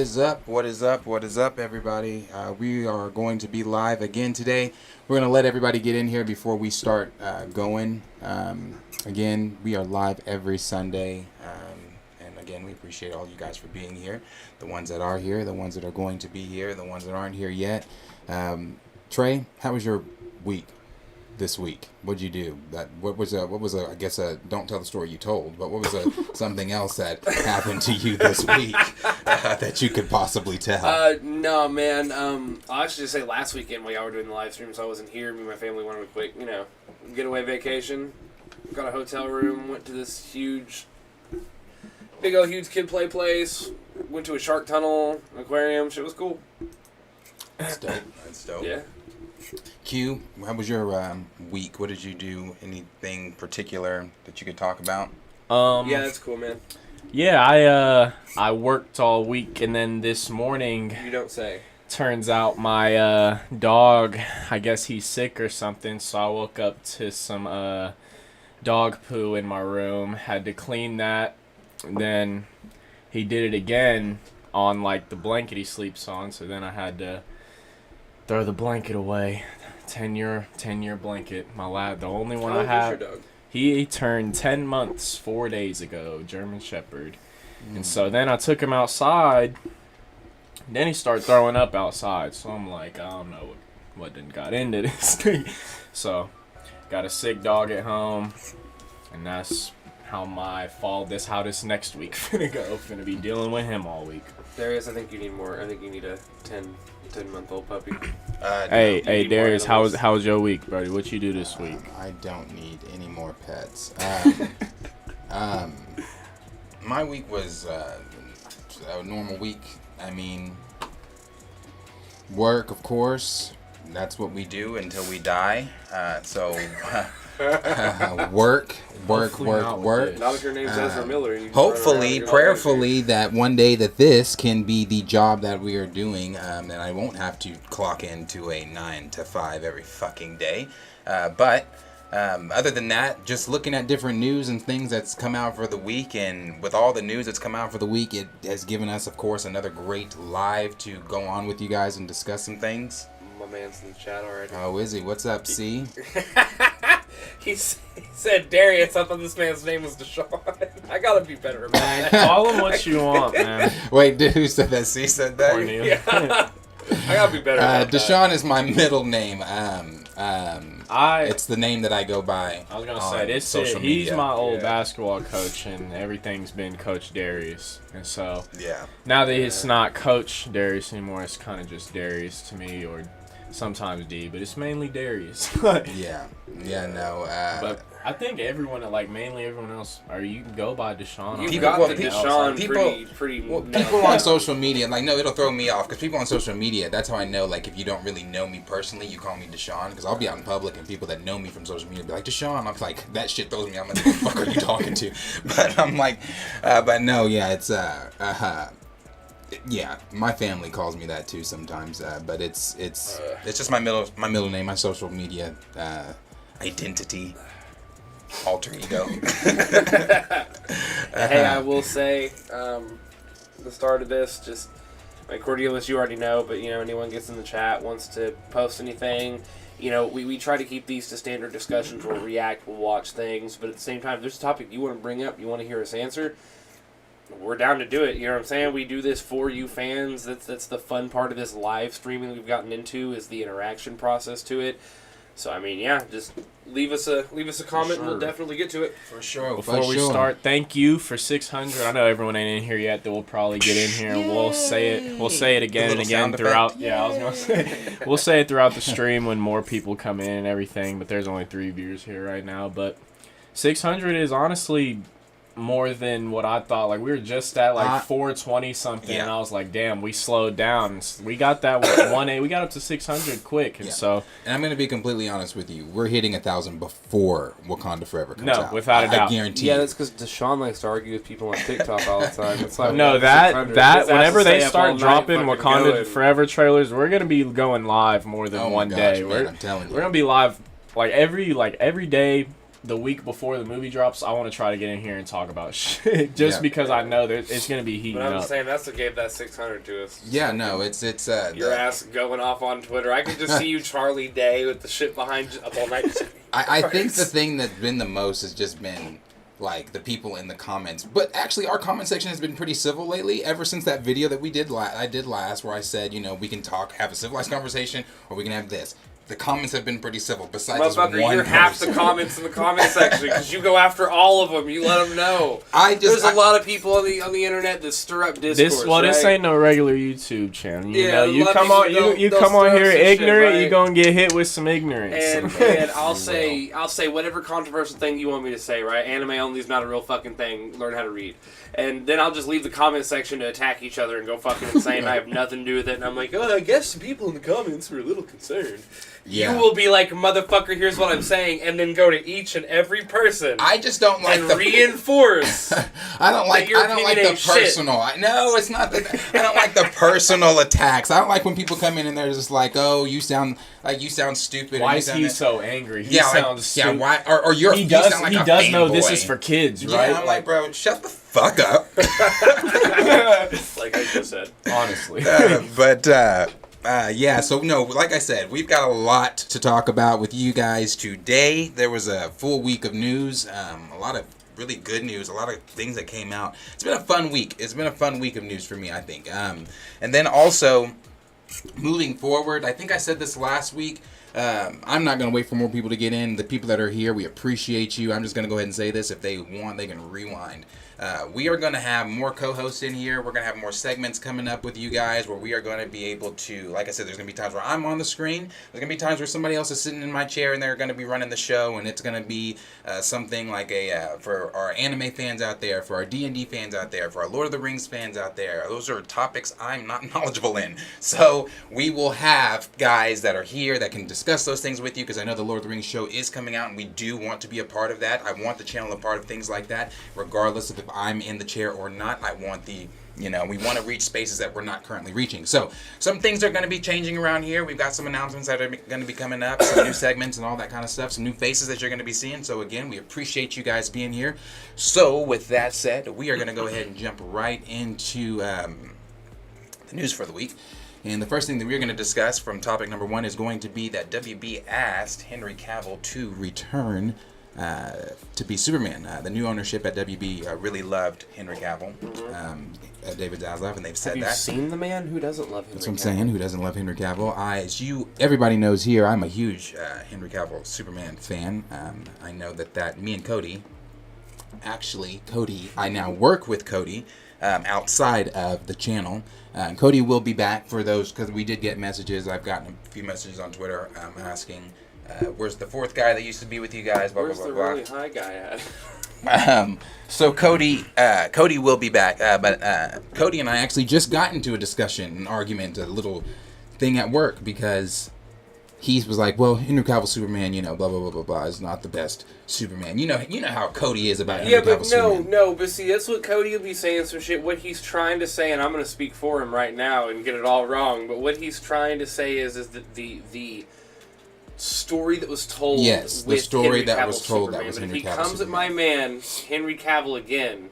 is up? What is up? What is up, everybody? We are going to be live again today. We're going to let everybody get in here before we start going. Again, we are live every Sunday. And again, we appreciate all you guys for being here. The ones that are here, the ones that are going to be here, the ones that aren't here yet. Trey, how was your week? This week, what'd you do? What was I guess don't tell the story you told, but what was something else that happened to you this week that you could possibly tell? No, man. I'll actually just say last weekend while y'all were doing the live stream, so I wasn't here. Me and my family went on a quick, getaway vacation. Got a hotel room, went to this huge kid play place. Went to a shark tunnel, aquarium. Shit was cool. That's dope. Yeah. Q, how was your week? What did you do? Anything particular that you could talk about? Yeah, that's cool, man. Yeah, I worked all week, and then this morning, You don't say. turns out my dog, I guess he's sick or something, so I woke up to some dog poo in my room, had to clean that, and then he did it again on like the blanket he sleeps on, so then I had to throw the blanket away. 10-year blanket. My lad, the only one How I old is have. your dog? He turned 10 months 4 days ago, German Shepherd. And so then I took him outside. Then he started throwing up outside. So I'm like, I don't know what done got into this thing. So got a sick dog at home. And that's how how this next week finna go. Finna be dealing with him all week. Darius, I think you need more. I think you need a 10-month-old puppy. Hey, Darius, how was your week, buddy? What you do this week? I don't need any more pets. My week was a normal week. I mean, work, of course. That's what we do until we die. Work. Not if your name's Ezra Miller. You Hopefully, prayerfully, that one day that this can be the job that we are doing, and I won't have to clock into a 9 to 5 every fucking day. But other than that, just looking at different news and things that's come out for the week, and with all the news that's come out for the week, it has given us, of course, another great live to go on with you guys and discuss some things. My man's in the chat already. Oh, is he? What's up, C? He said Darius. I thought this man's name was Deshaun. I gotta be better about that. Call him what you want, man. Wait, who said that? C said that? Yeah. I gotta be better about Deshaun is my middle name. I It's the name that I go by. was gonna say this. Social He's media. my old Yeah. basketball coach, and everything's been Coach Darius. And so Yeah. now that it's not Coach Darius anymore, it's kind of just Darius to me, or sometimes D, but it's mainly Darius. Yeah. No. But I think everyone, like mainly everyone else, or you can go by Deshaun. You People- got well, the people- Deshaun people- pretty. Well, nailed people down. on social media, it'll throw me off because people on social media, that's how I know, if you don't really know me personally, you call me Deshaun, because I'll be out in public and people that know me from social media be like, Deshaun. I'm like, that shit throws me. I'm like, what the fuck are you talking to? But I'm like, but no, yeah, it's, yeah, my family calls me that too sometimes, but it's just my middle name, my social media identity, alter ego. Hey, I will say, the start of this, just like Cordelis, you already know, but anyone gets in the chat wants to post anything. We try to keep these to standard discussions. We'll react, we'll watch things, but at the same time, if there's a topic you want to bring up, you want to hear us answer, we're down to do it. You know what I'm saying? We do this for you fans. That's the fun part of this live streaming we've gotten into, is the interaction process to it. So I mean, yeah, just leave us a comment and we'll definitely get to it. For sure. Before we start, thank you for 600. I know everyone ain't in here yet. That will probably get in here, and we'll say it again and again throughout. Effect. Yeah, I was gonna say we'll say it throughout the stream when more people come in and everything. But there's only 3 viewers here right now. But 600 is honestly more than what I thought. Like, we were just at 420 something, yeah. and I was like, damn, we slowed down. We got that with 1A. We got up to 600 quick, and so. And I'm gonna be completely honest with you. We're hitting 1,000 before Wakanda Forever comes out. No, without a doubt. I guarantee. Yeah, that's because Deshaun likes to argue with people on TikTok all the time. It's like, No, that whenever they start dropping Wakanda Forever trailers, we're gonna be going live more than one day. Man, I'm telling you. We're gonna be live like every day. the week before the movie drops, I want to try to get in here and talk about shit, just because I know that it's gonna be heating But I'm up. saying that's what gave that 600 to us. Yeah, no, it's Your ass going off on Twitter. I could just see you, Charlie Day, with the shit behind you up all night. I think the thing that's been the most has just been like the people in the comments. But actually, our comment section has been pretty civil lately. Ever since that video that we did, I did last, where I said, you know, we can talk, have a civilized conversation, or we can have this. The comments have been pretty civil. Besides this one you're half the comments in the comment section because you go after all of them. You let them know. There's a lot of people on the internet that stir up discourse. This ain't no regular YouTube channel. You know, you come on, you they'll come on stir here up some ignorant, shit, right? you're gonna get hit with some ignorance. And I'll say whatever controversial thing you want me to say. Right? Anime only is not a real fucking thing. Learn how to read. And then I'll just leave the comment section to attack each other and go fucking insane. I have nothing to do with it. And I'm like, I guess the people in the comments were a little concerned. Yeah. You will be like, motherfucker, here's what I'm saying, and then go to each and every person. I just don't like and reinforce. I don't like the personal. No, it's not that. I don't like the personal attacks. I don't like when people come in and they're just like, "Oh, you sound stupid." Why is he so angry? He sounds stupid. Yeah, why? Or you're. He does. Like he does know this is for kids, right? Yeah, I'm like, bro, shut the fuck up. Like I just said, honestly. Yeah, so no, like I said, we've got a lot to talk about with you guys today. There was a full week of news, a lot of really good news, a lot of things that came out. It's been a fun week. It's been a fun week of news for me, I think. And then also, moving forward, I think I said this last week, I'm not going to wait for more people to get in. The people that are here, we appreciate you. I'm just going to go ahead and say this. If they want, they can rewind. We are going to have more co-hosts in here. We're going to have more segments coming up with you guys where we are going to be able to, like I said, there's going to be times where I'm on the screen. There's going to be times where somebody else is sitting in my chair and they're going to be running the show, and it's going to be something like for our anime fans out there, for our D&D fans out there, for our Lord of the Rings fans out there. Those are topics I'm not knowledgeable in. So we will have guys that are here that can discuss those things with you, because I know the Lord of the Rings show is coming out and we do want to be a part of that. I want the channel a part of things like that, regardless of if I'm in the chair or not. I want we want to reach spaces that we're not currently reaching. So some things are going to be changing around here. We've got some announcements that are going to be coming up, some new segments and all that kind of stuff, some new faces that you're going to be seeing. So again, we appreciate you guys being here. So with that said, we are going to go ahead and jump right into the news for the week. And the first thing that we're going to discuss from topic number 1 is going to be that WB asked Henry Cavill to return to be Superman. The new ownership at WB really loved Henry Cavill, David Zaslav, and they've said that. Have you seen the man? Who doesn't love Henry Cavill? That's what I'm saying. Who doesn't love Henry Cavill? Everybody knows here, I'm a huge Henry Cavill Superman fan. I know that me and Cody, I now work with Cody outside of the channel. Cody will be back for those, because we did get messages. I've gotten a few messages on Twitter asking, where's the fourth guy that used to be with you guys? Blah, where's blah, the blah, really high guy at? So Cody will be back, but Cody and I actually just got into a discussion, an argument, a little thing at work, because he was like, well, Henry Cavill Superman, blah, blah, blah, blah, blah, is not the best Superman. You know how Cody is about Henry Cavill Superman. But see, that's what Cody will be saying some shit. What he's trying to say, and I'm going to speak for him right now and get it all wrong, but what he's trying to say is that the story that was told. Yes, the story Henry that Cavill was told Superman. That was Henry Cavill. If he comes Superman. At my man Henry Cavill again,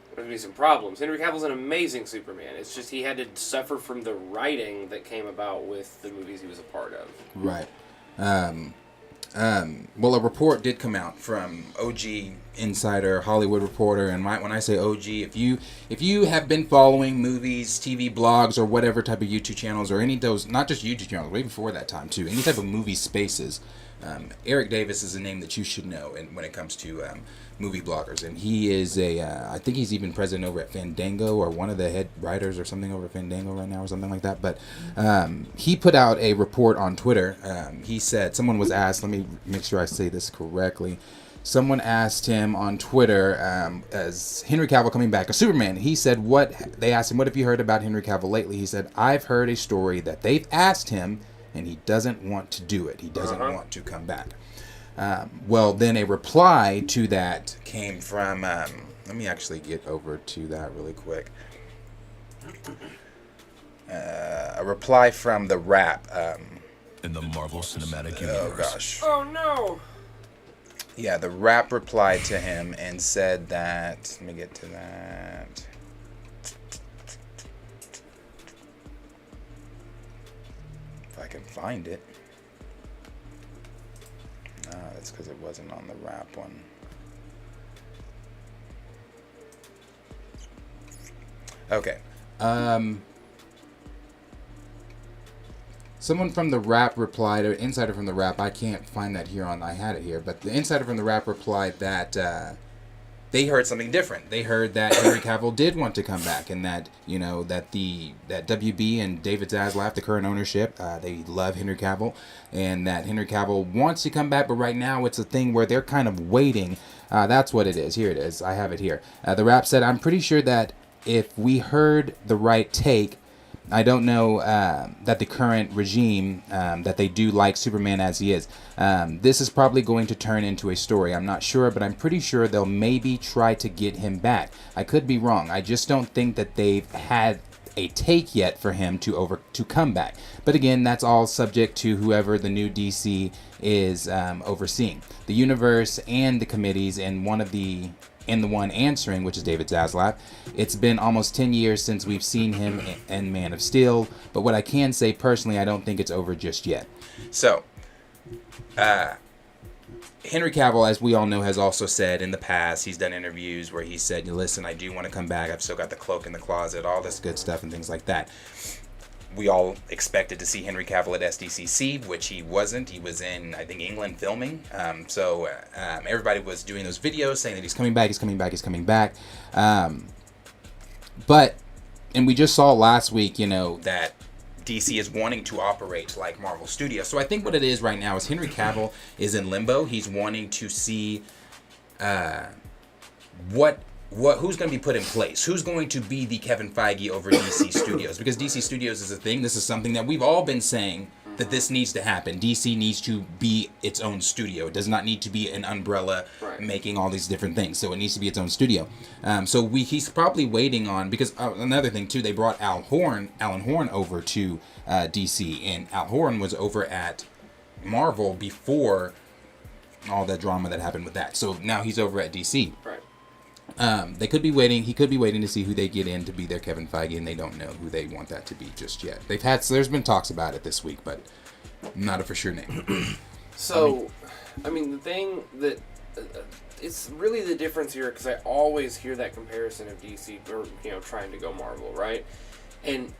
there's gonna be some problems. Henry Cavill's an amazing Superman. It's just he had to suffer from the writing that came about with the movies he was a part of. Right. Well, a report did come out from OG Insider, Hollywood Reporter, and when I say OG, if you have been following movies, TV blogs, or whatever type of YouTube channels, or any of those, not just YouTube channels, way before that time too, any type of movie spaces, Eric Davis is a name that you should know when it comes to movie bloggers, and he is I think he's even president over at Fandango, or one of the head writers or something over at Fandango right now, or something like that. But he put out a report on Twitter. He said, someone was asked, let me make sure I say this correctly. Someone asked him on Twitter, as Henry Cavill coming back as Superman, he said, they asked him, what have you heard about Henry Cavill lately? He said, I've heard a story that they've asked him, and he doesn't want to do it. He doesn't want to come back. Well, then a reply to that came from, let me actually get over to that really quick. A reply from the Wrap. In the Marvel Cinematic Universe. Oh, gosh. Oh, no. Yeah, the Wrap replied to him and said that. Let me get to that. If I can find it. That's because it wasn't on the Wrap one. Okay. Someone from the Wrap replied, or insider from the Wrap, I can't find that here I had it here, but the insider from the Wrap replied that they heard something different. They heard that Henry Cavill did want to come back, and that, you know, that WB and David Zaslav, the current ownership, they love Henry Cavill, and that Henry Cavill wants to come back, but right now it's a thing where they're kind of waiting. That's what it is. Here it is. I have it here. The Wrap said, I'm pretty sure that if we heard the right take, I don't know that the current regime, that they do like Superman as he is. This is probably going to turn into a story. I'm not sure, but I'm pretty sure they'll maybe try to get him back. I could be wrong. I just don't think that they've had a take yet for him to come back. But again, that's all subject to whoever the new DC is overseeing. The universe and the committees, and the one answering, which is David Zaslav. It's been almost 10 years since we've seen him in Man of Steel, but what I can say personally, I don't think it's over just yet. So, Henry Cavill, as we all know, has also said in the past, he's done interviews where he said, listen, I do want to come back, I've still got the cloak in the closet, all this good stuff and things like that. We all expected to see Henry Cavill at SDCC, which he wasn't. He was in, I think, England filming. So everybody was doing those videos saying that he's coming back, he's coming back, he's coming back. But, and we just saw last week, you know, that DC is wanting to operate like Marvel Studios. So I think what it is right now is Henry Cavill is in limbo. He's wanting to see who's going to be put in place? Who's going to be the Kevin Feige over DC Studios? Because DC Studios is a thing. This is something that we've all been saying that this needs to happen. DC needs to be its own studio. It does not need to be an umbrella making all these different things. So it needs to be its own studio. So he's probably waiting on, because another thing too, they brought Alan Horn over to DC, and Al Horn was over at Marvel before all that drama that happened with that. So now he's over at DC. Right. They could be waiting. He could be waiting to see who they get in to be their Kevin Feige, and they don't know who they want that to be just yet. There's been talks about it this week, but not a for sure name. So, I mean, the thing that it's really the difference here, because I always hear that comparison of DC, or trying to go Marvel, right? And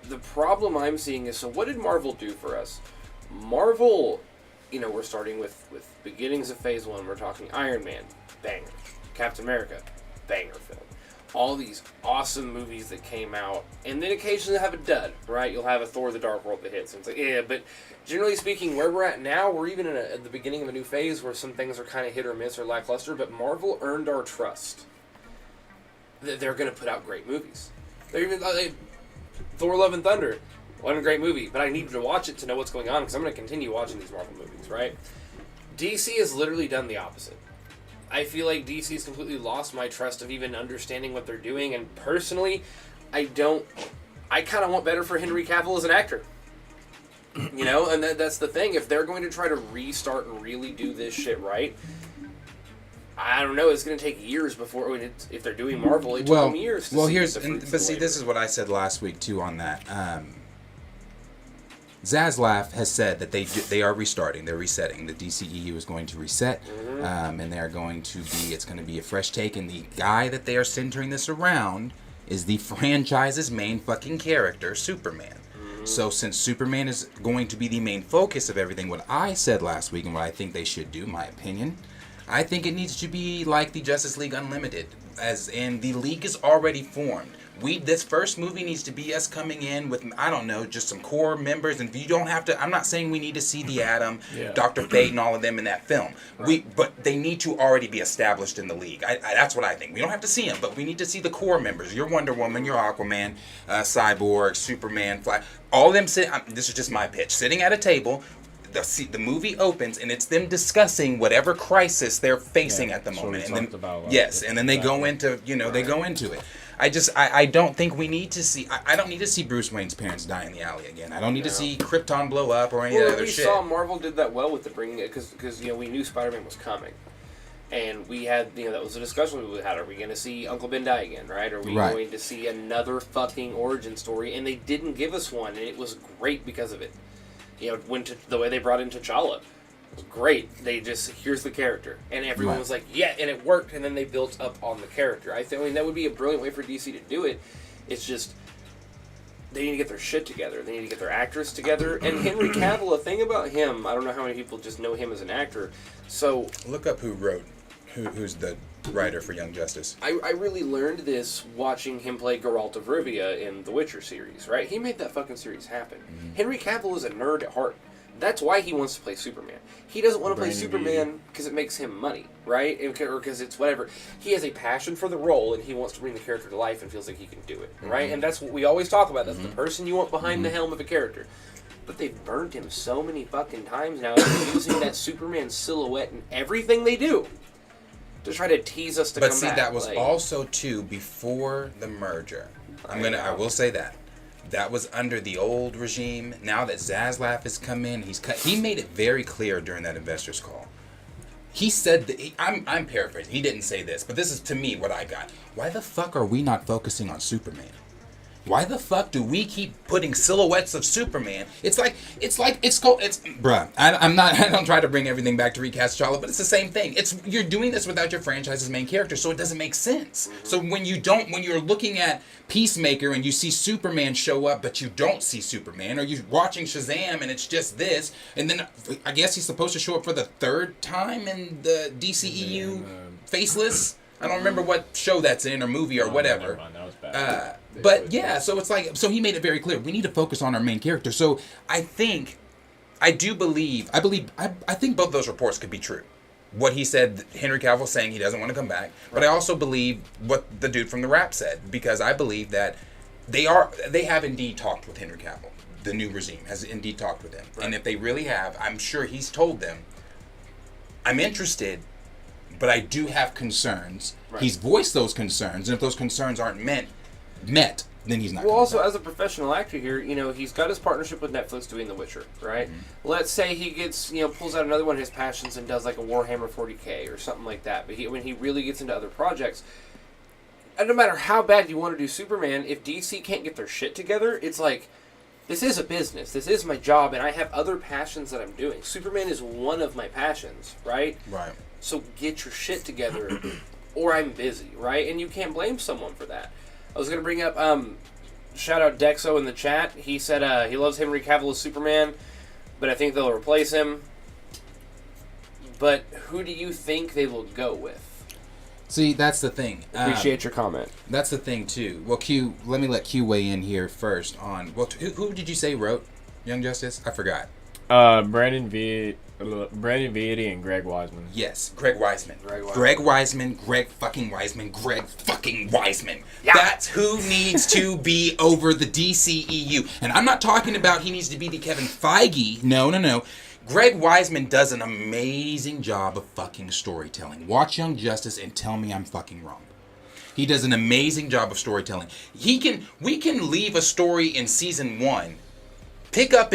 the problem I'm seeing is, so what did Marvel do for us? Marvel, we're starting with beginnings of Phase 1. We're talking Iron Man, banger. Captain America, banger film. All these awesome movies that came out, and then occasionally have a dud, right? You'll have a Thor: The Dark World that hits, and it's like, yeah, but generally speaking, where we're at now, we're even at the beginning of a new phase where some things are kind of hit or miss or lackluster, but Marvel earned our trust that they're going to put out great movies. They're even, Thor: Love and Thunder, what a great movie, but I needed to watch it to know what's going on, because I'm going to continue watching these Marvel movies, right? DC has literally done the opposite. I feel like DC's completely lost my trust of even understanding what they're doing, and personally, I kind of want better for Henry Cavill as an actor. And that's the thing. If they're going to try to restart and really do this shit right, I don't know, it's going to take years before, if they're doing Marvel, it took them years to this is what I said last week, too, on that. Zaslav has said that they are restarting, they're resetting. The DCEU is going to reset, and they're going to be, it's going to be a fresh take, and the guy that they are centering this around is the franchise's main fucking character, Superman. So since Superman is going to be the main focus of everything, what I said last week and what I think they should do, my opinion, I think it needs to be like the Justice League Unlimited, as in the league is already formed. This first movie needs to be us coming in with, I don't know, just some core members, and you don't have to, I'm not saying we need to see the Atom, Dr. Fate, and all of them in that film. But they need to already be established in the league. That's what I think. We don't have to see them, but we need to see the core members. Your Wonder Woman, your Aquaman, Cyborg, Superman, Flash, all of them this is just my pitch, sitting at a table. The movie opens, and it's them discussing whatever crisis they're facing at the moment. And then, and then they go into, they go into it. I don't think we need to see. I don't need to see Bruce Wayne's parents die in the alley again. I don't need to see Krypton blow up or any of that other shit. We saw Marvel did that well with the bringing it because we knew Spider-Man was coming, and we had that was a discussion we had. Are we going to see Uncle Ben die again? Right? Are we going to see another fucking origin story? And they didn't give us one, and it was great because of it. The way they brought in T'Challa. Great. They just, here's the character. And everyone was like, yeah, and it worked, and then they built up on the character. I mean, that would be a brilliant way for DC to do it. It's just, they need to get their shit together. They need to get their actors together. And Henry Cavill, a thing about him, I don't know how many people just know him as an actor. So look up who's the writer for Young Justice. I really learned this watching him play Geralt of Rivia in the Witcher series, right? He made that fucking series happen. Mm-hmm. Henry Cavill is a nerd at heart. That's why he wants to play Superman. He doesn't want to play Superman because it makes him money, right? Or because it's whatever. He has a passion for the role, and he wants to bring the character to life and feels like he can do it, right? Mm-hmm. And that's what we always talk about. That's the person you want behind the helm of a character. But they've burned him so many fucking times now. They're using that Superman silhouette in everything they do to try to tease us to come back. But see, that was also, too, before the merger. I will say that. That was under the old regime. Now that Zaslav has come in, he made it very clear during that investors call. He said that I'm paraphrasing. He didn't say this, but this is to me what I got. Why the fuck are we not focusing on Superman? Why the fuck do we keep putting silhouettes of Superman? Bruh. I don't try to bring everything back to recast T'Challa, but it's the same thing. You're doing this without your franchise's main character, so it doesn't make sense. Mm-hmm. So when you're looking at Peacemaker and you see Superman show up, but you don't see Superman, or you're watching Shazam and it's just this, and then I guess he's supposed to show up for the third time in the DCEU faceless. I don't remember what show that's in or movie or whatever. That was bad. But yeah, so it's like, so he made it very clear. We need to focus on our main character. So I think both those reports could be true. What he said, Henry Cavill saying he doesn't want to come back. But I also believe what the dude from The Wrap said, because I believe that they have indeed talked with Henry Cavill. The new regime has indeed talked with him. Right. And if they really have, I'm sure he's told them, I'm interested, but I do have concerns. Right. He's voiced those concerns, and if those concerns aren't met, then he's not. Well, also back. As a professional actor here, he's got his partnership with Netflix doing The Witcher, right? Mm-hmm. Let's say he gets, pulls out another one of his passions and does like a Warhammer 40K or something like that. But when he really gets into other projects, and no matter how bad you want to do Superman, if DC can't get their shit together, it's like, this is a business. This is my job, and I have other passions that I'm doing. Superman is one of my passions, right? Right. So get your shit together, or I'm busy, right? And you can't blame someone for that. I was going to bring up, shout out Dexo in the chat. He said he loves Henry Cavill as Superman, but I think they'll replace him. But who do you think they will go with? See, that's the thing. Appreciate your comment. That's the thing, too. Well, Q, let me let Q weigh in here first on, well, who did you say wrote Young Justice? I forgot. Brandon Vieti and Greg Weisman. Yes, Greg Weisman. Greg fucking Weisman. Yeah. That's who needs to be over the DCEU. And I'm not talking about he needs to be the Kevin Feige. No. Greg Weisman does an amazing job of fucking storytelling. Watch Young Justice and tell me I'm fucking wrong. He does an amazing job of storytelling. We can leave a story in season 1, pick up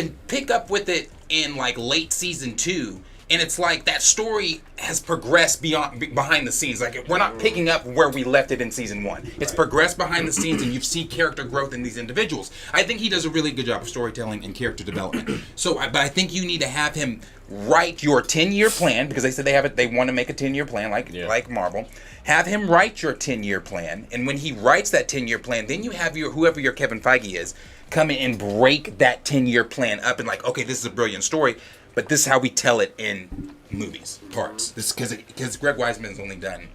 with it in like late season 2, and it's like that story has progressed behind the scenes. Like, we're not picking up where we left it in season 1. It's progressed behind the scenes, and you see character growth in these individuals. I think he does a really good job of storytelling and character development. But I think you need to have him write your 10-year plan, because they said they want to make a 10-year plan like Marvel. Have him write your 10-year plan, and when he writes that 10-year plan, then you have whoever your Kevin Feige is come in and break that 10-year plan up and like, okay, this is a brilliant story, but this is how we tell it in movies, parts. This because Greg Weisman's only done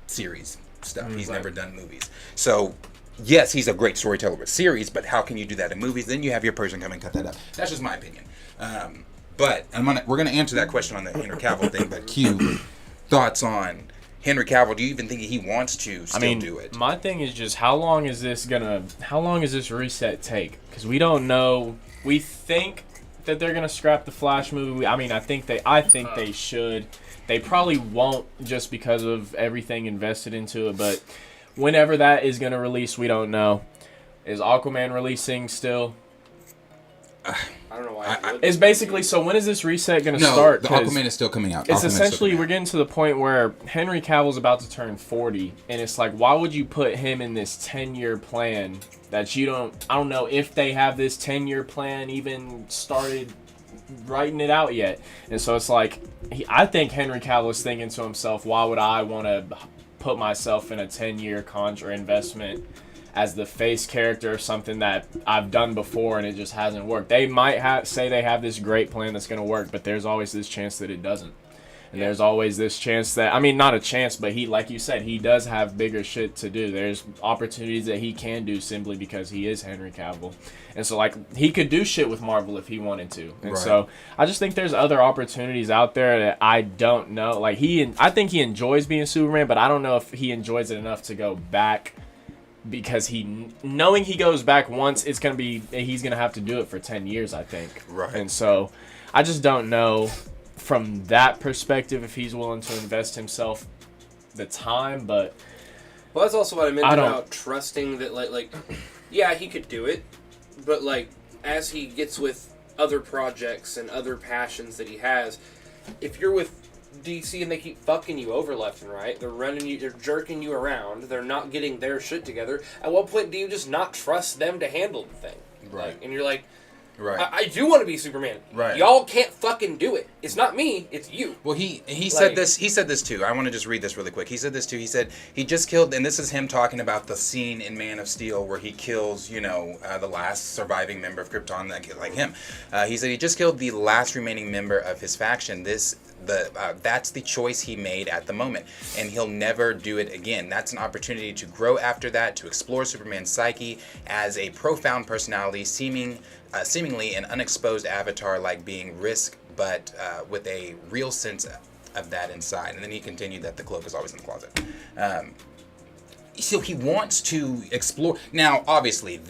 series stuff. He's never done movies. So, yes, he's a great storyteller with series, but how can you do that in movies? Then you have your person come and cut that up. That's just my opinion. But we're gonna answer that question on the Henry Cavill thing. But Q, thoughts on Henry Cavill? Do you even think he wants to still do it? My thing is just how long is this reset take? Because we don't know. We think that they're gonna scrap the Flash movie. I think they should. They probably won't, just because of everything invested into it. But whenever that is going to release, we don't know. Is Aquaman releasing still? I don't know why. It's basically, so when is this reset going to No, start? the Aquaman is still coming out. It's Aquaman is essentially, still we're getting to the point where Henry Cavill's about to turn 40, and it's like, why would you put him in this 10-year plan that you don't, I don't know if they have this 10-year plan even started writing it out yet. And so it's like, I think Henry Cavill is thinking to himself, why would I want to put myself in a 10-year contract investment as the face character of something that I've done before and it just hasn't worked. They might say they have this great plan that's going to work, but there's always this chance that it doesn't. And there's always this chance that, I mean, not a chance, but he, like you said, he does have bigger shit to do. There's opportunities that he can do simply because he is Henry Cavill. And so, like, he could do shit with Marvel if he wanted to. And so, I just think there's other opportunities out there that I don't know. Like, I think he enjoys being Superman, but I don't know if he enjoys it enough to go back. Because knowing he goes back once, he's gonna have to do it for 10 years, I think. Right. And so, I just don't know from that perspective if he's willing to invest himself the time. But well, that's also what I meant about trusting that, like, yeah, he could do it, but like as he gets with other projects and other passions that he has, if you're with DC and they keep fucking you over left and right, they're jerking you around, they're not getting their shit together, at what point do you just not trust them to handle the thing? Right. And you're like, right. I do want to be Superman. Right. Y'all can't fucking do it. It's not me, it's you. Well, he said this. He said this too. I want to just read this really quick. He said this too. He said he just killed, and this is him talking about the scene in Man of Steel where he kills, the last surviving member of Krypton, like him. He said he just killed the last remaining member of his faction. That's the choice he made at the moment, and he'll never do it again. That's an opportunity to grow after that, to explore Superman's psyche as a profound personality, seemingly an unexposed avatar, like being Risk, but with a real sense of that inside. And then he continued that the cloak is always in the closet. So he wants to explore. Now, obviously,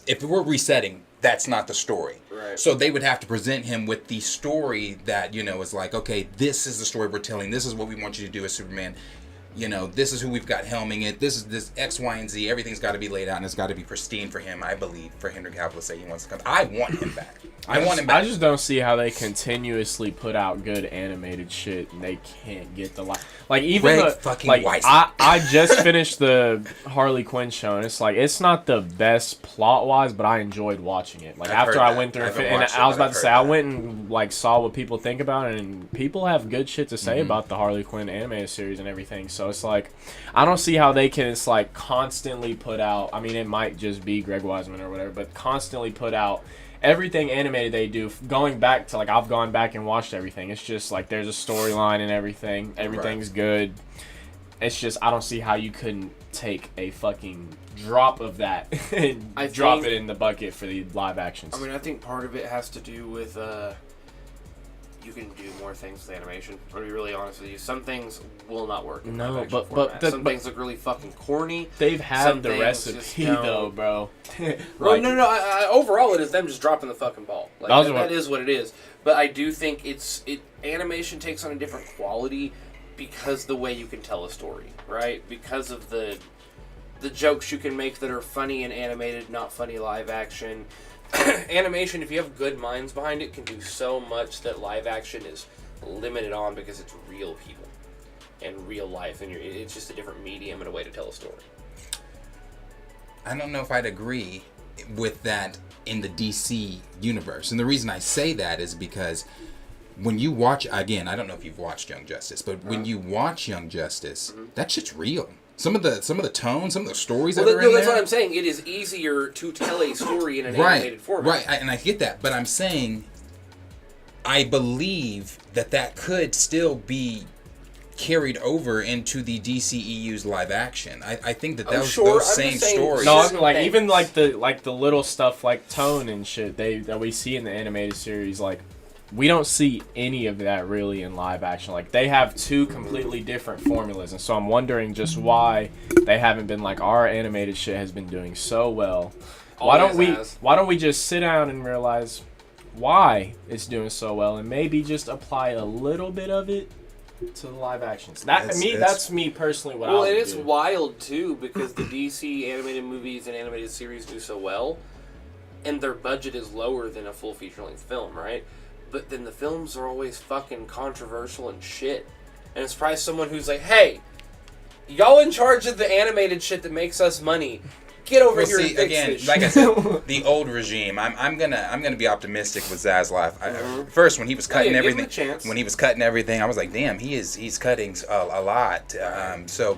if we're resetting, that's not the story. Right. So they would have to present him with the story that, is like, okay, this is the story we're telling. This is what we want you to do as Superman. This is who we've got helming it. This is this X, Y, and Z. Everything's got to be laid out, and it's got to be pristine for him, I believe, for Henry Cavill to say he wants to come. I want him back. I want him back. I just don't see how they continuously put out good animated shit and they can't get the like even I just finished the Harley Quinn show, and it's like it's not the best plot wise, but I enjoyed watching it. Like after I went through and I was about to say I went and like saw what people think about it, and people have good shit to say about the Harley Quinn animated series and everything. So it's like I don't see how they can constantly put out. I mean, it might just be Greg Weisman or whatever, but constantly put out everything animated they do. Going back to I've gone back and watched everything. It's just like there's a storyline and everything. Everything's good. It's just I don't see how you couldn't take a fucking drop of that and drop it in the bucket for the live actions. I mean, I think part of it has to do with you can do more things with animation. To be really honest with you, some things will not work in live action format. Some things look really fucking corny. They've had the recipe though, bro. Well, no. Overall, it is them just dropping the fucking ball. That is what it is. But I do think animation takes on a different quality because the way you can tell a story, right? Because of the jokes you can make that are funny and animated, not funny live action. Animation, if you have good minds behind it, can do so much that live action is limited on because it's real people and real life, and it's just a different medium and a way to tell a story. I don't know if I'd agree with that in the DC universe, and the reason I say that is because when you watch, again, I don't know if you've watched Young Justice, but when you watch Young Justice, that shit's real. Some of the tones, some of the stories that are in there. That's what I'm saying. It is easier to tell a story in an animated format. Right, and I get that. But I'm saying, I believe that could still be carried over into the DCEU's live action. I think those same stories. No, even the little stuff like tone and shit that we see in the animated series, we don't see any of that really in live action. They have two completely different formulas, and so I'm wondering just why they haven't been our animated shit has been doing so well. Why don't we just sit down and realize why it's doing so well and maybe just apply a little bit of it to the live actions. It's- That's me personally. What Well, I and would it's do. wild too because the DC animated movies and animated series do so well, and their budget is lower than a full feature-length film, right? But then the films are always fucking controversial and shit. And it's probably someone who's like, "Hey, y'all in charge of the animated shit that makes us money. Get over here and fix this shit." like I said, the old regime. I'm gonna be optimistic with Zaslav. First, when he was cutting give him everything, a chance. I was like, damn, he's cutting a lot.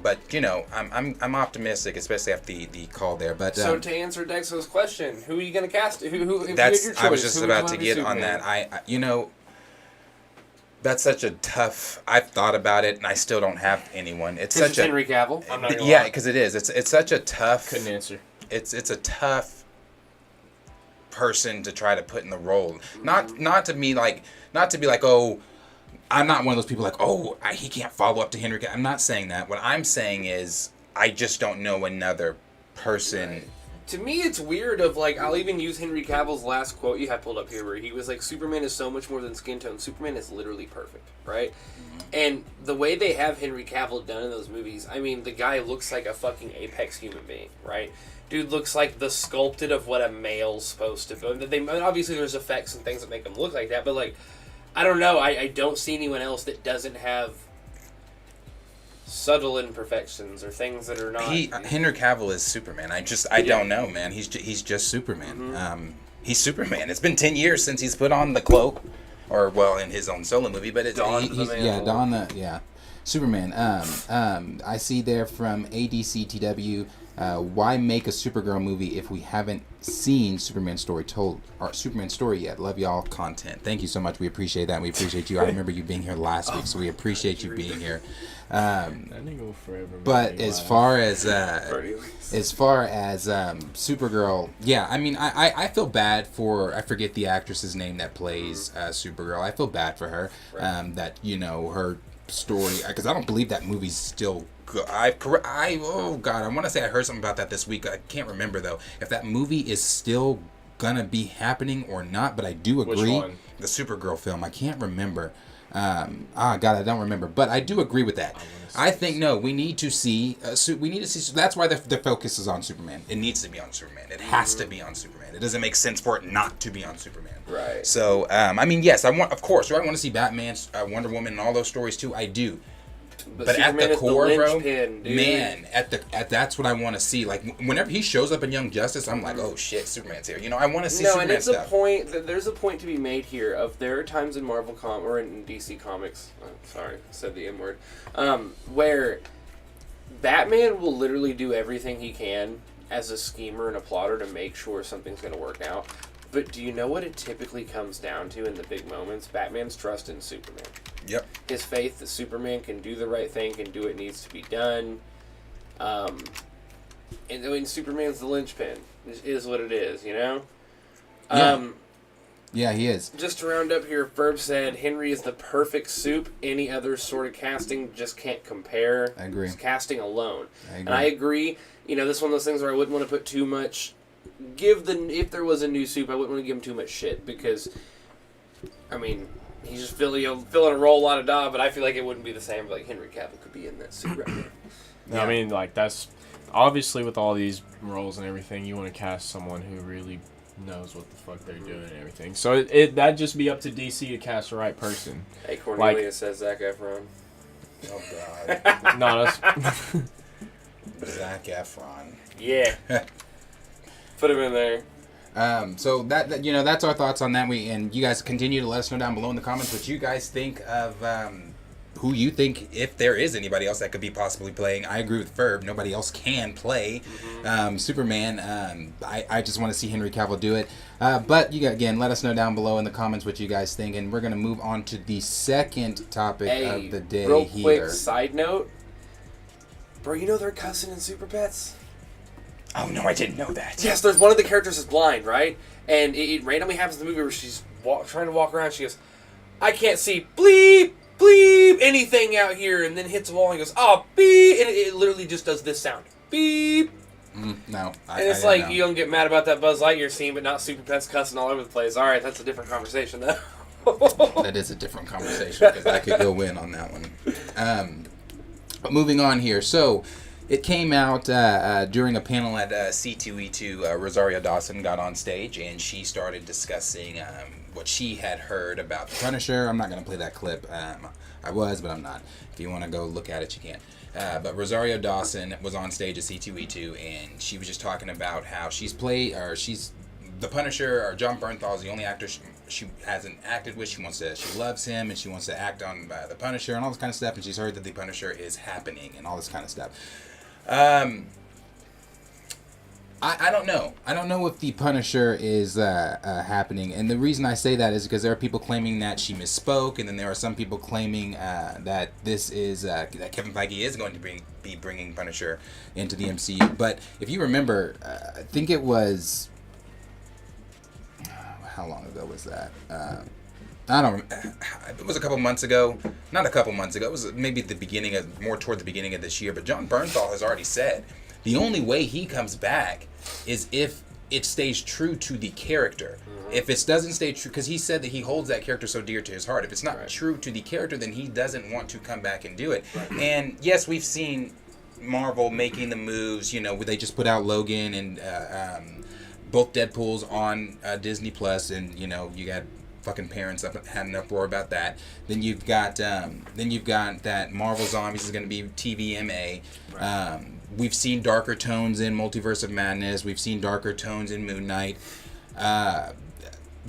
But you know, I'm optimistic, especially after the call there. But So to answer Dexo's question, who are you gonna cast? Who? If you had that's your choice, I was just who would about you to want get be on Superman? that. You know. That's such a tough. I've thought about it, and I still don't have anyone. It's This such is a Henry Cavill. I'm not gonna yeah, lie. because it is. It's such a tough. Couldn't answer. It's a tough person to try to put in the role. Not to be like, oh, I'm not one of those people like, oh, he can't follow up to Henry. I'm not saying that. What I'm saying is, I just don't know another person. To me, it's weird. Of like, I'll even use Henry Cavill's last quote you have pulled up here, where he was like, "Superman is so much more than skin tone. Superman is literally perfect, right?" And the way they have Henry Cavill done in those movies, I mean, the guy looks like a fucking apex human being, right? Dude looks like the sculpted of what a male's supposed to be. They obviously there's effects and things that make him look like that, but like, I don't know. I don't see anyone else that doesn't have subtle imperfections or things that are not. Henry Cavill is Superman. I don't know, man. He's just Superman. He's Superman. It's been 10 years since he's put on the cloak, or well, in his own solo movie. But Superman. I see there from ADCTW. Why make a Supergirl movie if we haven't seen Superman's story yet? Love y'all content. Thank you so much. We appreciate that. We appreciate you. I remember you being here last week, so we appreciate you being here. That nigga will forever. But as far as Supergirl, yeah, I mean, I feel bad for, I forget the actress's name that plays Supergirl. I feel bad for her, that, you know, her story, because I don't believe that movie's still good. Oh God, I want to say I heard something about that this week. I can't remember though if that movie is still gonna be happening or not, but I do agree. Which one? The Supergirl film. I can't remember. God, I don't remember, but I do agree with that. I think we need to see. That's why the focus is on Superman. It needs to be on Superman. It has to be on Superman. It doesn't make sense for it not to be on Superman. Right. So, I mean, yes, I want to see Batman, Wonder Woman, and all those stories too. I do. But at Superman the is core, bro, linchpin, dude. man, that's what I want to see. Like whenever he shows up in Young Justice, I'm like, oh shit, Superman's here. You know, I want to see No, Superman and it's stuff. a point. There's a point to be made here. Of there are times in or in DC Comics. Sorry, I said the M word. Where Batman will literally do everything he can as a schemer and a plotter to make sure something's going to work out. But do you know what it typically comes down to in the big moments? Batman's trust in Superman. Yep. His faith that Superman can do the right thing, can do what needs to be done. And I mean, Superman's the linchpin. It is what it is, you know? Yeah. Yeah, he is. Just to round up here, Ferb said Henry is the perfect soup. Any other sort of casting just can't compare. I agree. Just casting alone. I agree. And I agree. You know, this is one of those things where I wouldn't want to put too much. If there was a new soup, I wouldn't want to give him too much shit because, I mean, he's just filling a role a da, but I feel like it wouldn't be the same. Like Henry Cavill could be in that suit right now. Yeah. I mean, like, that's obviously with all these roles and everything, you want to cast someone who really knows what the fuck they're doing and everything. So that'd just be up to DC to cast the right person. Hey, Cornelius says Zac Efron. Oh God. No, that's Zac Efron. Yeah. Put him in there. So that you know, that's our thoughts on that. And you guys continue to let us know down below in the comments what you guys think of who you think, if there is anybody else that could be possibly playing. I agree with Ferb. Nobody else can play Superman. I just want to see Henry Cavill do it. But again, let us know down below in the comments what you guys think, and we're gonna move on to the second topic of the day. Real here. quick side note, bro. You know they're cussing in Super Pets. Oh no, I didn't know that. Yes, there's one of the characters is blind, right? And it randomly happens in the movie where she's trying to walk around. She goes, "I can't see bleep, bleep, anything out here," and then hits a wall and goes, "Oh, beep," and it literally just does this sound, beep. No, And it's like, you don't get mad about that Buzz Lightyear scene, but not Super Pets cussing all over the place. All right, that's a different conversation, though. That is a different conversation because I could go in on that one. But moving on here. So it came out during a panel at C2E2. Rosario Dawson got on stage and she started discussing what she had heard about the Punisher. I'm not going to play that clip. I was, but I'm not. If you want to go look at it, you can. But Rosario Dawson was on stage at C2E2 and she was just talking about how she's the Punisher, or John Bernthal is the only actor she hasn't acted with. She loves him and she wants to act on the Punisher and all this kind of stuff. And she's heard that the Punisher is happening and all this kind of stuff. I don't know. I don't know if the Punisher is happening, and the reason I say that is because there are people claiming that she misspoke, and then there are some people claiming that this is that Kevin Feige is going to be bringing Punisher into the MCU. But if you remember, I think it was how long ago was that? I don't. It was a couple months ago. Not a couple months ago. It was maybe more toward the beginning of this year. But John Bernthal has already said the only way he comes back is if it stays true to the character. Mm-hmm. If it doesn't stay true, because he said that he holds that character so dear to his heart. If it's not true to the character, then he doesn't want to come back and do it. Right. And yes, we've seen Marvel making the moves. You know, they just put out Logan and both Deadpool's on Disney Plus, and you know you got fucking parents had an uproar about that. Then you've got that Marvel Zombies is going to be TVMA. Right. We've seen darker tones in Multiverse of Madness. We've seen darker tones in Moon Knight. But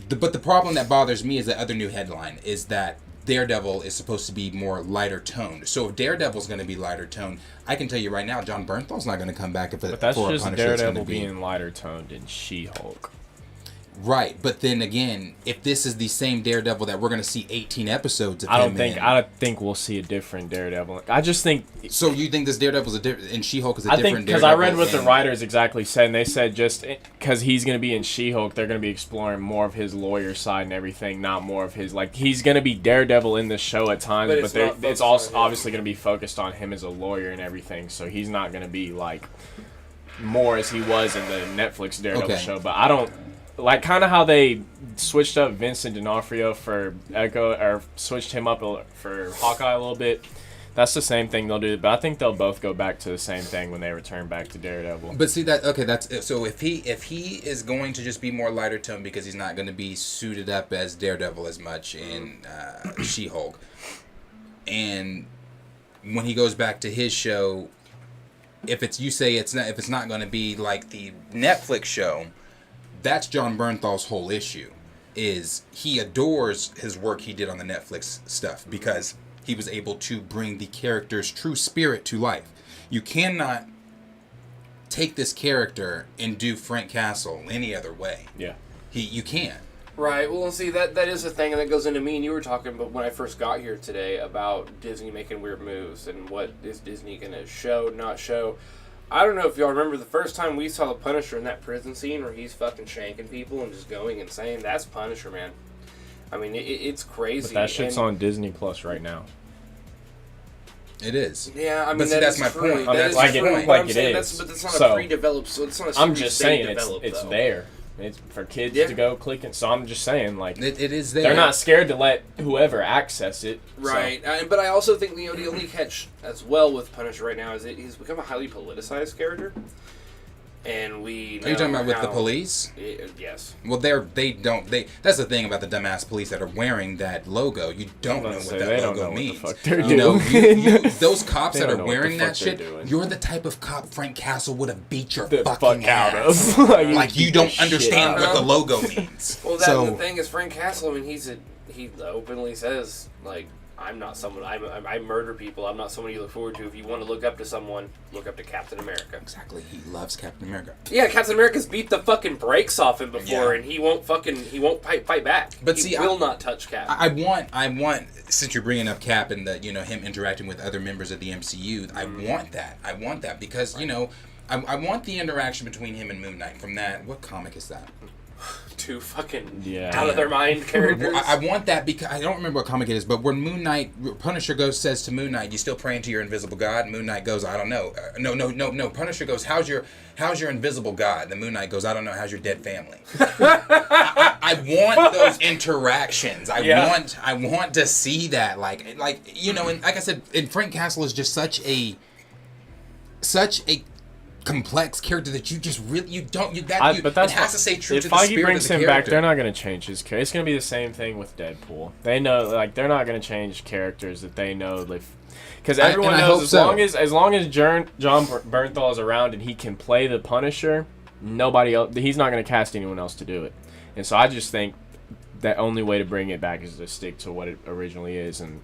the problem that bothers me is the other new headline is that Daredevil is supposed to be more lighter toned. So if Daredevil's going to be lighter toned, I can tell you right now, John Bernthal's not going to come back but that's just Daredevil being lighter toned in She-Hulk. Right, but then again, if this is the same Daredevil that we're going to see 18 episodes of I don't think we'll see a different Daredevil. I just think. So you think this Daredevil's and She-Hulk is a different Daredevil? Because I read what the writers exactly said, and they said just because he's going to be in She-Hulk, they're going to be exploring more of his lawyer side and everything, not more of his he's going to be Daredevil in the show at times, but it's also obviously going to be focused on him as a lawyer and everything. So he's not going to be more as he was in the Netflix Daredevil show. But I don't. Kind of how they switched up Vincent D'Onofrio for Echo, or switched him up for Hawkeye a little bit. That's the same thing they'll do, but I think they'll both go back to the same thing when they return back to Daredevil. But see that's so if he is going to just be more lighter tone because he's not going to be suited up as Daredevil as much in She-Hulk, and when he goes back to his show, if it's not going to be like the Netflix show. That's John Bernthal's whole issue, is he adores his work he did on the Netflix stuff because he was able to bring the character's true spirit to life. You cannot take this character and do Frank Castle any other way. Yeah. You can't. Right. Well, see, that is the thing, and that goes into me and you were talking about when I first got here today about Disney making weird moves and what is Disney going to show, not show. I don't know if y'all remember the first time we saw the Punisher in that prison scene where he's fucking shanking people and just going insane. That's Punisher, man. I mean, it's crazy. But that shit's on Disney Plus right now. It is. Yeah, I mean, but see, that's my point. That's my point. But that's not a pre-developed, so it's not a series. I'm just saying it's there. It's for kids to go click it. So I'm just saying, it is there. They're not scared to let whoever access it. Right. So. But I also think the only catch as well with Punisher right now is that he's become a highly politicized character. And we know Are you talking about with the police? Yes. Well, that's the thing about the dumbass police that are wearing that logo. You don't know what that logo means. What the fuck they're doing. Those cops that are wearing that shit, you're the type of cop Frank Castle would have beat your the fucking ass. Out of. You don't understand what the logo means. Well, the thing is, Frank Castle, I mean, he openly says, I'm not someone. I murder people. I'm not someone you look forward to. If you want to look up to someone, look up to Captain America. Exactly. He loves Captain America. Yeah, Captain America's beat the fucking brakes off him before, and he won't fight back. But he will not touch Cap. I want. Since you're bringing up Cap and him interacting with other members of the MCU, I want that. I want that because I want the interaction between him and Moon Knight. From that, what comic is that? two fucking Yeah. out of their mind characters. Well, I want that because I don't remember what comic it is, but when Punisher says to Moon Knight, "You still praying to your invisible god?" Moon Knight goes, "I don't know." No. Punisher goes, "How's your invisible god?" The Moon Knight goes, "I don't know. How's your dead family?" I want those interactions. I want to see that, like and like I said, and Frank Castle is just such a complex character that it has to stay true to the If Feige spirit brings of the him character. back, they're not going to change his character. It's going to be the same thing with Deadpool. They know, like, they're not going to change characters that they know. Because everyone knows as long as John Bernthal is around and he can play the Punisher, nobody else, he's not going to cast anyone else to do it. And so I just think the only way to bring it back is to stick to what it originally is. And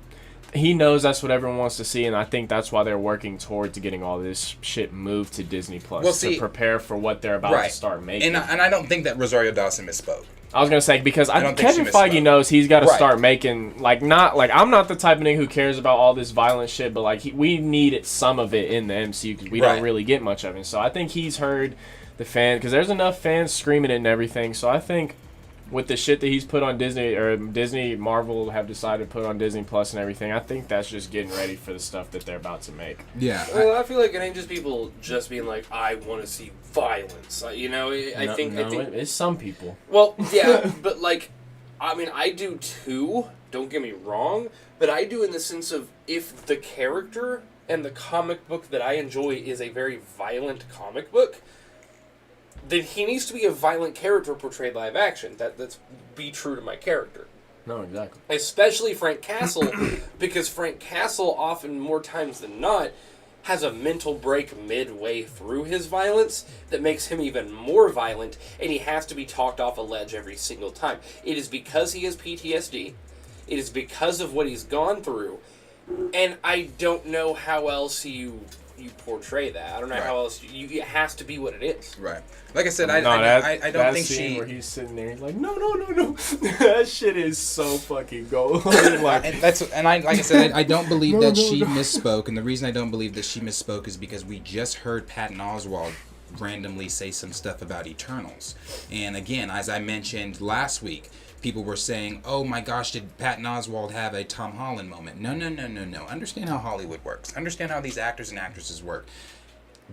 he knows that's what everyone wants to see, and I think that's why they're working towards getting all this shit moved to Disney Plus to prepare for what they're about to start making. And I don't think that Rosario Dawson misspoke. I was gonna say because Kevin Feige knows he's got to start making I'm not the type of nigga who cares about all this violent shit, but we needed some of it in the MCU because we don't really get much of it. So I think he's heard the fans because there's enough fans screaming it and everything. So I think with the shit that he's put on Marvel have decided to put on Disney Plus and everything, I think that's just getting ready for the stuff that they're about to make. Yeah. Well, I feel like it ain't just people just being like, I want to see violence. I think it's some people. Well, yeah, but I do too. Don't get me wrong, but I do in the sense of if the character and the comic book that I enjoy is a very violent comic book, then he needs to be a violent character portrayed live action. That's be true to my character. No, exactly. Especially Frank Castle, because Frank Castle often, more times than not, has a mental break midway through his violence that makes him even more violent, and he has to be talked off a ledge every single time. It is because he has PTSD. It is because of what he's gone through, and I don't know how else you portray that. I don't know how else it has to be what it is. Right. Like I said, I don't that think scene where he's sitting there, he's like, no. That shit is so fucking gold. I don't believe that she misspoke, and the reason I don't believe that she misspoke is because we just heard Patton Oswalt randomly say some stuff about Eternals, and again, as I mentioned last week, people were saying, oh my gosh, did Patton Oswalt have a Tom Holland moment? No. Understand how Hollywood works. Understand how these actors and actresses work.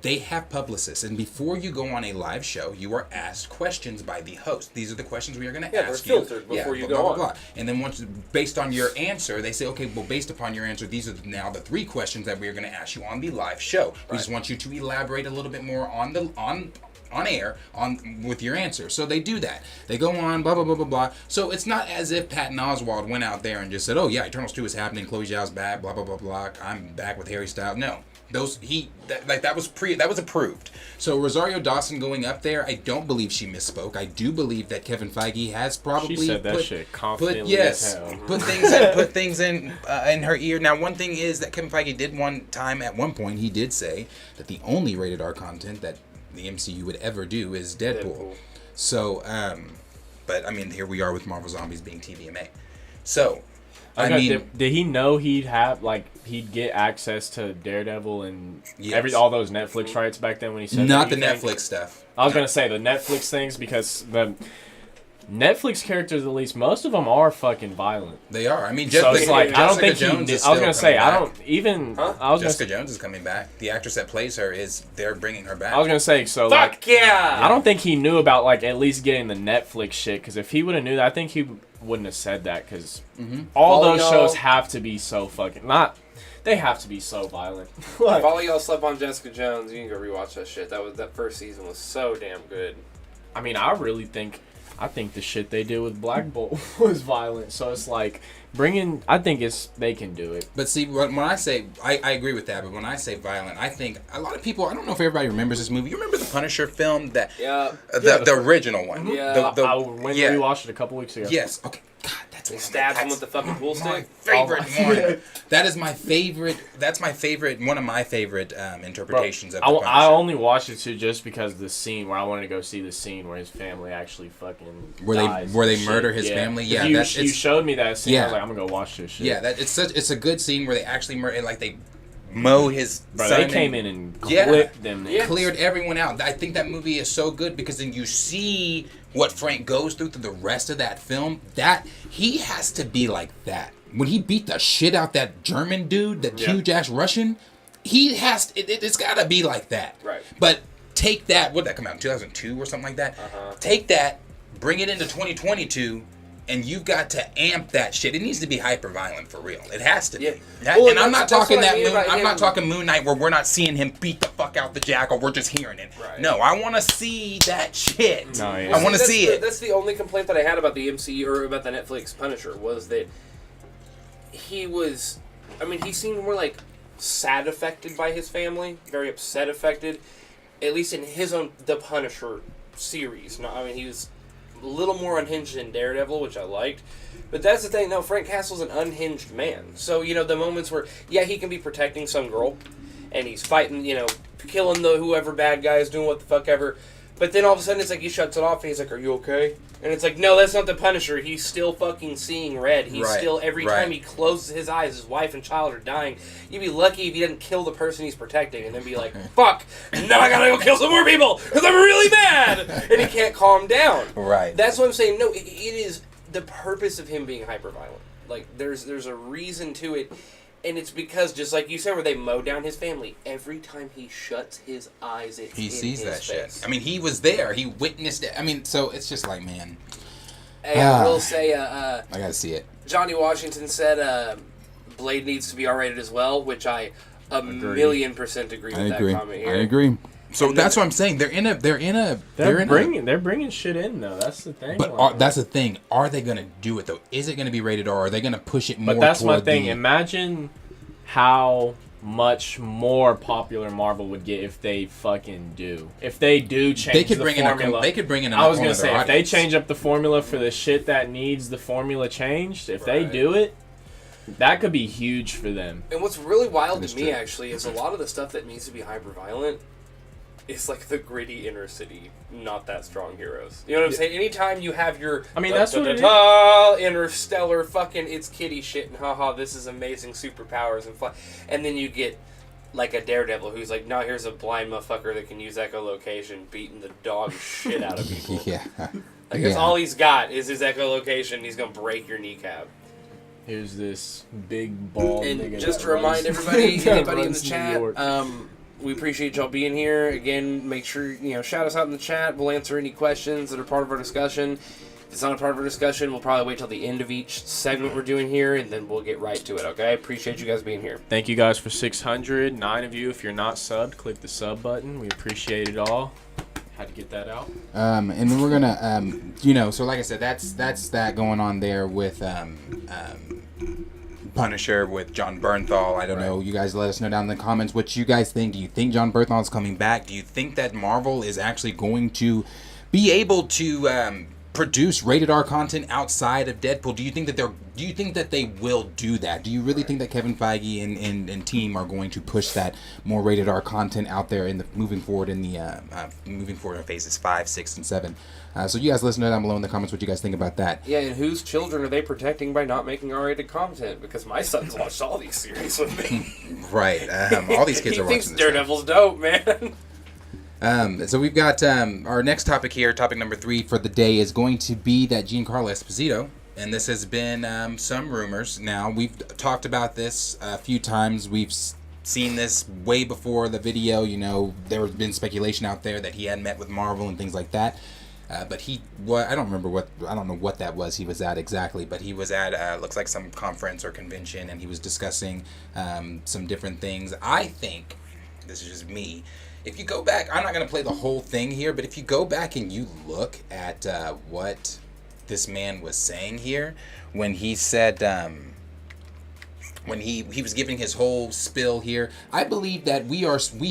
They have publicists, and before you go on a live show, you are asked questions by the host. These are the questions we are going to ask you. They're filtered before you go on. And then based on your answer, they say, okay, well, based upon your answer, these are now the 3 questions that we are going to ask you on the live show. We just want you to elaborate a little bit more on air with your answer. So they do that. They go on, blah, blah, blah, blah, blah. So it's not as if Patton Oswalt went out there and just said, oh yeah, Eternals 2 is happening, Chloe Zhao's back, blah, blah, blah, blah, I'm back with Harry Styles. No. That was approved. So Rosario Dawson going up there, I don't believe she misspoke. I do believe that Kevin Feige has probably she said that shit confidently as hell. put things in her ear. Now, one thing is that Kevin Feige did at one point he did say that the only rated R content that the MCU would ever do is Deadpool. So, but I mean, here we are with Marvel Zombies being TVMA. So, did he know he'd get access to Daredevil and all those Netflix rights back then when he said not the Netflix stuff? I was gonna say the Netflix things because the Netflix characters, at least most of them are fucking violent. They are. I mean, I don't think Jones is still Jessica Jones is coming back. The actress that plays her they're bringing her back. I was gonna say I don't think he knew about at least getting the Netflix shit, because if he would have knew that, I think he wouldn't have said that, because all those shows have to be so fucking they have to be so violent. If all of y'all slept on Jessica Jones, you can go rewatch that shit. That first season was so damn good. I mean, I think the shit they did with Black Bolt was violent. So it's they can do it. But see, when I say, I agree with that, but when I say violent, I think a lot of people, I don't know if everybody remembers this movie. You remember the Punisher film? The original one? Yeah. We watched it a couple weeks ago. Yes. Okay. God, that's They stabbed him with the fucking pool stick. My favorite one. That is my favorite. That's my favorite. One of my favorite interpretations of the Punisher. I only watched it too just because the scene where I wanted to go see the scene where his family actually fucking dies where they murder his family. Yeah, you showed me that scene. Yeah. I was like, I'm gonna go watch this shit. Yeah, it's a good scene where they actually murder, they mow his Bro, son. they came in and Yeah. clipped them. Yeah. Cleared everyone out. I think that movie is so good because then you see what Frank goes through the rest of that film. That he has to be like that. When he beat the shit out that German dude, that huge ass Russian, he has. It's got to be like that. Right. But take that. What did that come out in 2002 or something like that? Take that, bring it into 2022. And you've got to amp that shit. It needs to be hyper violent for real. It has to be. Yeah. That- Well, and I'm not talking what I that mean Moon. about I'm him. not talking Moon Knight where we're not seeing him beat the fuck out the Jackal. We're just hearing it. Right. No, I want to see that shit. No, yeah. I want to That's see the- it. That's the only complaint that I had about the MCU or about the Netflix Punisher was that he was. I mean, he seemed more like sad affected by his family, very upset affected. At least in his own The Punisher series. No, I mean he was a little more unhinged than Daredevil, which I liked. But that's the thing. No, Frank Castle's an unhinged man. So the moments where he can be protecting some girl, and he's fighting, killing the whoever bad guy is doing what the fuck ever. But then all of a sudden it's like he shuts it off and he's like, "Are you okay?" And it's like, no, that's not the Punisher. He's still fucking seeing red. He's Right, still every right. time he closes his eyes, his wife and child are dying. You'd be lucky if he didn't kill the person he's protecting and then be like, "Fuck! Now I gotta go kill some more people because I'm really mad," and he can't calm down. Right. That's what I'm saying. No, it is the purpose of him being hyper-violent. Like, there's a reason to it, and it's because, just like you said, where they mow down his family, every time he shuts his eyes, He sees his that face. shit. I mean, he was there. He witnessed it. I mean, so it's just like, man, Hey, I will say, I gotta see it. Johnny Washington said Blade needs to be R-rated as well, which I million% agree with that comment here. I agree. So And that's then- what I'm saying. They're bringing shit in though. That's the thing. But that's the thing. Are they gonna do it though? Is it gonna be rated R? Are they gonna push it more? But that's my toward thing. the- Imagine how much more popular Marvel would get if they fucking do. If they do change They could the bring formula. in. They could bring in. I was gonna gonna say if they change up the formula for the shit that needs the formula changed, if they Right. do it, that could be huge for them. And what's really wild That is to me, true. actually, is a lot of the stuff that needs to be hyper-violent is like the gritty inner city, not that strong heroes. You know what I'm saying? Anytime you have your I mean, that's what it interstellar fucking it's kitty shit and haha, this is amazing superpowers and fly, and then you get like a Daredevil who's like, no, here's a blind motherfucker that can use echolocation, beating the dog shit out of people. Yeah. Like that's all he's got is his echolocation. He's gonna break your kneecap. Here's this big bald And nigga just that to remind runs- everybody, that anybody in the runs New chat, York. we appreciate y'all being here. Again, make sure, shout us out in the chat. We'll answer any questions that are part of our discussion. If it's not a part of our discussion, we'll probably wait till the end of each segment we're doing here, and then we'll get right to it, okay? Appreciate you guys being here. Thank you guys for 600. 9 of you, if you're not subbed, click the sub button. We appreciate it all. Had to get that out. And then we're gonna, so like I said, that's that going on there with Punisher with John Bernthal. I don't know. You guys let us know down in the comments what you guys think. Do you think John Bernthal is coming back? Do you think that Marvel is actually going to be able to produce rated R content outside of Deadpool? Do you think that they will do that? Do you really think that Kevin Feige and team are going to push that more rated R content out there in the moving forward in phases 5, 6, and 7? So you guys let us know down below in the comments what you guys think about that. Yeah, and whose children are they protecting by not making R-rated content? Because my son's watched all these series with me. Right. All these kids he are watching thinks this. Daredevil's dope, man. So we've got our next topic here. Topic number 3 for the day is going to be that Giancarlo Esposito, and this has been some rumors. Now we've talked about this a few times. We've seen this way before the video. There has been speculation out there that he had met with Marvel and things like that. But I don't know what that was he was at exactly, but he was at, looks like some conference or convention, and he was discussing some different things. I think, this is just me, if you go back, I'm not going to play the whole thing here, but if you go back and you look at what this man was saying here, when he said, when he was giving his whole spill here, I believe that we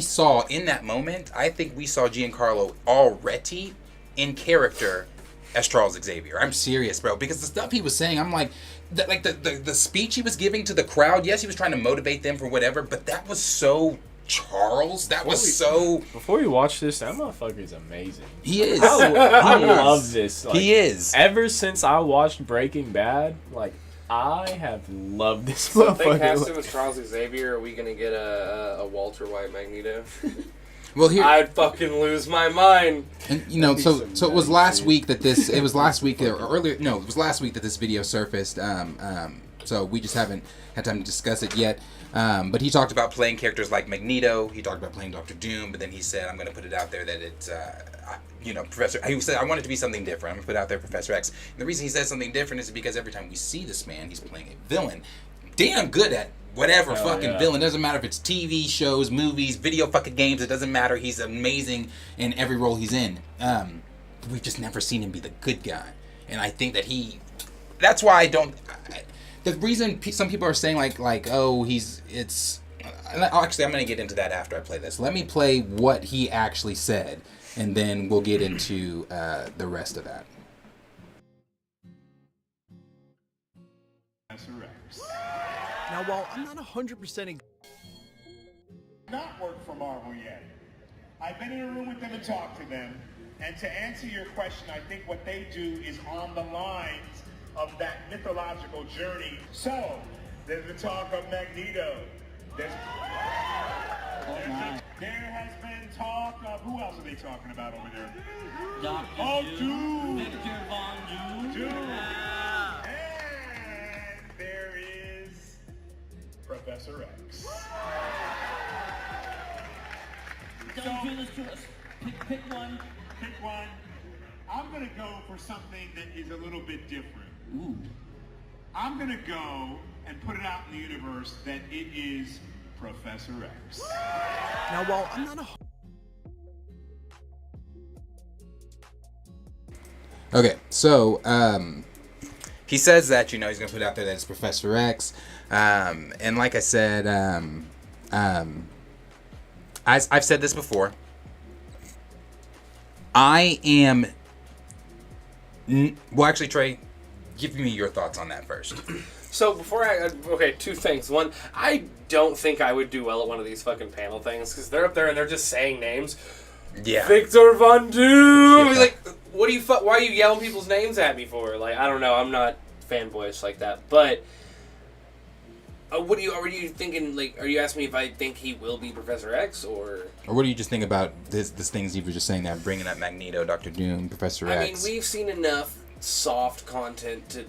saw in that moment, I think we saw Giancarlo already in character as Charles Xavier. I'm serious, bro, because the stuff he was saying, I'm like the speech he was giving to the crowd, yes, he was trying to motivate them for whatever, but that was so Charles. That was so... Before you watch this, that motherfucker is amazing. He is. I love this. He is. Ever since I watched Breaking Bad, I have loved this So if they cast motherfucker. him as Charles Xavier, are we gonna get a Walter White Magneto? Well, here, I'd fucking lose my mind. and you know, That'd be so it was some last nice week that this. It was last week or earlier. No, it was last week that this video surfaced. So we just haven't had time to discuss it yet. But he talked about playing characters like Magneto. He talked about playing Doctor Doom. But then he said, "I'm going to put it out there that it's, Professor." He said, "I want it to be something different. I'm going to put out there Professor X." And the reason he said something different is because every time we see this man, he's playing a villain, damn good at whatever Hell fucking yeah. villain. Doesn't matter if it's TV shows, movies, video fucking games. It doesn't matter. He's amazing in every role he's in. We've just never seen him be the good guy, and I think that he. That's why I don't. The reason some people are saying oh it's. Actually, I'm gonna get into that after I play this. Let me play what he actually said, and then we'll get into the rest of that. Now, while I'm not 100% Not worked for Marvel yet. I've been in a room with them and talked to them. And to answer your question, I think what they do is on the lines of that mythological journey. So, there's the talk of Magneto. There has been talk of, who else are they talking about over there? Dr. Doom. Victor Von Doom. Doom. And there is Professor X. Don't do this to us. Pick one. Pick one. I'm gonna go for something that is a little bit different. Ooh. I'm gonna go and put it out in the universe that it is Professor X. now while I'm not Okay, so he says that he's gonna put out there that it's Professor X, and like I said, I've said this before. I am. Well, actually, Trey, give me your thoughts on that first. So before two things. One, I don't think I would do well at one of these fucking panel things because they're up there and they're just saying names. Yeah. Victor Von Doom. Yeah. Like, what do you? Why are you yelling people's names at me for? Like, I don't know. I'm not fanboyish like that. But what do you? Are you thinking? Like, are you asking me if I think he will be Professor X or? Or what do you just think about this things you were just saying that bringing up Magneto, Doctor Doom, Professor I X? mean, we've seen enough soft content to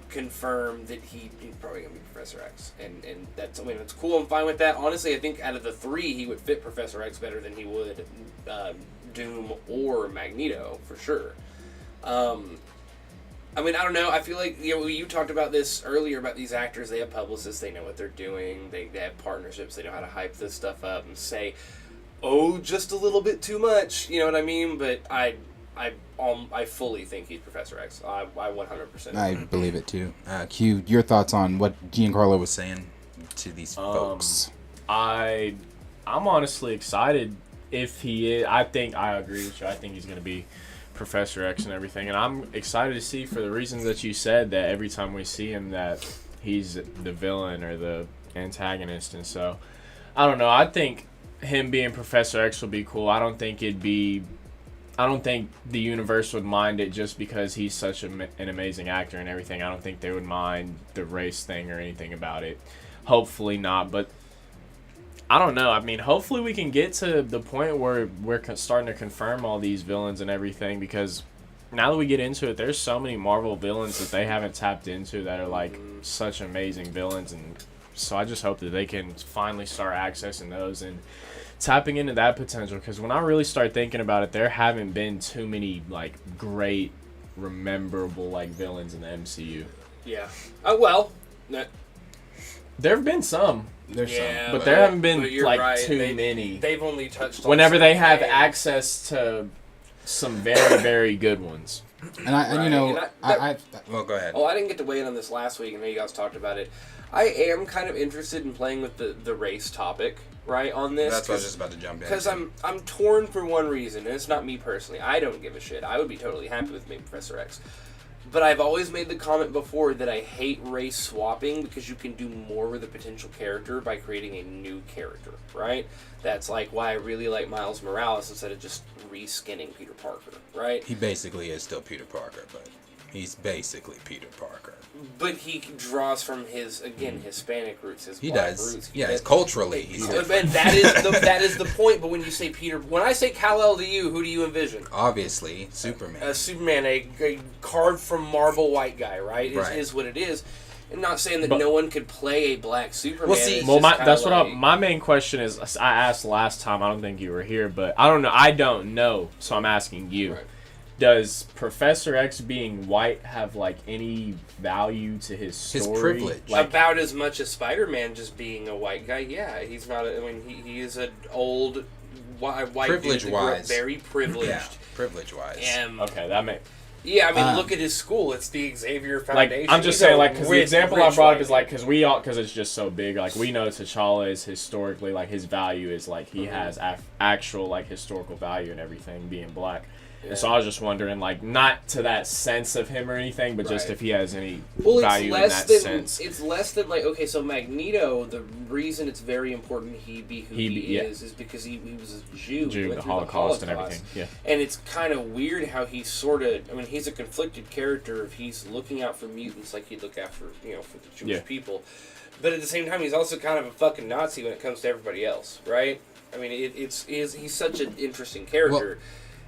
confirm that he's probably gonna be Professor X, and that's it's cool. I'm fine with that. Honestly, I think out of the three, he would fit Professor X better than he would Doom or Magneto for sure. I mean, I don't know. I feel like you talked about this earlier about these actors. They have publicists. They know what they're doing. They have partnerships. They know how to hype this stuff up and say, "Oh, just a little bit too much." You know what I mean? But I fully think he's Professor X. I 100%. I believe it too. Q, your thoughts on what Giancarlo was saying to these folks? I'm honestly excited if he is. I think I agree with you. I think he's going to be Professor X and everything, and I'm excited to see for the reasons that you said that every time we see him that he's the villain or the antagonist, and so I don't know. I think him being Professor X will be cool. I don't think the universe would mind it just because he's such an amazing actor and everything. I don't think they would mind the race thing or anything about it. Hopefully not, but I don't know. I mean, hopefully we can get to the point where we're starting to confirm all these villains and everything, because now that we get into it, there's so many Marvel villains that they haven't tapped into that are like such amazing villains, and so I just hope that they can finally start accessing those and tapping into that potential, because when I really start thinking about it, there haven't been too many like great, rememberable like villains in the MCU. Yeah. Well. There have been some. There's Yeah, But there haven't been but you're like right. too many. They've only touched on Whenever they certain have names. access to some very, very good ones. And well, go ahead. Oh, I didn't get to weigh in on this last week, and you guys talked about it. I am kind of interested in playing with the race topic, right, on this. That's what I was just about to jump in. Because I'm torn for one reason, and it's not me personally. I don't give a shit. I would be totally happy with maybe Professor X. But I've always made the comment before that I hate race swapping because you can do more with a potential character by creating a new character, right? That's like why I really like Miles Morales instead of just reskinning Peter Parker, right? He basically is still Peter Parker, but He's basically Peter Parker. But he draws from his, again, Hispanic roots, his He black does. roots. Yeah, culturally, he's different. And that is the point. But when you say Peter, when I say Kal-El to you, who do you envision? Obviously, Superman. Superman, a carved from marble white guy, right? Right. Is what it is. I'm not saying that But- no one could play a black Superman. Well, see- It's Well, just that's kinda what my main question is. I asked last time. I don't think you were here, but I don't know. I don't know, so I'm asking you. Right. Does Professor X being white have like any value to his story? His privilege. Like, about as much as Spider-Man just being a white guy. Yeah, he's not. I mean, he is an old white Privilege dude that grew up wise. very privileged. Yeah, privilege-wise. okay, that may. Yeah, I mean, look at his school. It's the Xavier Like, Foundation. I'm just He's a saying, like, because the rich example I white brought up is, dude. like, because it's just so big. Like, we know T'Challa is historically, like, his value is, like, he has actual, like, historical value and everything, being black. And so I was just wondering, like, not to that sense of him or anything, but just Right. if he has any Well, value in that sense. It's less than like, okay, so Magneto. The reason it's very important he be who he yeah. is because he was a Jew. He Jew, went the through Holocaust and everything. Yeah. And it's kind of weird how he's sort of. I mean, he's a conflicted character. If he's looking out for mutants like he'd look out for for the Jewish Yeah. people, but at the same time, he's also kind of a fucking Nazi when it comes to everybody else, right? I mean, he's such an interesting character,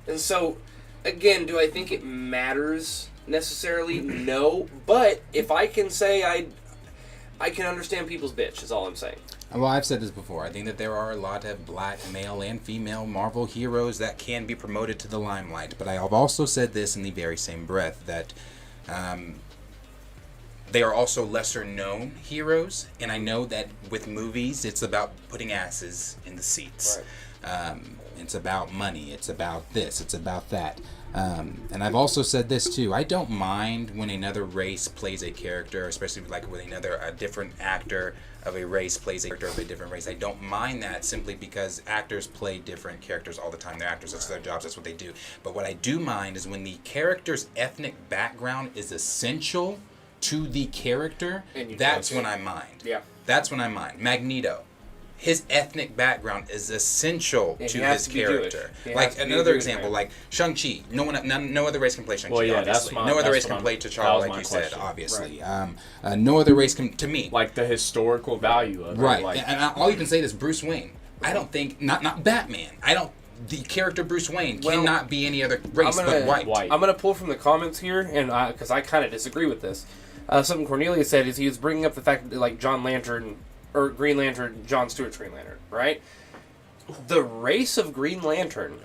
and so. Again, do I think it matters necessarily? No, but if I can say I can understand people's bitch is all I'm saying. Well, I've said this before. I think that there are a lot of black male and female Marvel heroes that can be promoted to the limelight. But I have also said this in the very same breath that they are also lesser known heroes. And I know that with movies, it's about putting asses in the seats. Right. It's about money. It's about this. It's about that. And I've also said this too. I don't mind when another race plays a character, especially like when a different actor of a race plays a character of a different race. I don't mind that simply because actors play different characters all the time. They're actors. That's their jobs. That's what they do. But what I do mind is when the character's ethnic background is essential to the character. That's when I mind. Yeah. That's when I mind. Magneto. His ethnic background is essential Yeah, to he has his to be character. Jewish. He has Like to be another Jewish, example, man. like Shang-Chi. No other race can play Shang-Chi. Well, yeah, that's obviously. my- No other that's race what can I'm- play that T'Challa, was like my you said. question. Obviously, no other race can. To me, Like the historical value of right. it. Like, And I'll even say this: Bruce Wayne. I don't think not Batman. I don't. The character Bruce Wayne cannot be any other race but white. I'm gonna pull from the comments here, and because I kind of disagree with this. Something Cornelia said is he was bringing up the fact that like John Lantern or Green Lantern, John Stewart's Green Lantern, right? The race of Green Lantern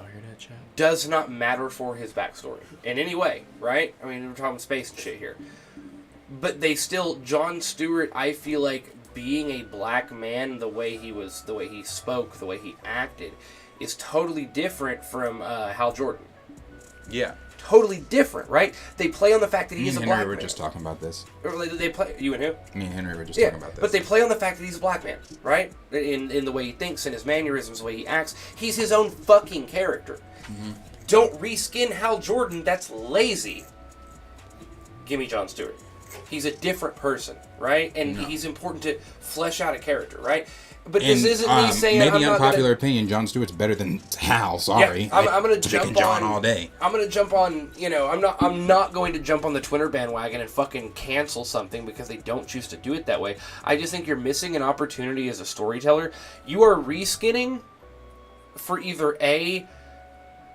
does not matter for his backstory in any way, right? I mean, we're talking space and shit here. But they still, John Stewart, I feel like being a black man, the way he spoke, the way he acted, is totally different from Hal Jordan. Yeah. Totally different, right? They play on the fact that he Me is and a black Henry were man. just talking about this. Or they play you and who? Me and Henry were just Yeah, talking about this. but they play on the fact that he's a black man, right? In the way he thinks, in his mannerisms, the way he acts. He's his own fucking character. Mm-hmm. Don't reskin Hal Jordan. That's lazy. Give me Jon Stewart. He's a different person, right? And he's important to flesh out a character, right? But this isn't me saying maybe I'm not unpopular gonna, opinion. Jon Stewart's better than Hal. Sorry, Yeah, I'm gonna picking jump John on all day. I'm gonna jump on. I'm not going to jump on the Twitter bandwagon and fucking cancel something because they don't choose to do it that way. I just think you're missing an opportunity as a storyteller. You are reskinning for either a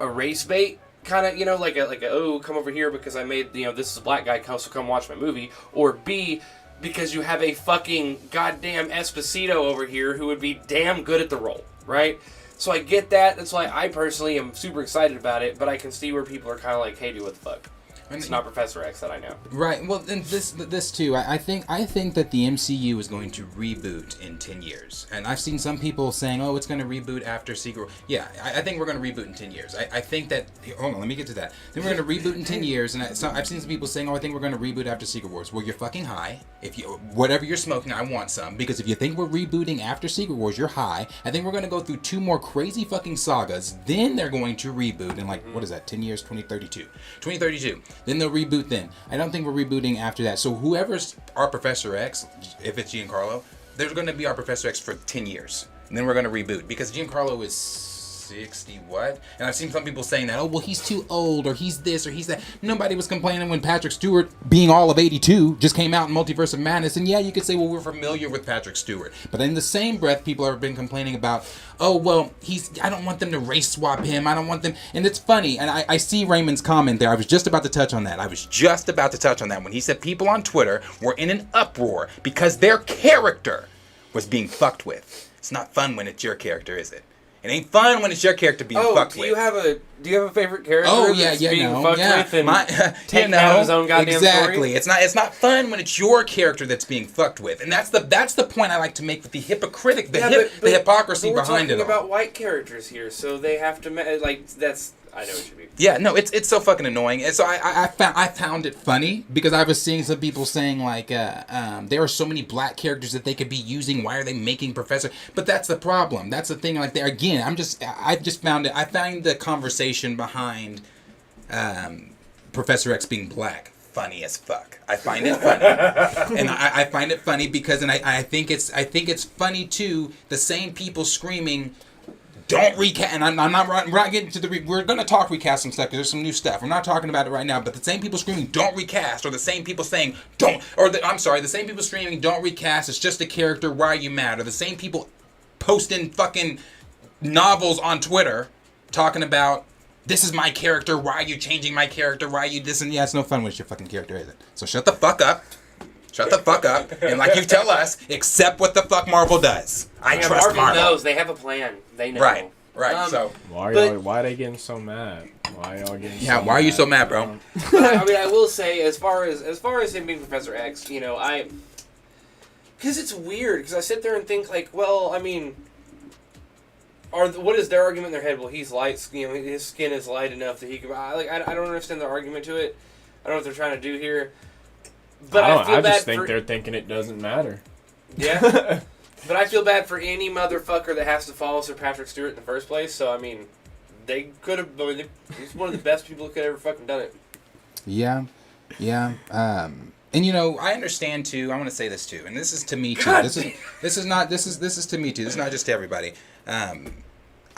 race bait kind of like a oh come over here because I made this is a black guy so come watch my movie, or B because you have a fucking goddamn Esposito over here who would be damn good at the role, right? So I get that. That's why I personally am super excited about it, but I can see where people are kind of like, hey, dude, what the fuck? It's not Professor X that I know. Right. Well, and this too. I think that the MCU is going to reboot in 10 years, and I've seen some people saying, "Oh, it's going to reboot after Secret War." Yeah, I think we're going to reboot in 10 years. I think that. Hold on, let me get to that. Then we're going to reboot in 10 years, and I've seen some people saying, "Oh, I think we're going to reboot after Secret Wars." Well, you're fucking high. If you whatever you're smoking, I want some, because if you think we're rebooting after Secret Wars, you're high. I think we're going to go through 2 more crazy fucking sagas. Then they're going to reboot in what is that? 10 years, 2032. Then they'll reboot. Then I don't think we're rebooting after that. So whoever's our Professor X, if it's Giancarlo, there's going to be our Professor X for 10 years, and then we're going to reboot because Giancarlo is 60 what? And I've seen some people saying that, oh, well, he's too old, or he's this, or he's that. Nobody was complaining when Patrick Stewart, being all of 82, just came out in Multiverse of Madness. And yeah, you could say, well, we're familiar with Patrick Stewart. But in the same breath, people have been complaining about, oh, well, I don't want them to race swap him. I don't want them. And it's funny. And I see Raymond's comment there. I was just about to touch on that. When he said people on Twitter were in an uproar because their character was being fucked with. It's not fun when it's your character, is it? It ain't fun when it's your character being fucked with. Do you have a favorite character? Oh yeah, that's yeah, being no, fucked yeah. with and taking out of his own goddamn exactly. story? It's not fun when it's your character that's being fucked with, and that's the point I like to make with the hypocritic, the hypocrisy behind it all. We're talking about white characters here, so they have to that's. I know what you mean. Yeah, no, it's so fucking annoying. And so I found it funny because I was seeing some people saying like there are so many black characters that they could be using. Why are they making Professor? But that's the problem. That's the thing. Like there again, I just found it. I found the conversation behind Professor X being black funny as fuck. I find it funny, and I find it funny because I think it's funny too. The same people screaming, don't recast, and we're not getting to we're going to talk recast some stuff because there's some new stuff. I'm not talking about it right now, but the same people screaming, don't recast, or the same people saying, the same people screaming, don't recast, it's just a character, why are you mad? Or the same people posting fucking novels on Twitter talking about, this is my character, why are you changing my character, why are you this, and yeah, it's no fun when it's your fucking character, is it? So shut the fuck up. Shut the fuck up, and like you tell us, accept what the fuck Marvel does. I trust Marvel. Knows. They have a plan. They know. Right. So why are they getting so mad? Why are y'all getting? Yeah, why are you so mad, bro? I mean, I will say, as far as him being Professor X, because it's weird. Because I sit there and think like, well, I mean, what is their argument in their head? Well, he's light. His skin is light enough that he can. I don't understand their argument to it. I don't know what they're trying to do here. But I just think they're thinking it doesn't matter. Yeah. But I feel bad for any motherfucker that has to follow Sir Patrick Stewart in the first place. So, I mean, they could have. He's one of the best people who could have ever fucking done it. Yeah. And I understand too. I want to say this too, and this is to me too. This is to me too. This is not just to everybody.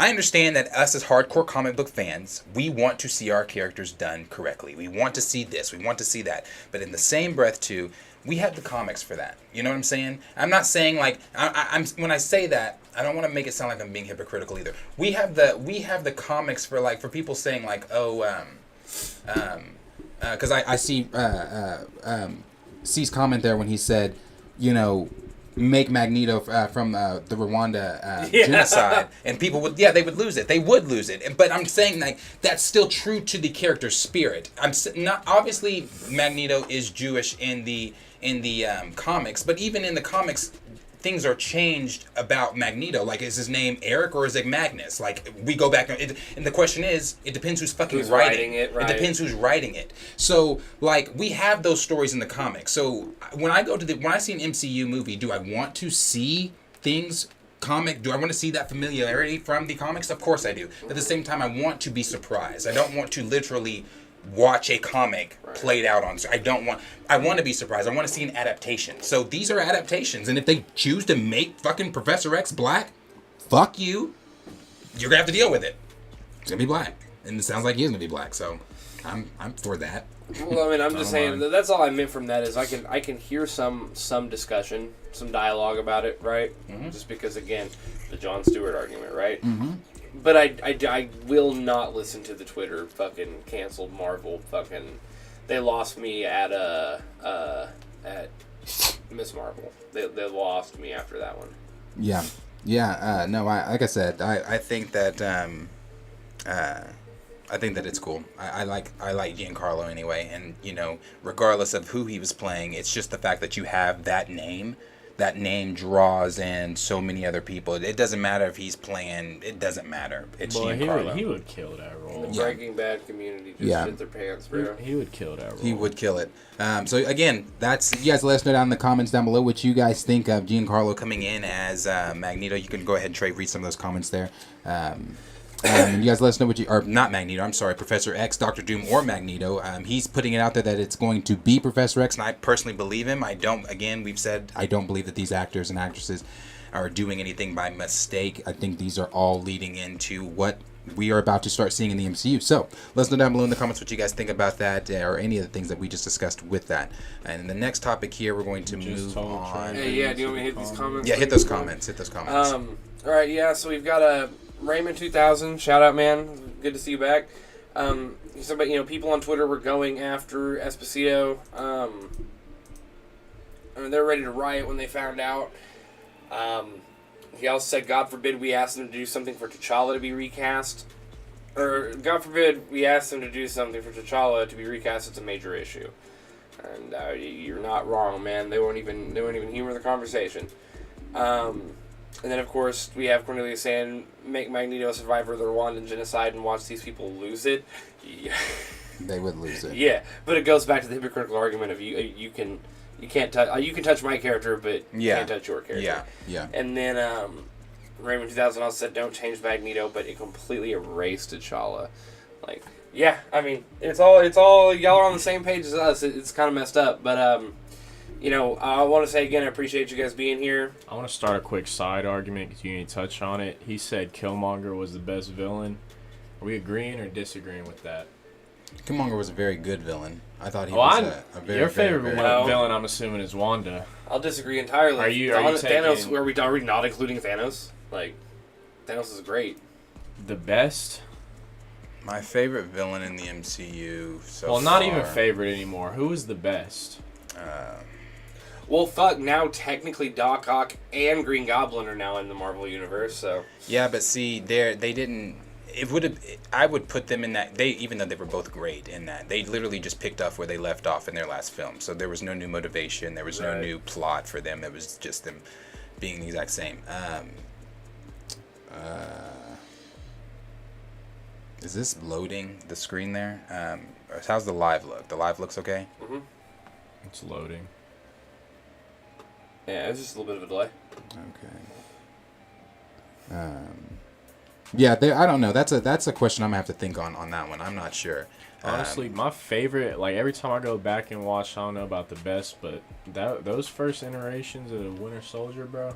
I understand that us as hardcore comic book fans, we want to see our characters done correctly. We want to see this. We want to see that. But in the same breath, too, we have the comics for that. You know what I'm saying? I'm not saying like I'm when I say that, I don't want to make it sound like I'm being hypocritical either. We have the comics for people saying like, because I see C's comment there when he said, make Magneto from the Rwanda genocide, and people would they would lose it. They would lose it. But I'm saying like that's still true to the character's spirit. I'm not obviously Magneto is Jewish in the comics, but even in the comics, things are changed about Magneto. Like, is his name Eric or is it Magnus? Like, we go back and the question is, it depends who's writing it. Right. It depends who's writing it. So, like, we have those stories in the comics. So, when I see an MCU movie, do I want to see things do I want to see that familiarity from the comics? Of course I do. But at the same time, I want to be surprised. I don't want to literally watch a comic played out on. I want to be surprised. I want to see an adaptation. So these are adaptations, and if they choose to make fucking Professor X black, fuck you. You're gonna have to deal with it. It's gonna be black, and it sounds like he is gonna be black. So I'm for that. Well, I mean, I'm just saying that's all I meant from that is I can hear some discussion, some dialogue about it, right? Mm-hmm. Just because again, the Jon Stewart argument, right? Mm-hmm. But I will not listen to the Twitter fucking canceled Marvel fucking. They lost me at Miss Marvel. They lost me after that one. Yeah. No, like I said, I think that it's cool. I like Giancarlo anyway, and regardless of who he was playing, it's just the fact that you have that name. That name draws in so many other people. It doesn't matter if he's playing. It doesn't matter. It's Giancarlo. He would kill that role. The Breaking Bad community just shit their pants, bro. He would kill that role. He would kill it. So again, that's you guys. Let us know down in the comments down below what you guys think of Giancarlo coming in as Magneto. You can go ahead and read some of those comments there. And you guys let us know what or not Magneto, I'm sorry, Professor X, Dr. Doom, or Magneto. He's putting it out there that it's going to be Professor X, and I personally believe him. We've said, I don't believe that these actors and actresses or doing anything by mistake. I think these are all leading into what we are about to start seeing in the MCU. So let us know down below in the comments what you guys think about that, or any of the things that we just discussed with that. And the next topic here, we're going to move on. Hey, yeah, do you want me to hit these comments? Yeah, hit those comments. Hit those comments. All right, yeah, so we've got a Raymond 2000. Shout out, man. Good to see you back. He said about, people on Twitter were going after Esposito. They're ready to riot when they found out. He also said, God forbid we asked them to do something for T'Challa to be recast. Or, God forbid we asked them to do something for T'Challa to be recast. It's a major issue. And you're not wrong, man. They won't even humor the conversation. And then, of course, we have Cornelius saying, make Magneto a survivor of the Rwandan genocide and watch these people lose it. Yeah. They would lose it. Yeah, but it goes back to the hypocritical argument of you can't touch my character, but you can't touch your character. Yeah. And then Raymond 2000 also said, don't change Magneto, but it completely erased T'Challa. Like, yeah, I mean, it's all y'all are on the same page as us. It's kind of messed up, but I want to say again, I appreciate you guys being here. I want to start a quick side argument because you didn't touch on it. He said Killmonger was the best villain. Are we agreeing or disagreeing with that? Killmonger was a very good villain. I thought he was a very, your favorite very, villain, I'm assuming, is Wanda. I'll disagree entirely. Are you Thanos? taking... Are we not including Thanos? Like, Thanos is great. The best? My favorite villain in the MCU so far. Well, not even favorite anymore. Who is the best? Well, fuck, now technically Doc Ock and Green Goblin are now in the Marvel Universe, so... Yeah, but see, they didn't... I would put them in that... Even though they were both great in that, they literally just picked up where they left off in their last film. So there was no new motivation, there was no new plot for them. It was just them being the exact same. Is this loading the screen there? How's the live look? The live looks okay? Mm-hmm. It's loading. Yeah, it's just a little bit of a delay. Okay. Yeah, I don't know. That's a question I'm gonna have to think on that one. I'm not sure. Honestly, my favorite, like every time I go back and watch, I don't know about the best, but those first iterations of Winter Soldier, bro,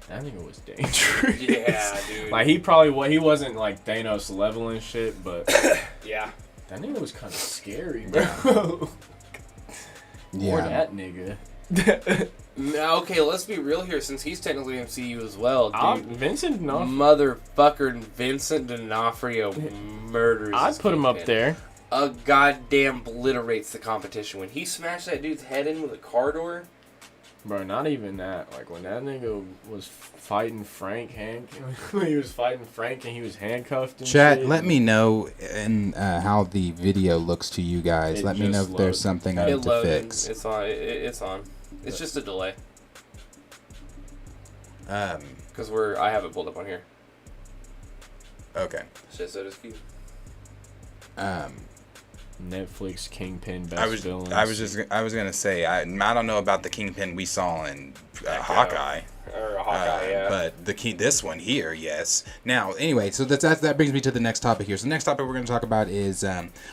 that nigga was dangerous. Yeah, dude. Like he wasn't like Thanos level and shit, but yeah, that nigga was kind of scary, bro. Yeah. Or that nigga. Okay, let's be real here, since he's technically MCU as well, dude. Vincent D'Onofrio. Motherfucker, Vincent D'Onofrio murders. I'd put him up there. Goddamn obliterates the competition. When he smashed that dude's head in with a car door. Bro, not even that. Like, when that nigga was fighting Frank, when he was fighting Frank and he was handcuffed and Chat, shit. let me know how the video looks to you guys. Let me know if there's something I need to fix. It's on. It's on. It's just a delay. Because I have it pulled up on here. Okay. Shit, so does Keith. Netflix Kingpin best villains. I was gonna say I don't know about the Kingpin we saw in Hawkeye. Or Hawkeye, yeah. But this one here, yes. Now, anyway, so that brings me to the next topic here. So the next topic we're going to talk about is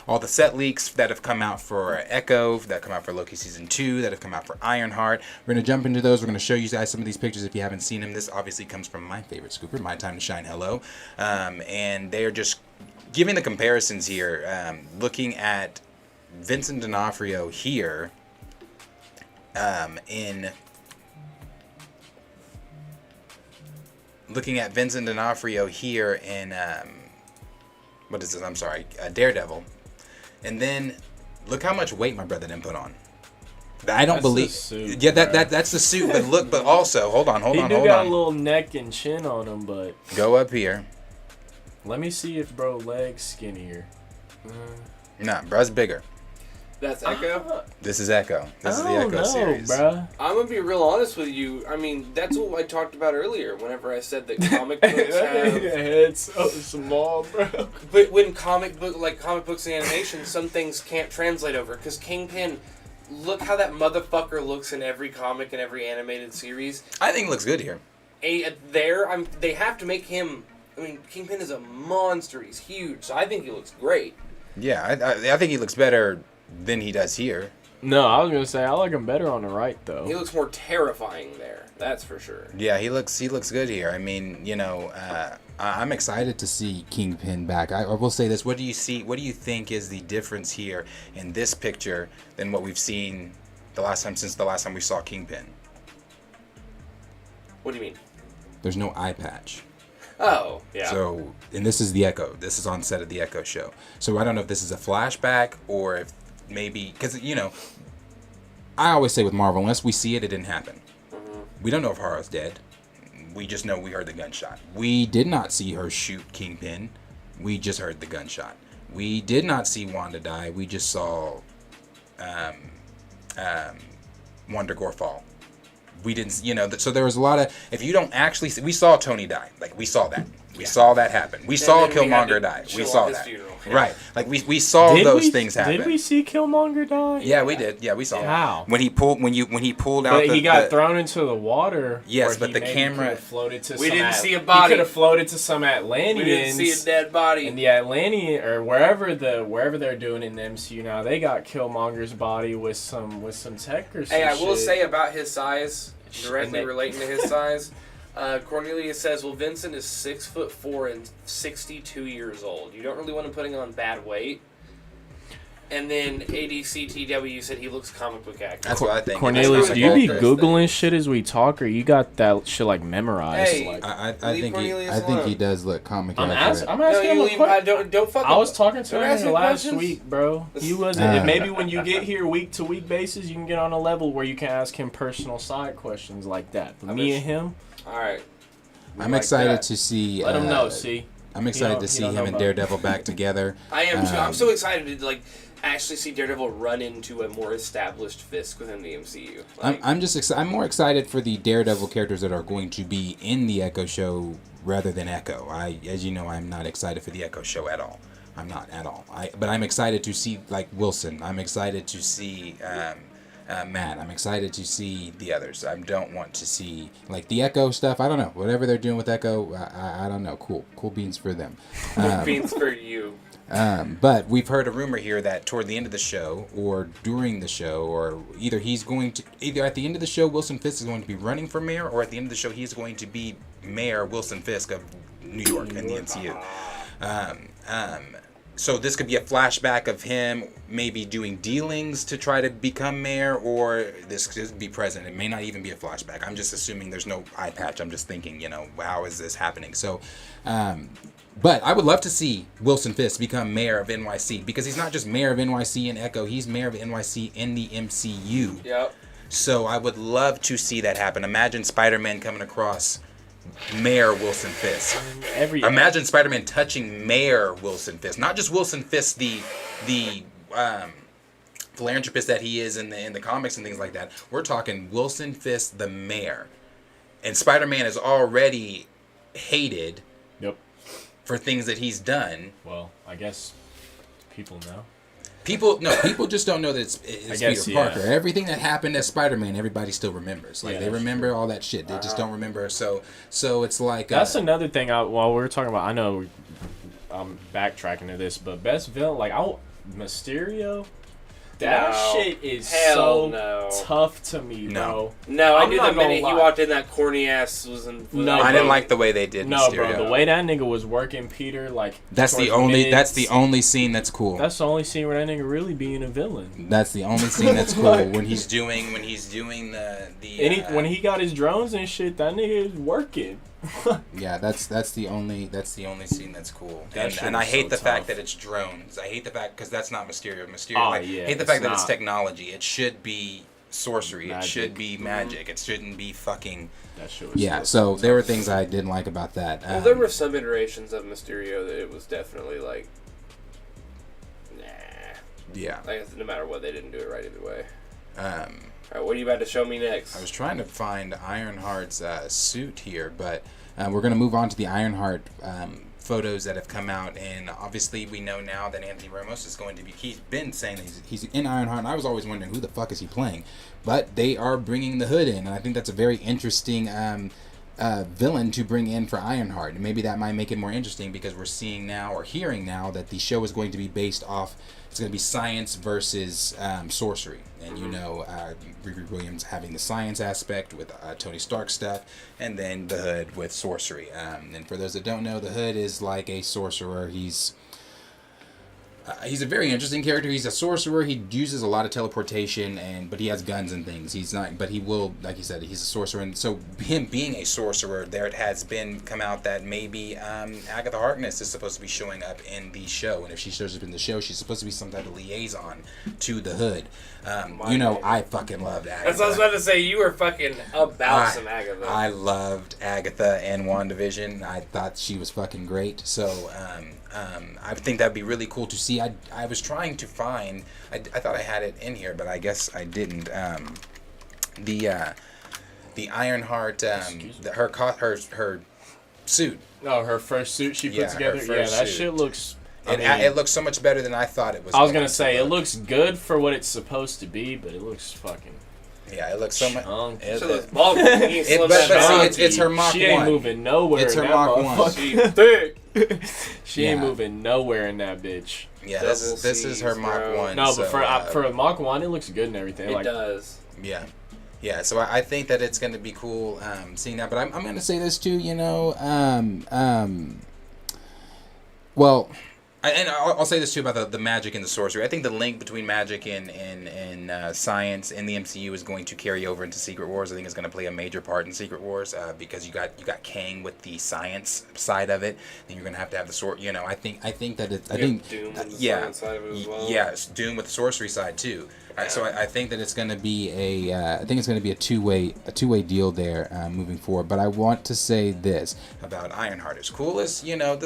all the set leaks that have come out for Echo, that come out for Loki Season 2, that have come out for Ironheart. We're going to jump into those. We're going to show you guys some of these pictures if you haven't seen them. This obviously comes from my favorite scooper, My Time to Shine Hello. And they are just giving the comparisons here, looking at Vincent D'Onofrio here looking at Vincent D'Onofrio here in what is this? I'm sorry, Daredevil, and then look how much weight my brother didn't put on. I don't believe. Suit, yeah, that's the suit. But look, but also hold on. He got a little neck and chin on him, but go up here. Let me see if bro legs skinnier. Nah, bro's bigger. That's Echo? This is Echo. This is the Echo series. Bruh. I'm going to be real honest with you. I mean, that's what I talked about earlier whenever I said that comic books have... Head's so small, bro. But when comic books and animation, some things can't translate over. Because Kingpin, look how that motherfucker looks in every comic and every animated series. I think it looks good here. They have to make him... I mean, Kingpin is a monster. He's huge. So I think he looks great. Yeah, I think he looks better than he does here. No, I was gonna say I like him better on the right though. He looks more terrifying there. That's for sure. Yeah, he looks good here. I mean, I'm Excited to see Kingpin back. I will say this: What do you see? What do you think is the difference here in this picture than what we've seen since the last time we saw Kingpin? What do you mean? there's no eye patch. Oh, yeah. So, and this is the Echo. This is on set of the Echo show. So I don't know if this is a flashback or if maybe, because, I always say with Marvel, unless we see it, it didn't happen. Mm-hmm. We don't know if Hara's dead. We just know we heard the gunshot. We did not see her shoot Kingpin. We just heard the gunshot. We did not see Wanda die. We just saw Wonder Gore fall. We didn't, so there was a lot of, if you don't actually see, we saw Tony die. Like, we saw that. We saw that happen. We saw Killmonger die. We saw that. Yeah. Right. Like, we saw those things happen. Did we see Killmonger die? Yeah, we did. Yeah, we saw How? it. When he pulled out But he got thrown into the water. Yes, or but he the maybe camera- could've floated to We some didn't see a body. He could have floated to some Atlanteans. We didn't see a dead body. And the Atlantean or wherever they're doing in the MCU now, they got Killmonger's body with some tech or some Hey, I will shit. say about his size, directly And they- relating to his size, Cornelius says, well, Vincent is 6'4" and 62 years old. You don't really want him putting on bad weight. And then ADCTW said he looks comic book accurate. That's what I think. Cornelius, That's do you be really Googling shit as we talk, or you got that shit like memorized? Hey, like, I Leave think Cornelius I think he alone. does look comic I'm accurate. asking No, him you a leave. question. Don't fuck. I was talking to Don't him ask him last questions. week, bro. He wasn't. Uh, and maybe when you get here week to week basis, you can get on a level where you can ask him personal side questions like that. But me and him, All right. I'm like excited that. to see. let him know. See, I'm excited don't- to he see don't him know and about Daredevil back together. I am too. I'm Um, so excited to actually see Daredevil run into a more established Fisk within the MCU. I'm more excited for the Daredevil characters that are going to be in the Echo show rather than Echo. As you know, I'm not excited for the Echo show at all. I'm not at all. But I'm excited to see like Wilson. I'm excited to see Matt. I'm excited to see the others. I don't want to see like the Echo stuff. I don't know. Whatever they're doing with Echo, I don't know. Cool beans for them. Beans for you. But we've heard a rumor here that toward the end of the show, or during the show, or either at the end of the show, Wilson Fisk is going to be running for mayor, or at the end of the show, he's going to be Mayor Wilson Fisk of New York in the MCU. So this could be a flashback of him maybe doing dealings to try to become mayor, or this could be present. It may not even be a flashback. I'm just assuming there's no eye patch. I'm just thinking, how is this happening? So, but I would love to see Wilson Fisk become mayor of NYC, because he's not just mayor of NYC in Echo, he's mayor of NYC in the MCU. Yep. So I would love to see that happen. Imagine Spider-Man coming across Mayor Wilson Fisk. Imagine Spider-Man touching Mayor Wilson Fisk, not just Wilson Fisk, the philanthropist that he is in the comics and things like that. We're talking Wilson Fisk, the mayor, and Spider-Man is already hated. Yep. For things that he's done. Well, I guess people know. People just don't know that it's guess, Peter Parker. Everything that happened as Spider-Man, everybody still remembers. Like, Yeah, they that's remember all that shit. They just don't remember. So it's like That's another thing. While we were talking about, I know I'm backtracking to this, but best villain, Mysterio. That shit is tough to me, bro. No, I I'm knew not the minute gonna he lie. walked in that corny ass was in. No, I bro. didn't like the way they did No, Mysterio. bro, the way that nigga was working Peter, like That's the towards only. mids, That's the only scene that's cool. That's the only scene where that nigga really being a villain. That's the only scene that's cool. when he's doing the. When he got his drones and shit, that nigga is working. Yeah, that's the only scene that's cool. That shit And I was hate so the fact tough. that it's drones. I hate the fact because that's not Mysterio. Oh, yeah, I hate the it's fact that it's not. technology. It should be sorcery. Magic. It should be magic. It shouldn't be fucking. That shit was Yeah. so So there were things I didn't like about that. Well, there were some iterations of Mysterio that it was definitely like, nah. Yeah. Like, no matter what, they didn't do it right either way. Um, All right, what are you about to show me next? I was trying to find Ironheart's suit here, but we're going to move on to the Ironheart photos that have come out, and obviously we know now that Anthony Ramos is going to be. He's been saying that he's in Ironheart, and I was always wondering who the fuck is he playing, but they are bringing the Hood in, and I think that's a very interesting villain to bring in for Ironheart, and maybe that might make it more interesting because we're seeing now or hearing now that the show is going to be based off. It's going to be science versus sorcery, and Riri Williams having the science aspect with Tony Stark stuff, and then the Hood with sorcery. And for those that don't know, the Hood is like a sorcerer. He's a very interesting character. He's a sorcerer. He uses a lot of teleportation, but he has guns and things. He's not, but he will, like you said, he's a sorcerer. And so him being a sorcerer, there it has come out that maybe Agatha Harkness is supposed to be showing up in the show. And if she shows up in the show, she's supposed to be some type of liaison to the Hood. I fucking loved Agatha. That's what I was about to say. You were fucking about some Agatha. I loved Agatha and WandaVision. I thought she was fucking great. So, I think that'd be really cool to see. I was trying to find. I thought I had it in here, but I guess I didn't. The Ironheart. Her suit. Oh, her first suit she put together. That suit. Shit looks. It looks so much better than I thought it was. I was gonna say it looks good for what it's supposed to be, but it looks fucking. Yeah, it looks so much. It's her Mach 1. She ain't moving nowhere. It's her Mach 1. She thick. She ain't moving nowhere in that bitch. Yeah, this is her Mach 1. No, but for a Mach 1, it looks good and everything. It does. Yeah. Yeah, so I think that it's going to be cool seeing that. But I'm going to say this too, well... And I'll say this too about the magic and the sorcery. I think the link between magic and science in the MCU is going to carry over into Secret Wars. I think it's going to play a major part in Secret Wars because you got Kang with the science side of it, and you're going to have the sword. I think that it's Doom with the science side of it as well. Yeah, it's Doom with the sorcery side too. So I think that it's going to be a two-way deal there moving forward. But I want to say this about Ironheart: as cool as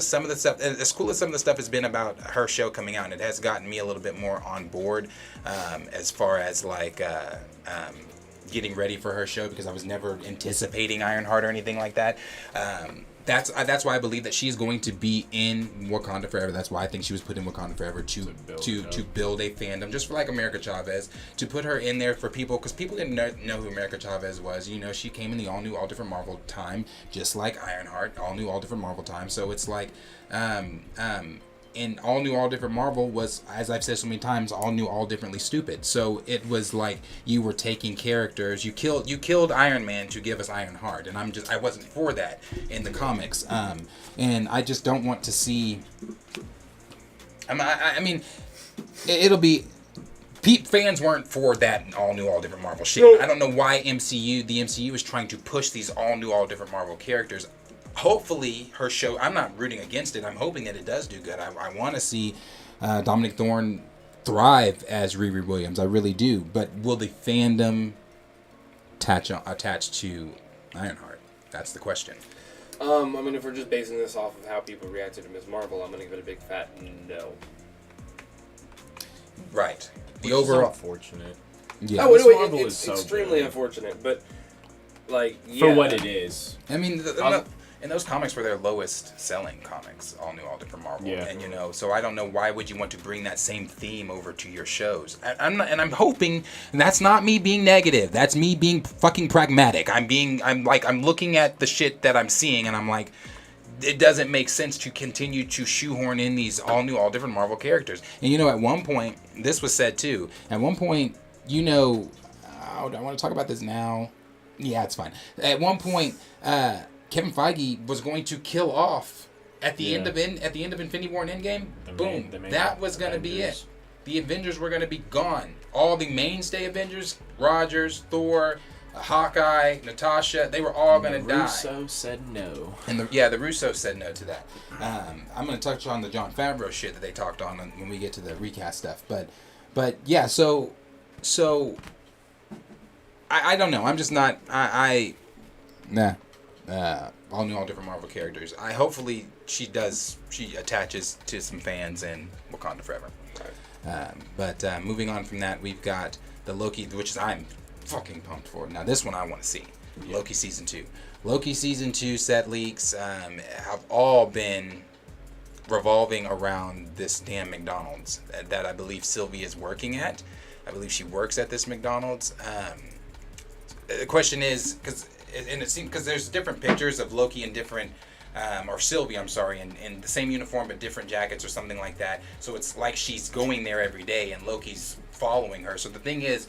some of the stuff has been about her show coming out, and it has gotten me a little bit more on board as far as getting ready for her show, because I was never anticipating Ironheart or anything like that. That's why I believe that she's going to be in Wakanda Forever. That's why I think she was put in Wakanda Forever to build a fandom, just for like America Chavez, to put her in there for people, because people didn't know who America Chavez was. She came in the all new, all different Marvel time, just like Ironheart, all new, all different Marvel time. So it's like, in all new, all different Marvel was, as I've said so many times, all new, all differently stupid. So it was like you were taking characters. You killed Iron Man to give us Ironheart, and I wasn't for that in the comics. And I just don't want to see. I mean, it'll be. Fans weren't for that all new, all different Marvel shit. No. I don't know why the MCU is trying to push these all new, all different Marvel characters. Hopefully her show, I'm not rooting against it, I'm hoping that it does do good. I want to see Dominic Thorne thrive as Riri Williams, I really do. But will the fandom attach to Ironheart? That's the question. I mean, if we're just basing this off of how people reacted to Ms. Marvel, I'm going to give it a big fat no. Right. The overall... unfortunate. Yeah. It's extremely unfortunate, but, for what it is. I mean, and those comics were their lowest selling comics, all new, all different Marvel. Yeah. And so I don't know why would you want to bring that same theme over to your shows. I'm hoping, and that's not me being negative. That's me being fucking pragmatic. I'm looking at the shit that I'm seeing, and I'm like, it doesn't make sense to continue to shoehorn in these all new, all different Marvel characters. And at one point, this was said too. At one point, do I want to talk about this now? Yeah, it's fine. At one point, Kevin Feige was going to kill off at the end of Infinity War and Endgame. Boom. That was going to be it. The Avengers were going to be gone. All the mainstay Avengers, Rogers, Thor, Hawkeye, Natasha, they were all going to die. Russo said no. And the Russos said no to that. I'm going to touch on the Jon Favreau shit that they talked on when we get to the recast stuff. But yeah, so I don't know. I'm just not. All new, all different Marvel characters. Hopefully she attaches to some fans in Wakanda Forever. Right. But moving on from that, we've got the Loki, which I'm fucking pumped for. Now this one I want to see. Yeah. Loki season 2. Loki season 2 set leaks have all been revolving around this damn McDonald's that I believe Sylvie is working at. I believe she works at this McDonald's. The question is, because and it seems because there's different pictures of Loki in different. Or Sylvie, I'm sorry, in the same uniform but different jackets or something like that. So it's like she's going there every day and Loki's following her. So the thing is,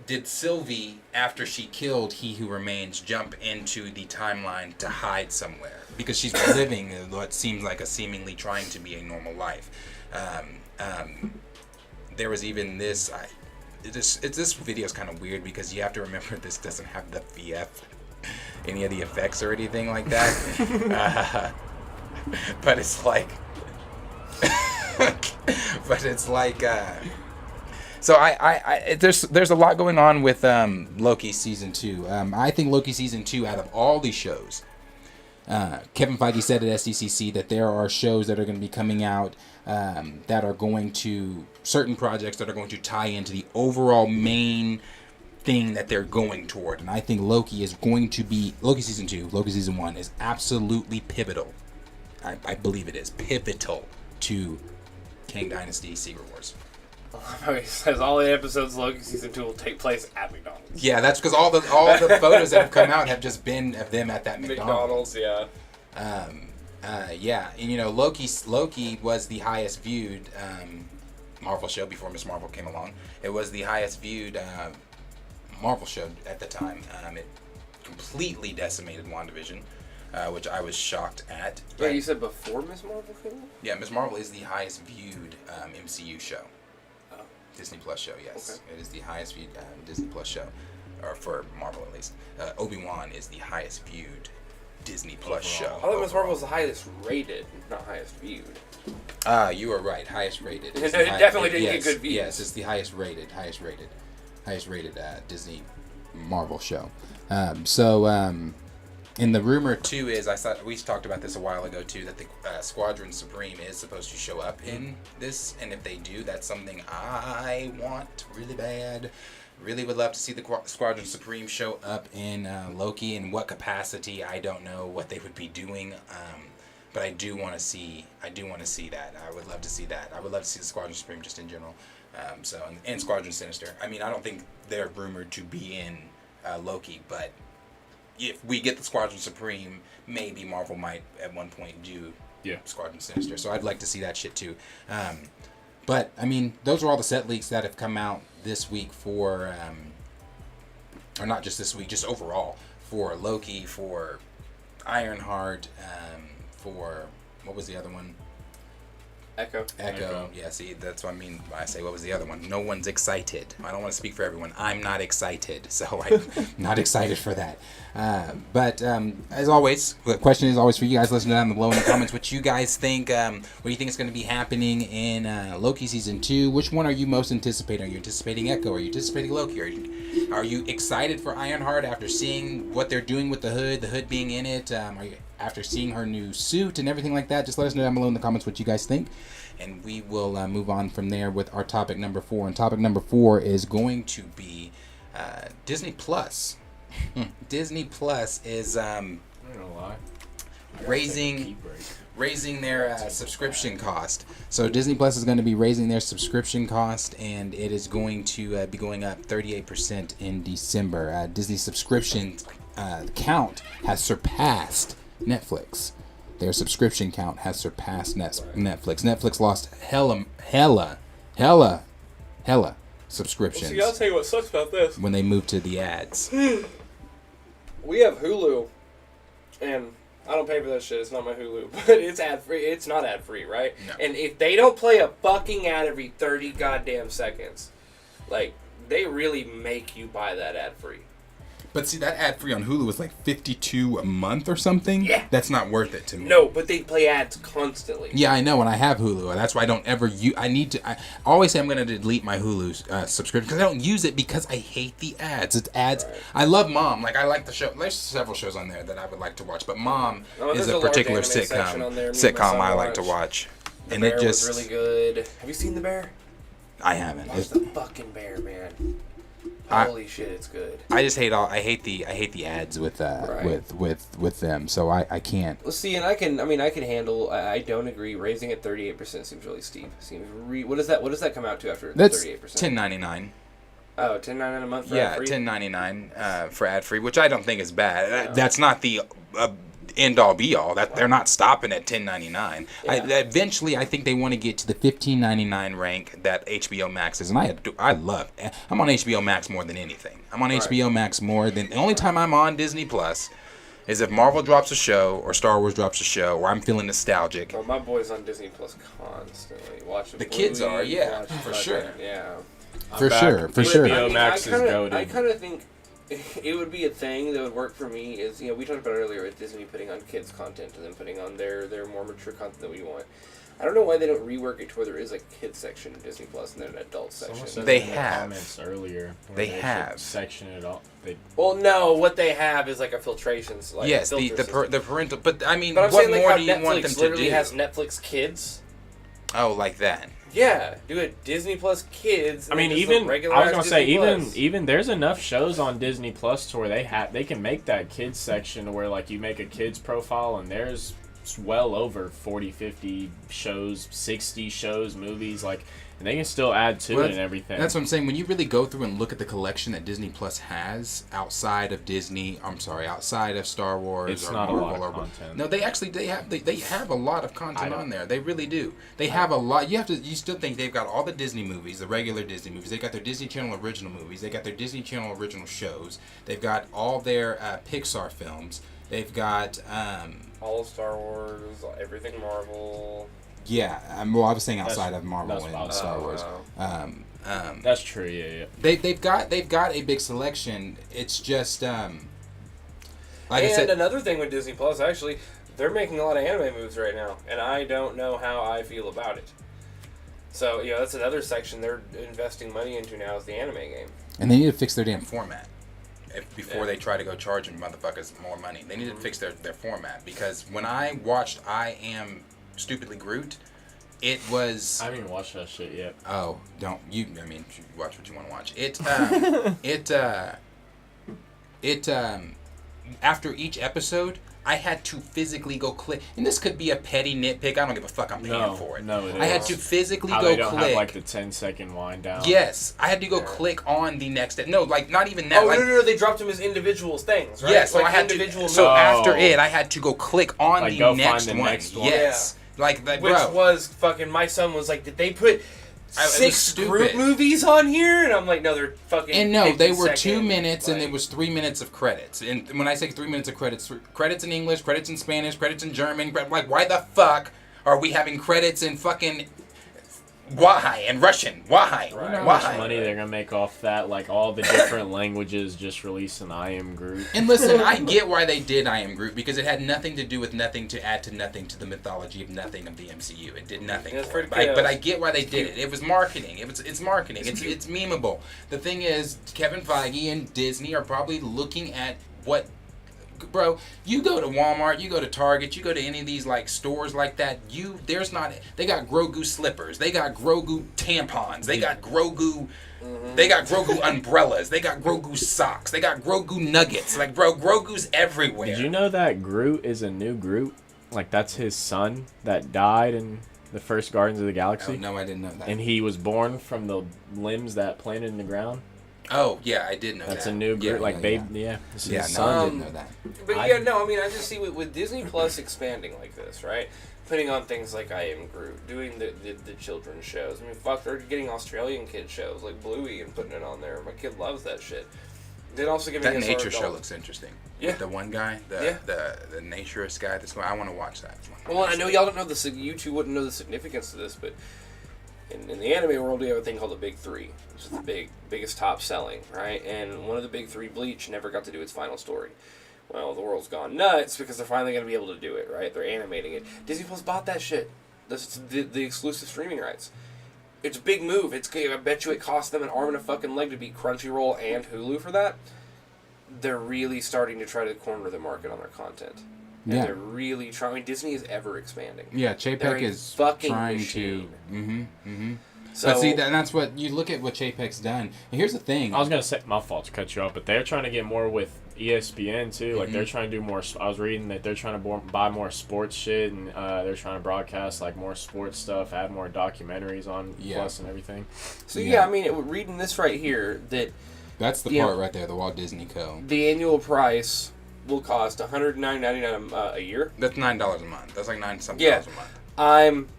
did Sylvie, after she killed He Who Remains, jump into the timeline to hide somewhere? Because she's living what seems like a seemingly trying to be a normal life. There was even this. This video is kind of weird because you have to remember this doesn't have the VF. Any of the effects or anything like that. But it's like so there's a lot going on with Loki season 2. I think Loki season 2, out of all these shows, Kevin Feige said at SDCC that there are shows that are going to be coming out that are going to, certain projects that are going to tie into the overall main thing that they're going toward. And I think Loki is going to be, Loki season 2, Loki season 1 is absolutely pivotal. I believe it is pivotal to Kang Dynasty Secret Wars. He says all the episodes of Loki season 2 will take place at McDonald's. Yeah, that's because all the photos that have come out have just been of them at that McDonald's. Yeah. Yeah, and you know, Loki was the highest viewed Marvel show before Miss Marvel came along. It was the highest viewed Marvel show at the time. It completely decimated WandaVision, which I was shocked at. Wait, you said before Miss Marvel came out? Yeah, Miss Marvel is the highest viewed MCU show. Oh. Disney Plus show, yes. Okay. It is the highest viewed Disney Plus show, or for Marvel at least. Obi-Wan is the highest viewed Disney Plus show. I thought Miss Marvel was the highest rated, not highest viewed. You were right. Highest rated. It definitely didn't get good views. Yes, it's the highest rated Disney Marvel show. And the rumor too is, we talked about this a while ago too, that the Squadron Supreme is supposed to show up in this, and if they do, that's something I want really bad. Really would love to see the Squadron Supreme show up in Loki. In what capacity, I don't know what they would be doing. But I do want to see that. I would love to see that. I would love to see the Squadron Supreme just in general. And Squadron Sinister. I mean, I don't think they're rumored to be in Loki, but if we get the Squadron Supreme, maybe Marvel might at one point do Squadron Sinister. So I'd like to see that shit too. But I mean, those are all the set leaks that have come out this week for, or not just this week, just overall for Loki, for Ironheart, for, what was the other one? Echo. Yeah, see, that's what I mean when I say what was the other one. No one's excited. I don't want to speak for everyone. I'm not excited, so I'm not excited for that. But as always, the question is always for you guys listening down below in the comments what you guys think. What do you think is going to be happening in Loki Season 2? Which one are you most anticipating? Are you anticipating Echo? Are you anticipating Loki? Are you excited for Ironheart after seeing what they're doing with the hood being in it? Are you after seeing her new suit and everything like that? Just let us know down below in the comments what you guys think. And we will move on from there with our topic number 4. And topic number 4 is going to be Disney Plus. Disney Plus is I'm not gonna lie. raising their subscription cost. So Disney Plus is going to be raising their subscription cost, and it is going to be going up 38% in December. Disney's subscription count has surpassed Netflix. Their subscription count has surpassed Netflix. Netflix lost hella subscriptions. See, I'll tell you what sucks about this. When they moved to the ads. We have Hulu, and I don't pay for that shit. It's not my Hulu, but it's ad free. It's not ad free, right? No. And if they don't play a fucking ad every 30 goddamn seconds, like, they really make you buy that ad free. But see, that ad free on Hulu was like $52 a month or something. Yeah. That's not worth it to me. No, but they play ads constantly. Yeah, I know, and I have Hulu. That's why I don't ever use. I always say I'm going to delete my Hulu subscription because I don't use it because I hate the ads. It's ads. Right. I love Mom. Like, I like the show. There's several shows on there that I would like to watch, but Mom is a particular sitcom I like to watch. The and Bear it just was really good. Have you seen The Bear? I haven't. Watch the fucking Bear, man. Holy shit, it's good. I just hate I hate the ads with with them, so I can't. Well, see, and I can handle. I don't agree. Raising it 38% seems really steep. What does that come out to after 38%? That's $10.99. Oh, $10.99 a month for Yeah, free? $10.99 for ad free, which I don't think is bad. That's not the end all be all. That they're not stopping at $10.99. Yeah. Eventually, I think they want to get to the $15.99 rank that HBO Max is, and I love. I'm on HBO Max more than anything. I'm on HBO Max more than the only time I'm on Disney Plus is if Marvel drops a show or Star Wars drops a show or I'm feeling nostalgic. Well, my boy's on Disney Plus constantly. Watching The kids are, yeah, for sure. Yeah. For sure. HBO Max is goated. I kind of think it would be a thing that would work for me is, we talked about earlier with Disney putting on kids content and then putting on their more mature content that we want. I don't know why they don't rework it to where there is a kids section in Disney Plus and then an adult section. They in the have. comments earlier. They have. Section it all. Well, no, what they have is like a filtration. Like Yes, filter the parental. But I mean, But I'm what saying, like, more how do you want them Netflix to literally do? has Netflix Kids. Oh, like that. Yeah, do it Disney Plus Kids. I mean, even I was gonna say even there's enough shows on Disney Plus to where they can make that kids section to where like you make a kids profile and there's well over 40, 50 shows, 60 shows, movies, like, and they can still add to it and everything. That's what I'm saying. When you really go through and look at the collection that Disney Plus has outside of outside of Star Wars It's or not a Marvel lot of or content. No, they have a lot of content on there. They really do. They have a lot. You still think they've got all the Disney movies, the regular Disney movies. They got their Disney Channel original movies. They got their Disney Channel original shows. They've got all their Pixar films. They've got all of Star Wars, everything Marvel. yeah. Well, I was saying outside of Marvel that's and Star Wars. That's true. Yeah. They've got a big selection. It's just like I said. Another thing with Disney Plus, actually, they're making a lot of anime moves right now, and I don't know how I feel about it. So that's another section they're investing money into now is the anime game. And they need to fix their damn format before they try to go charging motherfuckers more money. They need to fix their format because when I watched I Am Stupidly Groot, it was. I haven't even watched that shit yet. Oh, don't you? I mean, watch what you want to watch. After each episode, I had to physically go click, and this could be a petty nitpick. I don't give a fuck. I'm paying for it. No, I had to physically How go they don't click. have like the 10-second wind down. Yes, I had to go click on the next. No, like not even that. Oh like, no! They dropped them as individual things, right? Yeah, so like I had individual to. So movies. after it, I had to go click on Like, the go next find the one. next one. Yes, like that, Which bro. was fucking. My son was like, "Did they put It was 6 stupid. Groot movies on here?" And I'm like, "No, they're fucking." And no, they were 2 50-second, minutes, and like- it was 3 minutes of credits. And when I say 3 minutes of credits, credits in English, credits in Spanish, credits in German. Like, why the fuck are we having credits in fucking why and Russian? Why? You know how Why? much money they're gonna make off that? Like all the different languages just releasing I Am Groot. And listen, I get why they did I Am Groot because it had nothing to do with nothing to add to nothing to the mythology of nothing of the MCU. It did nothing. It's For it. pretty But I get why they did it. It was marketing. It's marketing. It's memeable. The thing is, Kevin Feige and Disney are probably looking at what. Bro, you go to Walmart, you go to Target, you go to any of these like stores like that. They got Grogu slippers, they got Grogu tampons, they got Grogu. They got Grogu umbrellas. They got Grogu socks. They got Grogu nuggets. Like, bro, Grogu's everywhere. Did you know that Groot is a new Groot? Like that's his son that died in the first Guardians of the Galaxy. Oh, no, I didn't know that. And he was born from the limbs that planted in the ground. Oh, yeah, I did know That's that. a new Groot, yeah. It's Yeah, his no, I son. didn't know that. But I mean, I just see with Disney Plus expanding like this, right? Putting on things like I Am Groot, doing the children's shows. I mean, fuck, they're getting Australian kid shows like Bluey and putting it on there. My kid loves that shit. Then also giving That us nature our show adult- looks interesting. Yeah. With the one guy, the naturist guy. I want to watch that. Well, I know y'all don't know you two wouldn't know the significance of this, but in the anime world, we have a thing called the Big Three, which is the biggest top selling, right? And one of the Big Three, Bleach, never got to do its final story. Well, the world's gone nuts because they're finally going to be able to do it, right? They're animating it. Disney Plus bought that shit. That's the exclusive streaming rights. It's a big move. I bet you it cost them an arm and a fucking leg to beat Crunchyroll and Hulu for that. They're really starting to try to corner the market on their content. And Yeah. they're really trying. I mean, Disney is ever expanding. Yeah, They're Chapek a is fucking trying machine. to. So, But see, that's what you look at what Chapek's done. And here's the thing. I was gonna say my fault to cut you off, but they're trying to get more with ESPN too. Like they're trying to do more. I was reading that they're trying to buy more sports shit, and they're trying to broadcast like more sports stuff, add more documentaries on Plus and everything. So yeah, I mean, reading this right here, that's the part right there. The Walt Disney Co. The annual price will cost $109.99 a year. That's $9 a month. That's like $9-something a month.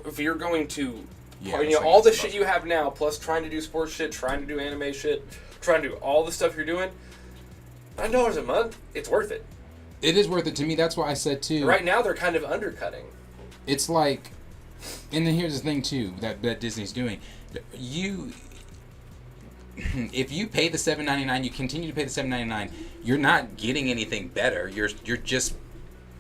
If you're going to, like all the shit you have now, plus trying to do sports shit, trying to do anime shit, trying to do all the stuff you're doing, $9 a month, it's worth it. It is worth it to me. That's why I said too. Right now, they're kind of undercutting. It's like, and then here's the thing too that Disney's doing. If you pay the $7.99, you continue to pay the $7.99. You're not getting anything better. You're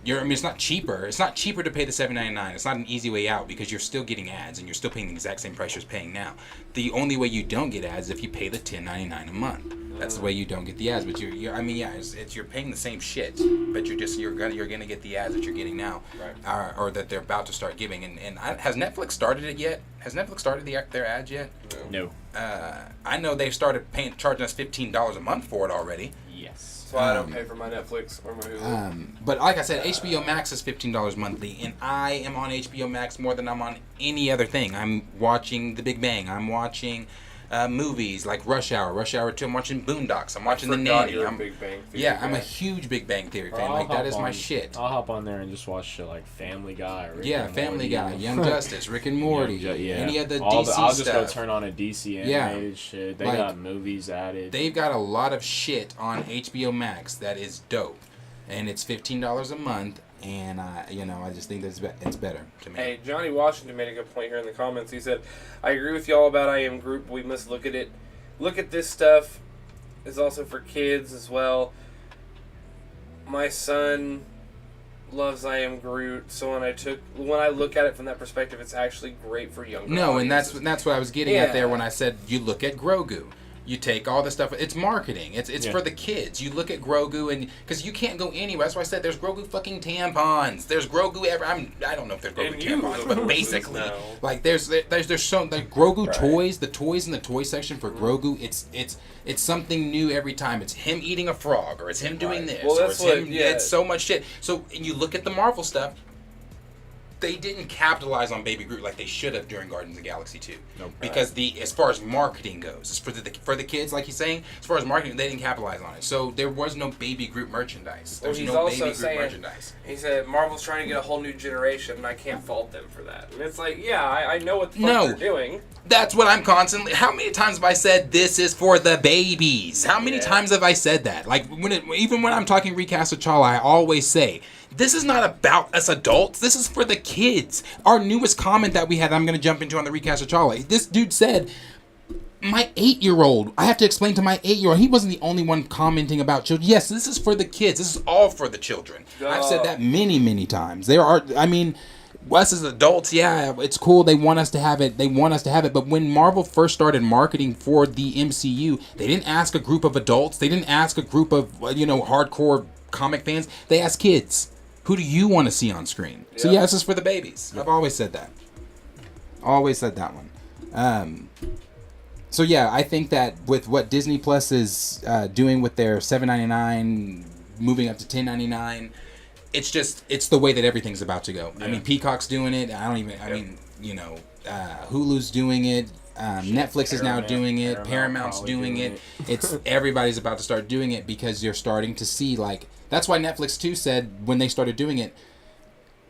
I mean, it's not cheaper. It's not cheaper to pay the $7.99. It's not an easy way out because you're still getting ads and you're still paying the exact same price you're paying now. The only way you don't get ads is if you pay the $10.99 a month. That's the way you don't get the ads. But you're paying the same shit, but you're gonna get the ads that you're getting now, right? Or that they're about to start giving. And has Netflix started it yet? Has Netflix started their ads yet? No. I know they've started charging us $15 a month for it already. Yes. That's why I don't pay for my Netflix or my Hulu. But like I said, HBO Max is $15 monthly, and I am on HBO Max more than I'm on any other thing. I'm watching The Big Bang. I'm watching movies like Rush Hour 2. I'm watching Boondocks. I'm watching The Nanny. You're a Big Bang Theory I'm guy. a huge Big Bang Theory fan. Like that is my shit. I'll hop on there and just watch shit like Family Guy. Or Family Guy, Young Justice, Rick and Morty, any of the DC stuff. I'll just go turn on a DC animated shit. They got movies added. They've got a lot of shit on HBO Max that is dope, and it's $15 a month. And I just think that it's better to me. Hey, Johnny Washington made a good point here in the comments. He said, "I agree with y'all about I Am Group. We must look at it. Look at this stuff. It's also for kids as well. My son loves I Am Groot, so when I look at it from that perspective, it's actually great for younger audiences." And that's what I was getting at there when I said you look at Grogu. You take all the stuff. It's marketing. It's for the kids. You look at Grogu, and because you can't go anywhere. That's why I said there's Grogu fucking tampons. There's Grogu. I don't know if there's Grogu tampons, but basically, like there's so like Grogu toys. The toys in the toy section for Grogu. It's something new every time. It's him eating a frog, or it's him doing this, or it's him. It's so much shit. So you look at the Marvel stuff. They didn't capitalize on Baby Groot like they should have during Guardians of the Galaxy 2. Nope. Because as far as marketing goes, it's for the kids, like he's saying, as far as marketing, they didn't capitalize on it. So there was no Baby Groot merchandise. There's no Baby Groot merchandise. He said Marvel's trying to get a whole new generation, and I can't fault them for that. And it's like, I know what the fuck they're doing. That's what I'm constantly. How many times have I said this is for the babies? How many times have I said that? Like even when I'm talking recast T'Challa, I always say, this is not about us adults. This is for the kids. Our newest comment that we had, I'm going to jump into on the recast T'Challa. This dude said, my 8-year-old, I have to explain to my 8-year-old, he wasn't the only one commenting about children. Yes, this is for the kids. This is all for the children. I've said that many, many times. Us as adults, it's cool. They want us to have it. But when Marvel first started marketing for the MCU, they didn't ask a group of adults. They didn't ask a group of, hardcore comic fans. They asked kids. Who do you want to see on screen? Yep. So this is for the babies. I've always said that. Always said that one. I think that with what Disney Plus is doing with their $7.99, moving up to $10.99, it's the way that everything's about to go. Yeah. I mean, Peacock's doing it. Hulu's doing it. Netflix is now doing it. Paramount's doing it. Everybody's about to start doing it because you're starting to see that's why Netflix too said when they started doing it,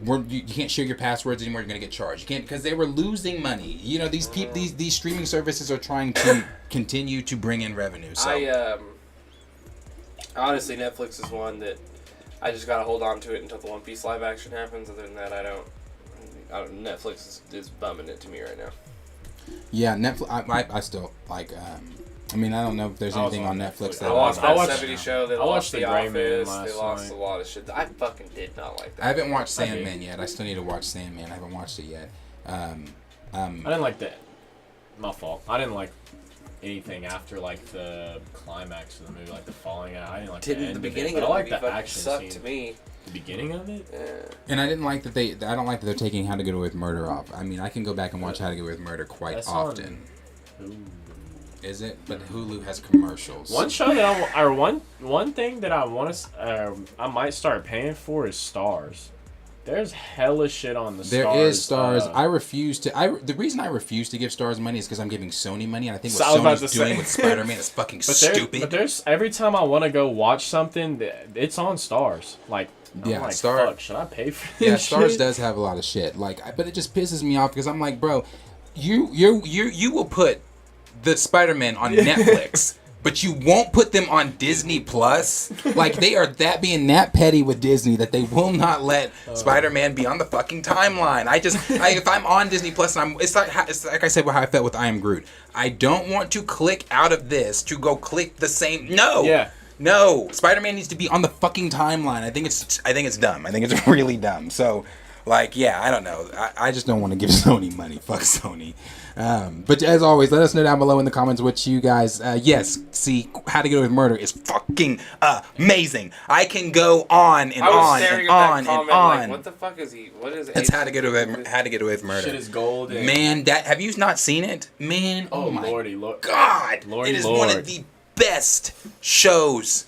you can't share your passwords anymore. You're gonna get charged. You can't because they were losing money. These streaming services are trying to continue to bring in revenue. So honestly, Netflix is one that I just gotta hold on to it until the One Piece live action happens. Other than that, I don't. Netflix is bumming it to me right now. Yeah, Netflix. I still like. I don't know if there's anything on Netflix that I watched that 70 show. They watched The Gray Office. Man They lost a lot of shit. I fucking did not like that. I haven't watched Sandman yet. I still need to watch Sandman. I haven't watched it yet. I didn't like that. My fault. I didn't like anything after the climax of the movie, the falling out. I didn't like the beginning of it. But I like the action sucked scene. To me. The beginning of it? Yeah. And I didn't like that I don't like that they're taking How to Get Away with Murder off. I can go back and watch How to Get Away with Murder quite often. Is it? But Hulu has commercials. One show that one thing that I want to I might start paying for is Stars. There's hella shit on the Stars. There is Stars. I refuse to. The reason I refuse to give Stars money is because I'm giving Sony money, and I think what Sony's doing with Spider-Man is fucking stupid. But there's every time I want to go watch something, it's on Stars. Like, I'm like, fuck, should I pay for this? Yeah, Stars shit? does have a lot of shit. Like, but it just pisses me off because I'm like, bro, you will put the Spider-Man on Netflix. But you won't put them on Disney Plus. Like, they are being that petty with Disney that they will not let Spider-Man be on the fucking timeline. If I'm on Disney Plus, and it's like I said, how I felt with I Am Groot. I don't want to click out of this to go click the same. No. Yeah. No. Spider-Man needs to be on the fucking timeline. I think it's dumb. I think it's really dumb. So, like, yeah, I don't know. I just don't want to give Sony money. Fuck Sony. But as always, let us know down below in the comments what you guys, see, How to Get Away with Murder is fucking amazing. I can go on and on and on and on. Like, what the fuck is he? What is it? It's How to Get Away with Murder. Shit is gold. Man, have you not seen it? Man, oh my Lordy, God. It is one of the best shows.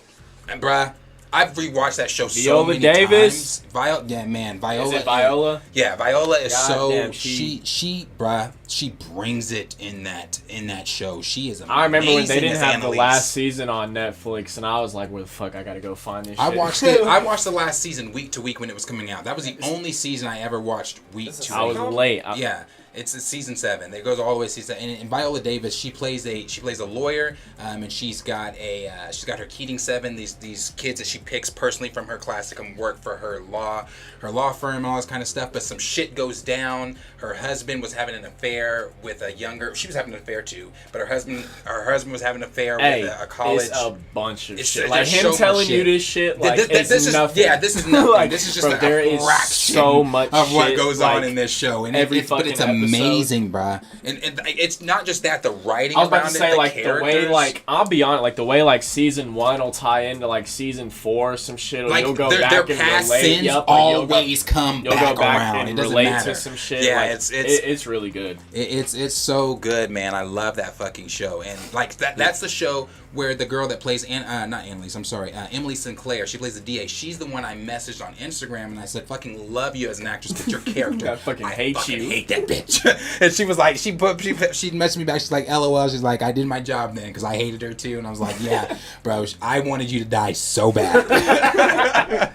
And bruh, I've rewatched that show so many Davis? times. Viola. Is it Viola? Yeah, Viola is Damn, she brings it in that show. She is amazing. I remember when they didn't have Annalise. the last season on Netflix, and I was like, "Where the fuck? I gotta go find this." I shit. watched it. I watched the last season week to week when it was coming out. That was the only season I ever watched week to week. I was late. Yeah. It's season 7. It goes all the way to season 7. And Viola Davis, she plays a lawyer, and she's got her Keating 7. These kids that she picks personally from her class to come work for her law firm, and all this kind of stuff. But some shit goes down. Her husband was having an affair with a younger. She was having an affair too, but her husband was having an affair with a college. It's a bunch of shit. Like Like him telling you this shit, like this is nothing. Yeah, this is nothing. Like, this is just bro, a there is fraction so much of what shit, goes like, on in this show, and but it's amazing, bruh. And it's not just that, the writing I was about around to say, it, like, characters. the way, like, I'll be honest, like, the way, like, season 1 will tie into, like, season 4 or some shit, or like, you'll go their back and past relate. sins Yep, like, always come you'll back go back around. and It doesn't relate matter. to some shit. Yeah, like, it's really good. It's so good, man. I love that fucking show. And, like, that's the show where the girl that plays, Emily Sinclair, she plays the DA. She's the one I messaged on Instagram, and I said, fucking love you as an actress, but your character. I fucking hate you. hate that bitch. And she was like, she messaged me back, she's like, LOL, she's like, I did my job then, because I hated her too. And I was like, yeah, bro, I wanted you to die so bad. I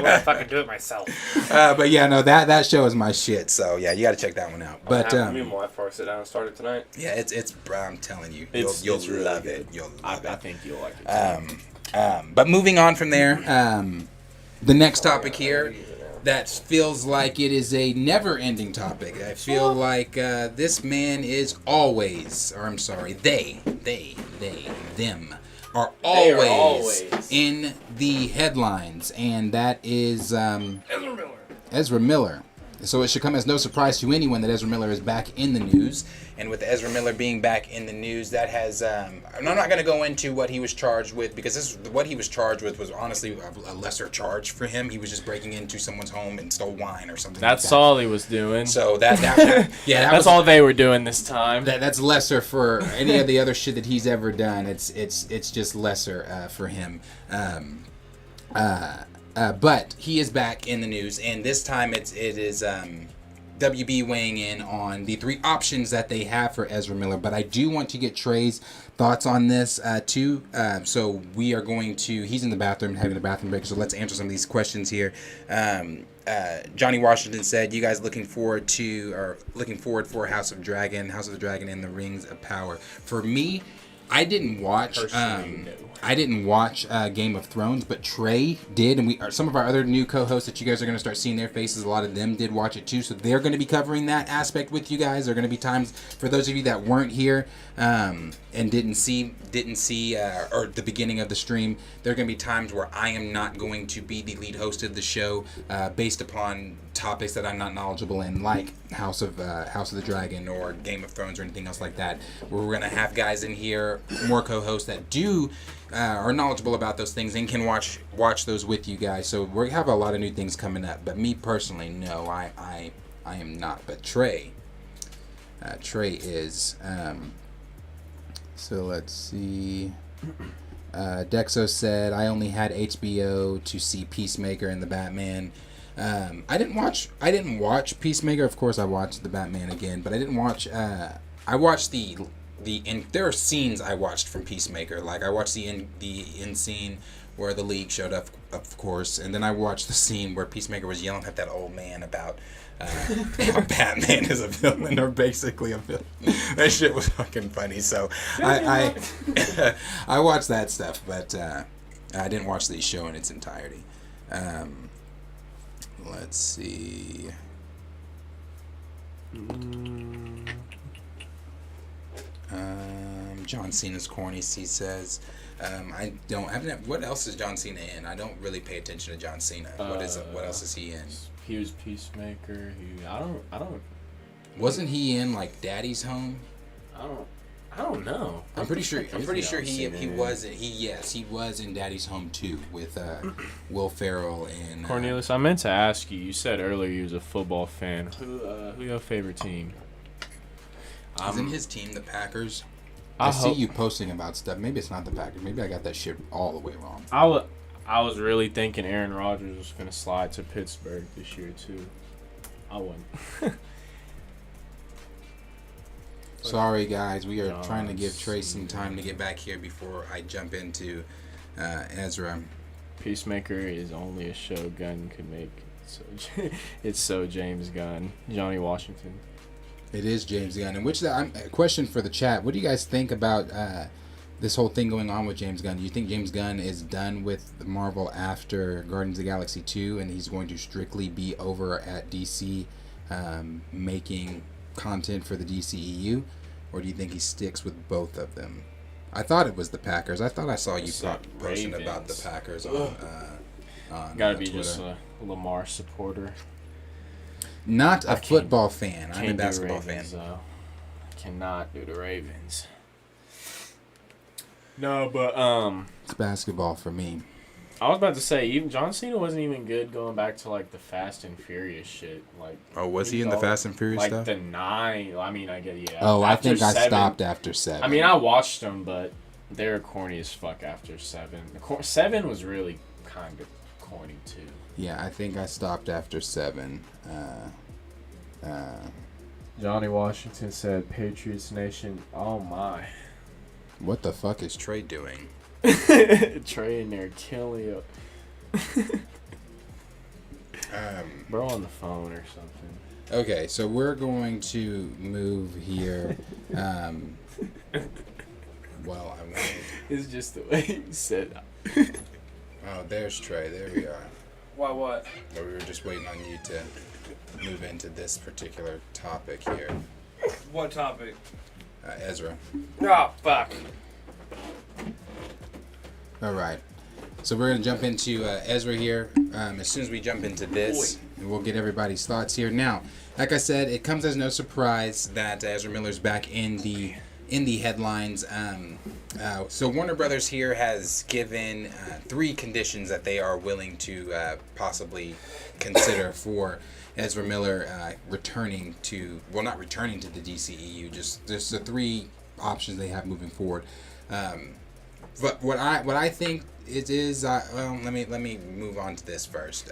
wouldn't fucking do it myself. But yeah, no, that show is my shit. So yeah, you got to check that one out. But Meanwhile, before I sit down and start it tonight. yeah, it's bro, I'm telling you, It's you'll really love good. it. You'll love I it. think you'll like it. But moving on from there, the next topic here that feels like it is a never-ending topic. I feel like this man is always, or I'm sorry, them are always in the headlines, and that is Ezra Miller. So it should come as no surprise to anyone that Ezra Miller is back in the news. And with Ezra Miller being back in the news, that has... I'm not going to go into what he was charged with, because what he was charged with was honestly a lesser charge for him. He was just breaking into someone's home and stole wine or something That's like that. all he was doing. So that's all they were doing this time. That's lesser for any of the other shit that he's ever done. It's just lesser for him. But he is back in the news, and this time it is WB weighing in on the 3 options that they have for Ezra Miller. But I do want to get Trey's thoughts on this too. So we are going to. He's in the bathroom having a bathroom break. So let's answer some of these questions here. Johnny Washington said, "You guys looking forward for House of the Dragon and the Rings of Power?" For me, I didn't watch. I didn't watch Game of Thrones, but Trey did, and some of our other new co-hosts that you guys are going to start seeing their faces. A lot of them did watch it too, so they're going to be covering that aspect with you guys. There are going to be times for those of you that weren't here and didn't see or the beginning of the stream. There are going to be times where I am not going to be the lead host of the show based upon topics that I'm not knowledgeable in, like House of the Dragon or Game of Thrones or anything else like that. Where we're going to have guys in here, more co-hosts that are knowledgeable about those things and can watch those with you guys. So we have a lot of new things coming up. But me personally, no, I am not. But Trey is. So let's see. Dexo said, I only had HBO to see Peacemaker and the Batman. I didn't watch Peacemaker. Of course, I watched the Batman again, but I didn't watch. I watched there are scenes I watched from Peacemaker. Like I watched the end scene where the League showed up, of course, and then I watched the scene where Peacemaker was yelling at that old man about how Batman is a villain or basically a villain. That shit was fucking funny. So I I watched that stuff, but I didn't watch the show in its entirety. Let's see. John Cena's corny. He says, what else is John Cena in? I don't really pay attention to John Cena. What else is he in? He was Peacemaker. I don't. Wasn't he in like Daddy's Home? I don't know. I'm pretty sure he was in Daddy's Home too with Will Ferrell and Cornelius, I meant to ask you. You said earlier you was a football fan. Who your favorite team? Isn't his team the Packers? I see you posting about stuff. Maybe it's not the Packers. Maybe I got that shit all the way wrong. I was really thinking Aaron Rodgers was gonna slide to Pittsburgh this year too. I wouldn't. Sorry guys, we are trying to give Trey some time to get back here before I jump into Ezra. Peacemaker is only a show Gunn could make. So it's so James Gunn, Johnny Washington. It is James Gunn. And a question for the chat. What do you guys think about this whole thing going on with James Gunn? Do you think James Gunn is done with Marvel after Guardians of the Galaxy 2 and he's going to strictly be over at DC making content for the DCEU? Or do you think he sticks with both of them? I thought it was the Packers. I thought I saw you posting about the Packers on Gotta be Twitter. just a Lamar supporter. Not a football fan. I'm a basketball Ravens, fan. Cannot do the Ravens. No, but It's basketball for me. I was about to say, even John Cena wasn't even good going back to like the Fast and Furious shit. Like, oh, was he in the Fast and Furious like stuff? the 9. I mean, I get yeah. Oh, I After think I 7, stopped after 7. I mean, I watched them, but they're corny as fuck after 7. 7 was really kind of corny too. Yeah, I think I stopped after 7. Johnny Washington said, "Patriots Nation." Oh my. What the fuck is Trey doing? Trey in there killing you. Bro on the phone or something. Okay, so we're going to move here. Well, I won't. It's just the way he said that. Oh, there's Trey. There we are. Why what? But we were just waiting on you to move into this particular topic here. What topic? Ezra. Oh, fuck. All right. So we're going to jump into Ezra here. As soon as we jump into this, we'll get everybody's thoughts here. Now, like I said, it comes as no surprise that Ezra Miller's back in the headlines. So Warner Brothers here has given 3 conditions that they are willing to possibly consider for Ezra Miller returning to, well, not returning to the DCEU, just the 3 options they have moving forward. But what I think it is, well, let me move on to this first.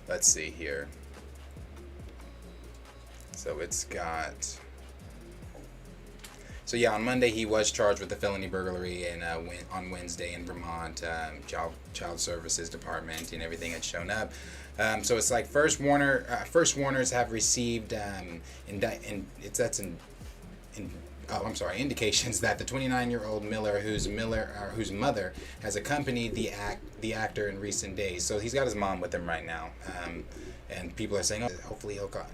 Let's see here. So it's got. So yeah, on Monday he was charged with a felony burglary, and on Wednesday in Vermont, Child Services Department and everything had shown up. So it's like First Warners have received indications that the 29-year-old Miller, whose mother has accompanied the actor in recent days. So he's got his mom with him right now, and people are saying, oh, hopefully he'll come.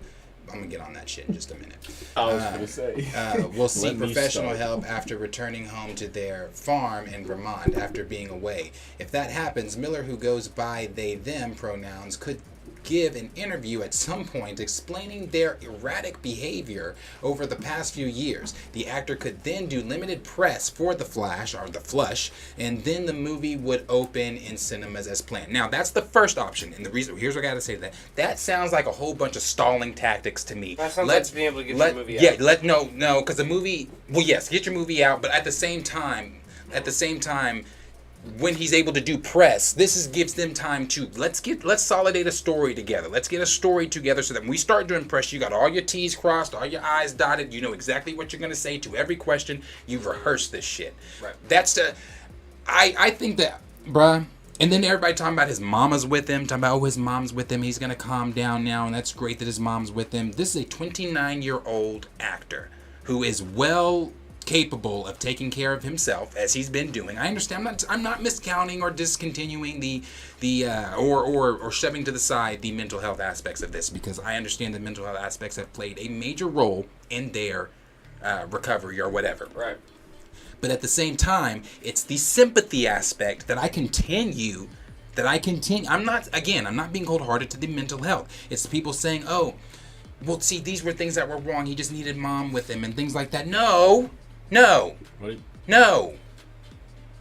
I'm gonna get on that shit in just a minute. I was gonna say. We'll seek professional help after returning home to their farm in Vermont after being away. If that happens, Miller, who goes by they/them pronouns, could give an interview at some point explaining their erratic behavior over the past few years. The actor could then do limited press for The Flash, or The Flush, and then the movie would open in cinemas as planned. Now, that's the first option, and the reason, here's what I gotta say to that. That sounds like a whole bunch of stalling tactics to me. That sounds like being able to get your movie out. Yeah, no, because the movie, well, yes, get your movie out, but at the same time, when he's able to do press, gives them time to let's solidate a story together. Let's get a story together so that when we start doing press, you got all your T's crossed, all your I's dotted. You know exactly what you're gonna say to every question. You've rehearsed this shit. Right. That's I think that, bruh. And then everybody talking about his mama's with him, talking about, oh, his mom's with him, he's gonna calm down now, and that's great that his mom's with him. This is a 29-year-old actor who is well capable of taking care of himself, as he's been doing. I understand. I'm not miscounting or discontinuing or shoving to the side the mental health aspects of this, because I understand the mental health aspects have played a major role in their recovery or whatever. Right. But at the same time, it's the sympathy aspect that I continue. I'm not being cold-hearted to the mental health. It's people saying, oh, well, see, these were things that were wrong. He just needed mom with him and things like that. No.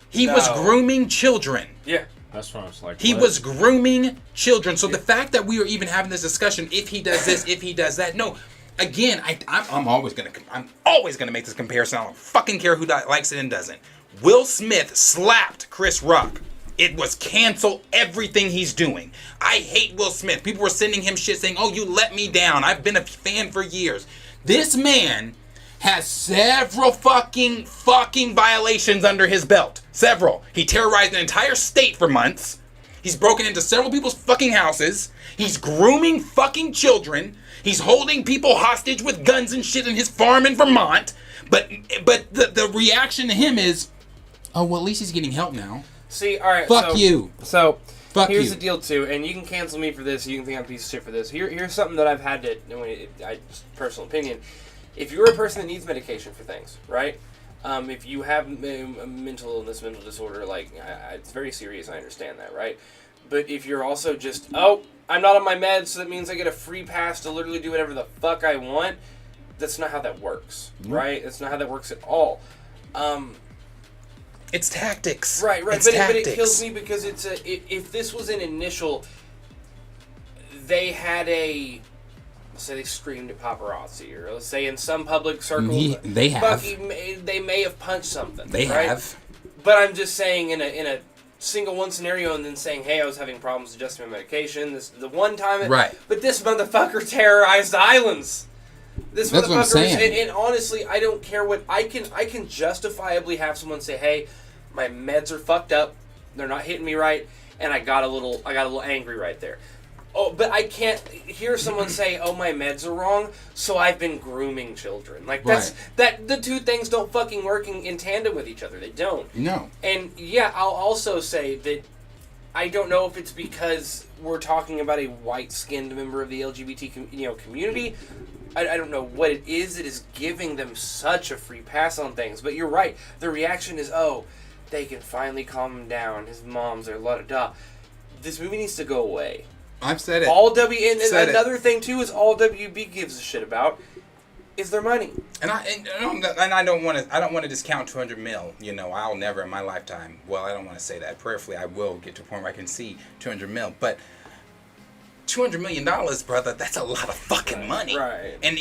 He was grooming children. Yeah. That's what I was like. He what? was grooming children. So the fact that we are even having this discussion, if he does this, if he does that, no. Again, I'm always gonna make this comparison. I don't fucking care who likes it and doesn't. Will Smith slapped Chris Rock. It was cancel everything he's doing. I hate Will Smith. People were sending him shit saying, oh, you let me down. I've been a fan for years. This man has several fucking violations under his belt. Several. He terrorized an entire state for months. He's broken into several people's fucking houses. He's grooming fucking children. He's holding people hostage with guns and shit in his farm in Vermont. But the reaction to him is, oh, well, at least he's getting help now. See, all right. Fuck you. So here's you. the deal too, and you can cancel me for this. You can think I'm a piece of shit for this. Here's something that I've had to. Personal opinion. If you're a person that needs medication for things, right? If you have a mental illness, mental disorder, it's very serious. I understand that, right? But if you're also just, oh, I'm not on my meds, so that means I get a free pass to literally do whatever the fuck I want. That's not how that works, right? That's not how that works at all. It's tactics. Right. It's tactics. But it kills me because it's if this was an initial, they had a, let's say they screamed at paparazzi, or let's say in some public circles, they have. They may have punched something. They right? have. But I'm just saying in a single one scenario, and then saying, hey, I was having problems adjusting my medication. This the one time. Right. But this motherfucker terrorized islands. This That's what I'm motherfucker saying. And honestly, I don't care what I can justifiably have someone say, hey, my meds are fucked up, they're not hitting me right, and I got a little angry right there. Oh, but I can't hear someone say, oh, my meds are wrong, so I've been grooming children. That the two things don't fucking work in tandem with each other. They don't. No. And yeah, I'll also say that I don't know if it's because we're talking about a white-skinned member of the LGBT community. I don't know what it is that is giving them such a free pass on things. But you're right. The reaction is, oh, they can finally calm him down. His mom's there, la-da-da. This movie needs to go away. I've said it. And another thing, too, is all WB gives a shit about is their money. And I don't want to discount 200 mil. I'll never in my lifetime. Well, I don't want to say that. Prayerfully, I will get to a point where I can see 200 mil. But $200 million, brother, that's a lot of fucking money. Right. And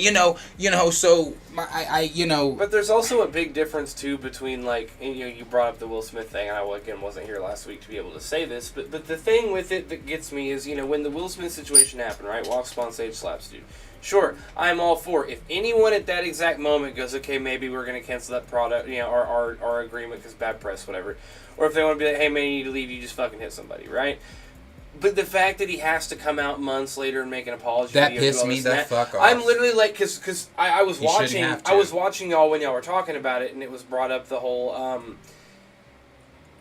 so But there's also a big difference too between you brought up the Will Smith thing, and I wasn't here last week to be able to say this, but the thing with it that gets me is when the Will Smith situation happened, right? Walks on stage, slaps dude. Sure, I'm all for it. If anyone at that exact moment goes, okay, maybe we're gonna cancel that product, our agreement because bad press, whatever, or if they want to be like, hey man, you need to leave, you just fucking hit somebody, right? But the fact that he has to come out months later and make an apology, that pissed me the fuck off. I'm literally because I was watching y'all when y'all were talking about it, and it was brought up the whole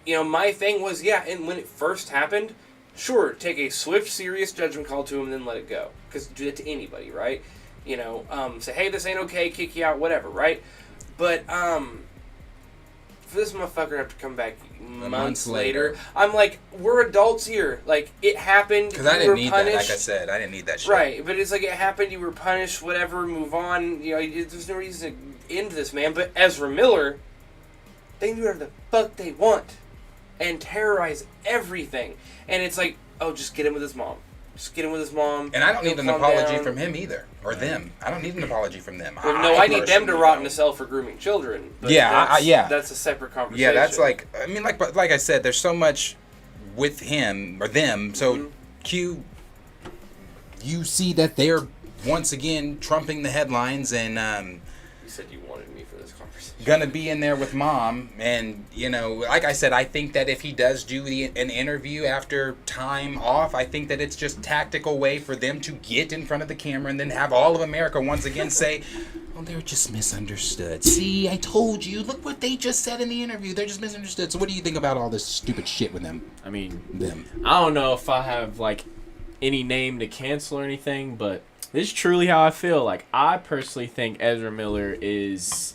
my thing was, and when it first happened, sure, take a swift, serious judgment call to him and then let it go, because do that to anybody, right? Say, hey, this ain't okay, kick you out, whatever, right? But for this motherfucker to have to come back months later. I'm like, we're adults here. Like, it happened. Because I didn't need that. Like I said, I didn't need that shit. Right, but it's like it happened. You were punished. Whatever. Move on. You know, there's no reason to end this, man. But Ezra Miller, they can do whatever the fuck they want and terrorize everything. And it's like, oh, just get him with his mom. Just get him with his mom. And I don't need an apology from him either. Or them. I don't need an apology from them. Well, no, I need them to rot in a cell for grooming children. But yeah, that's a separate conversation. Yeah, that's like, I mean, like I said, there's so much with him or them. So, Q, you see that they're once again trumping the headlines and you said you wanted me for this conversation. Gonna be in there with mom, and you know, like I said, I think that if he does do an interview after time off, I think that it's just tactical way for them to get in front of the camera and then have all of America once again say, "Oh, they're just misunderstood." See, I told you. Look what they just said in the interview. They're just misunderstood. So, what do you think about all this stupid shit with them? I mean, them. I don't know if I have like any name to cancel or anything, but this is truly how I feel. Like, I personally think Ezra Miller is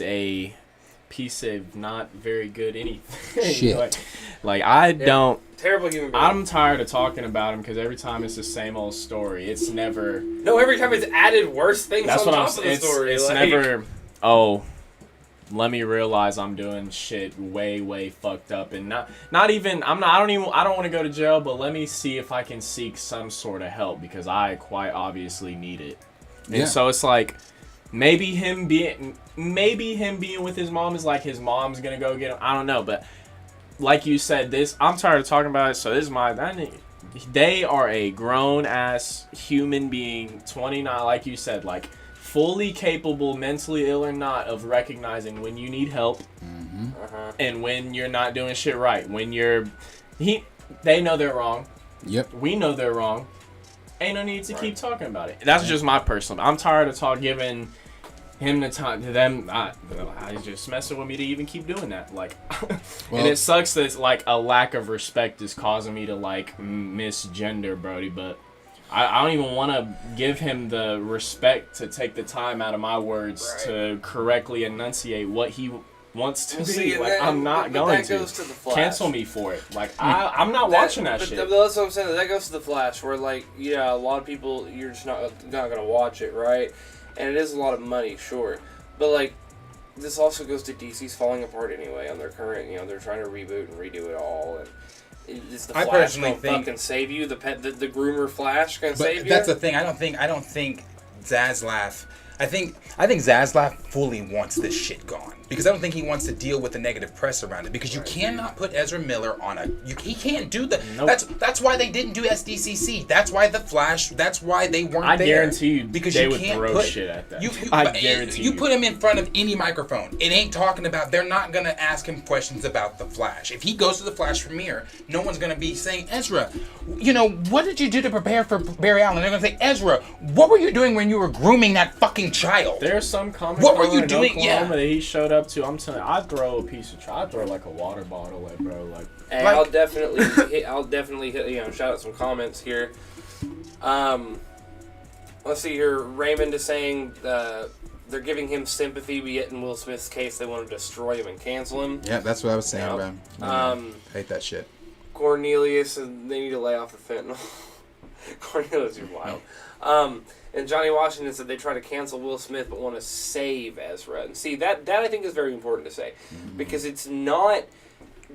a piece of not very good anything. Shit. like I don't. Terrible human being. I'm tired of talking about him because every time it's the same old story. It's never. No, every time it's added worse things That's on what top I'm of the story. It's like, never. Oh, let me realize I'm doing shit way fucked up and not even. I don't want to go to jail, but let me see if I can seek some sort of help because I quite obviously need it. And so it's like. Maybe him being with his mom is like his mom's gonna go get him. I don't know, but like you said, I'm tired of talking about it. So this is they are a grown ass human being, 29, like you said, like fully capable, mentally ill or not, of recognizing when you need help and when you're not doing shit right. When they know they're wrong. Yep. We know they're wrong. Ain't no need to keep talking about it. That's just my personal. I'm tired of giving him the time to them. I just messing with me to even keep doing that. Like, and it sucks that it's like a lack of respect is causing me to like misgender Brody, but I don't even want to give him the respect to take the time out of my words to correctly enunciate what he wants to be. Like, I'm not going to. Goes to the Flash. Cancel me for it. Like, I'm not watching that shit. That's what I'm saying. That goes to the Flash, where like, yeah, a lot of people, you're just not gonna watch it, right? And it is a lot of money, sure, but like, this also goes to DC's falling apart anyway on their current. You know, they're trying to reboot and redo it all, and is the Flash gonna fucking save you? The groomer Flash gonna save you? That's the thing. I don't think Zaslav. I think Zaslav fully wants this shit gone because I don't think he wants to deal with the negative press around it because you cannot put Ezra Miller on he can't do that. Nope. That's why they didn't do SDCC. That's why the Flash. That's why they weren't there. I guarantee you because they you would can't throw put shit at that. I guarantee you put him in front of any microphone. It ain't talking about. They're not gonna ask him questions about the Flash. If he goes to the Flash premiere, no one's gonna be saying, Ezra, you know, what did you do to prepare for Barry Allen? They're gonna say, Ezra, what were you doing when you were grooming that fucking child? There's some comment. What were you doing? That he showed up to. I'm telling you, I'd throw a piece of. I'd throw like a water bottle at bro. Like, hey, I'll definitely hit. You know, shout out some comments here. Let's see here. Raymond is saying they're giving him sympathy, but yet in Will Smith's case, they want to destroy him and cancel him. Yeah, that's what I was saying, yep. bro. Hate that shit. Cornelius, and they need to lay off the fentanyl. Cornelius, you're wild. And Johnny Washington said they try to cancel Will Smith but want to save Ezra. And see, that I think is very important to say. Because it's not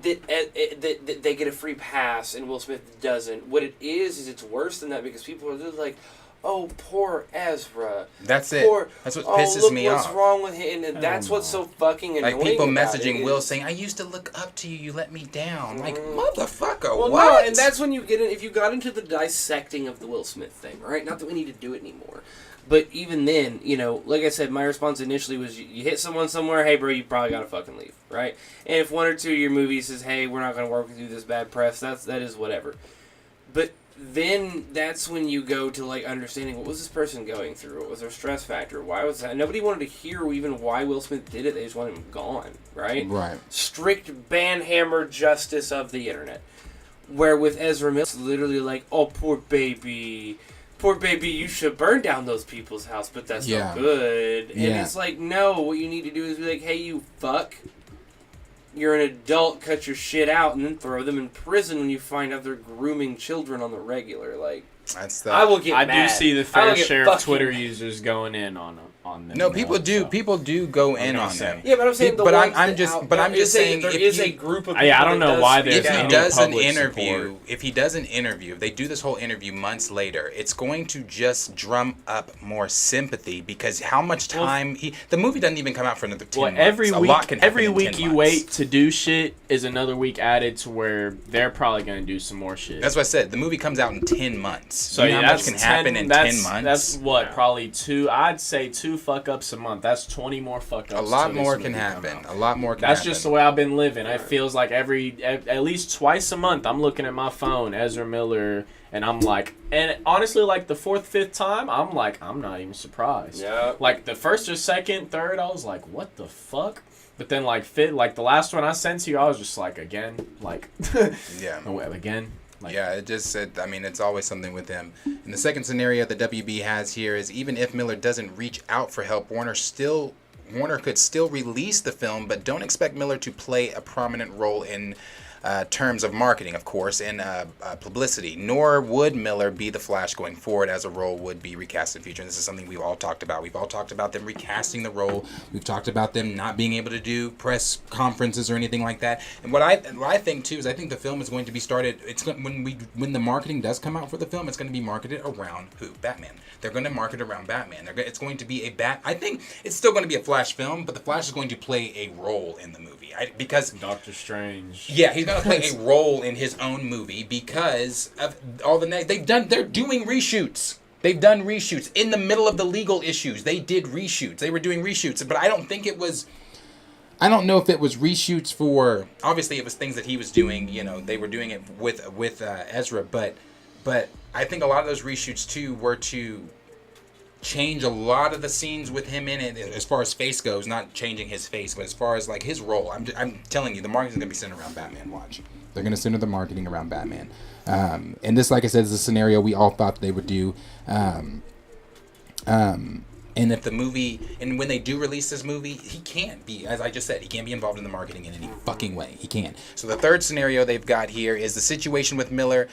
that they get a free pass and Will Smith doesn't. What it is it's worse than that because people are just like, oh, poor Ezra. That's it. That's what pisses me off. What's wrong with him? And that's what's so fucking annoying. Like people about messaging it Will saying, I used to look up to you, you let me down. Like, motherfucker, well, what? No, and that's when you get in, if you got into the dissecting of the Will Smith thing, right? Not that we need to do it anymore. But even then, you know, like I said, my response initially was, you hit someone somewhere, hey, bro, you probably got to fucking leave, right? And if one or two of your movies says, hey, we're not going to work with you, this bad press, that is whatever. But then that's when you go to, like, understanding what was this person going through? What was their stress factor? Why was that? Nobody wanted to hear even why Will Smith did it. They just wanted him gone, right? Right. Strict banhammer justice of the internet. Where with Ezra Miller, it's literally like, oh, poor baby, you should burn down those people's house, but that's not good. And it's like, no, what you need to do is be like, hey, you fuck. you're an adult, cut your shit out, and then throw them in prison when you find out they're grooming children on the regular. Like, That's the. I will get I mad. do see the I fair will get share of fucking Twitter mad. users going in on them. No, people do. So. People do go in gonna on say. them. Yeah, but I'm saying the But ones I'm that just. out- But I'm there just is saying. there if is you, a group of I people don't that know does why speak there's if out. he any does an public interview, support. if he does an interview, if they do this whole interview months later, it's going to just drum up more sympathy because how much time the movie doesn't even come out for another 10 Well, months. every A week, lot can happen every in week 10 you months. wait to do shit is another week added to where they're probably gonna do some more shit. That's what I said. The movie comes out in 10 months. So you know yeah, how much that's can happen in 10 months? That's what probably two. I'd say 2 fuck ups a month. That's 20 more fuck ups. A lot till this more movie can come happen. out. A lot more can That's happen. just the way I've been living. It feels like at least twice a month, I'm looking at my phone, Ezra Miller, and I'm like, and honestly, like the 4th, 5th time, I'm like, I'm not even surprised. Yeah. Like the first or second, third, I was like, what the fuck? But then like the last one I sent to you, I was just like, again, like, Yeah. again. Like, Yeah, it just said, I mean, it's always something with him. And the second scenario the WB has here is even if Miller doesn't reach out for help, Warner could still release the film, but don't expect Miller to play a prominent role in terms of marketing, of course, and publicity. Nor would Miller be the Flash going forward, as a role would be recast in future. And this is something we've all talked about. We've all talked about them recasting the role. We've talked about them not being able to do press conferences or anything like that. And what I think too is I think the film is going to be started. When the marketing does come out for the film, it's going to be marketed around who? Batman. They're going to market around Batman. It's going to be I think it's still going to be a Flash film, but the Flash is going to play a role in the movie. Because Doctor Strange. yeah, he's gonna play a role in his own movie because of all they're doing reshoots. They've done reshoots in the middle of the legal issues. They did reshoots. They were doing reshoots, but I don't know if it was reshoots for. Obviously, it was things that he was doing. You know, they were doing it with Ezra, but I think a lot of those reshoots too were to change a lot of the scenes with him in it as far as face goes, not changing his face, but as far as like his role. I'm telling you, the marketing's gonna be centered around Batman. Watch, they're gonna center the marketing around Batman. And this, like I said, is a scenario we all thought they would do. And if the movie, and when they do release this movie, he can't be, as I just said, he can't be involved in the marketing in any fucking way. He can't. So the third scenario they've got here is the situation with Miller.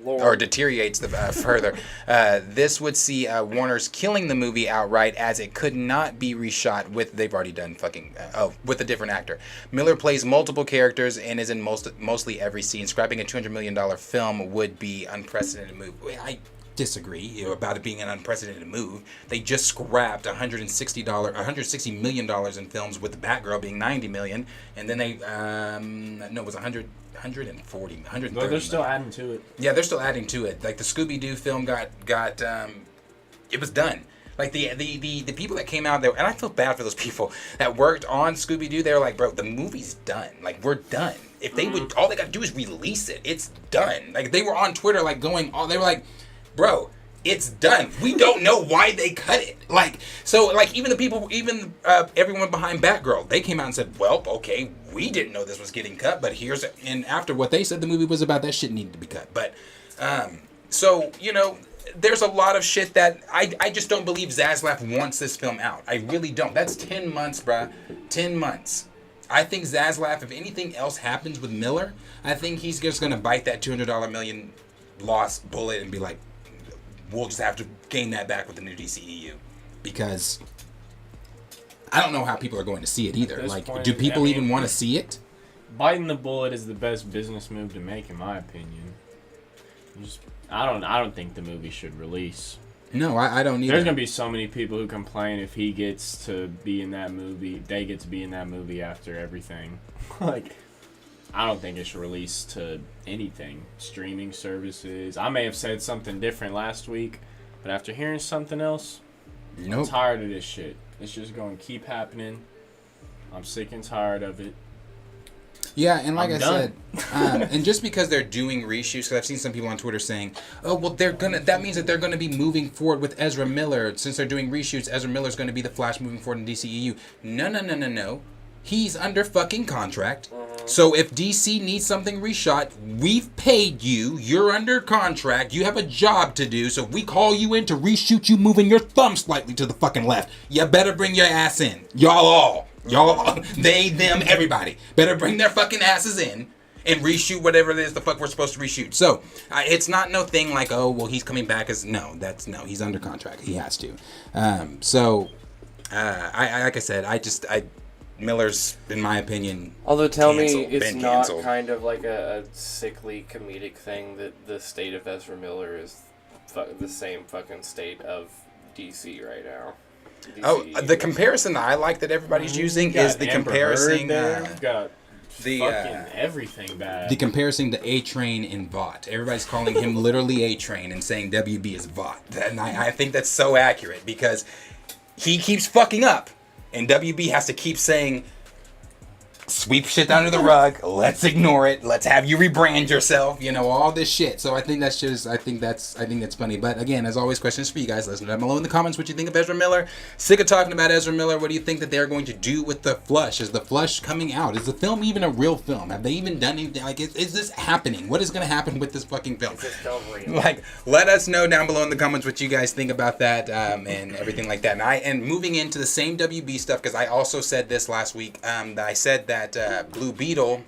Or deteriorates further. This would see Warner's killing the movie outright, as it could not be reshot with. They've already done with a different actor. Miller plays multiple characters and is in mostly every scene. Scrapping a $200 million film would be unprecedented move. I disagree about it being an unprecedented move. They just scrapped $160 million in films, with the Batgirl being $90 million, and then they it was 130 But they're still adding to it. Yeah, they're still adding to it. Like the Scooby-Doo film got it was done. Like the people that came out there, and I feel bad for those people that worked on Scooby-Doo. They were like, bro, the movie's done. Like, we're done. If they would, all they got to do is release it. It's done. Like, they were on Twitter, like, they were like, bro, it's done. We don't know why they cut it. Like, so, like, even the people, everyone behind Batgirl, they came out and said, well, okay, we didn't know this was getting cut, but and after what they said the movie was about, that shit needed to be cut. But, so, you know, there's a lot of shit that I just don't believe Zaslav wants this film out. I really don't. That's 10 months, bruh. 10 months. I think Zaslav, if anything else happens with Miller, I think he's just going to bite that $200 million loss bullet and be like, we'll just have to gain that back with the new DCEU. Because I don't know how people are going to see it either. Like, point, do people even want to see it? Biting the bullet is the best business move to make, in my opinion. I don't think the movie should release. No, I don't either. There's gonna be so many people who complain if he gets to be in that movie. They get to be in that movie after everything. Like, I don't think it should release to anything. Streaming services. I may have said something different last week, but after hearing something else, I'm tired of this shit. It's just going to keep happening. I'm sick and tired of it. Yeah, and like I'm I done. said, and just because they're doing reshoots, because I've seen some people on Twitter saying, "Oh, well, that means that they're gonna be moving forward with Ezra Miller. Since they're doing reshoots, Ezra Miller's gonna be the Flash moving forward in DCEU." No. He's under fucking contract So if DC needs something reshot, we've paid you. You're under contract. You have a job to do. So if we call you in to reshoot you moving your thumb slightly to the fucking left, you better bring your ass in. Y'all, they, them, everybody. Better bring their fucking asses in and reshoot whatever it is the fuck we're supposed to reshoot. So it's not no thing like, oh, well, he's coming back as, no, he's under contract. He has to. Like I said, Miller's, in my opinion, Although tell me canceled, it's been not canceled. kind of like a sickly comedic thing that the state of Ezra Miller is the same fucking state of DC right now. DC The comparison that I like that everybody's using is the comparison. Got the fucking everything bad. The comparison to A-Train and Vought. Everybody's calling him literally A-Train and saying WB is Vought. And I think that's so accurate because he keeps fucking up. And WB has to keep saying, sweep shit under the rug. Let's ignore it. Let's have you rebrand yourself. You know, all this shit. So I think that's funny. But again, as always, questions for you guys. Let us know down below in the comments what you think of Ezra Miller. Sick of talking about Ezra Miller. What do you think that they're going to do with the Flush? Is the Flush coming out? Is the film even a real film? Have they even done anything? Like, is this happening? What is going to happen with this fucking film? Is this film real? Like, let us know down below in the comments what you guys think about that and everything like that. And moving into the same WB stuff, because I also said this last week. I said that Blue Beetle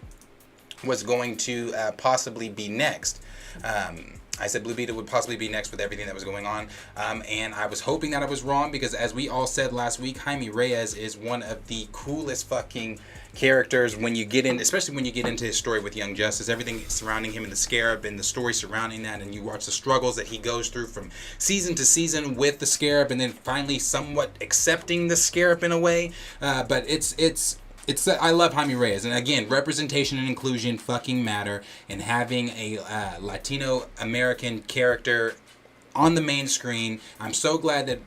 was going to possibly be next. I said Blue Beetle would possibly be next with everything that was going on. And I was hoping that I was wrong because as we all said last week, Jaime Reyes is one of the coolest fucking characters when you get in, especially when you get into his story with Young Justice, everything surrounding him and the Scarab and the story surrounding that, and you watch the struggles that he goes through from season to season with the Scarab and then finally somewhat accepting the Scarab in a way. But I love Jaime Reyes, and again, representation and inclusion fucking matter, and having a Latino American character on the main screen. I'm so glad that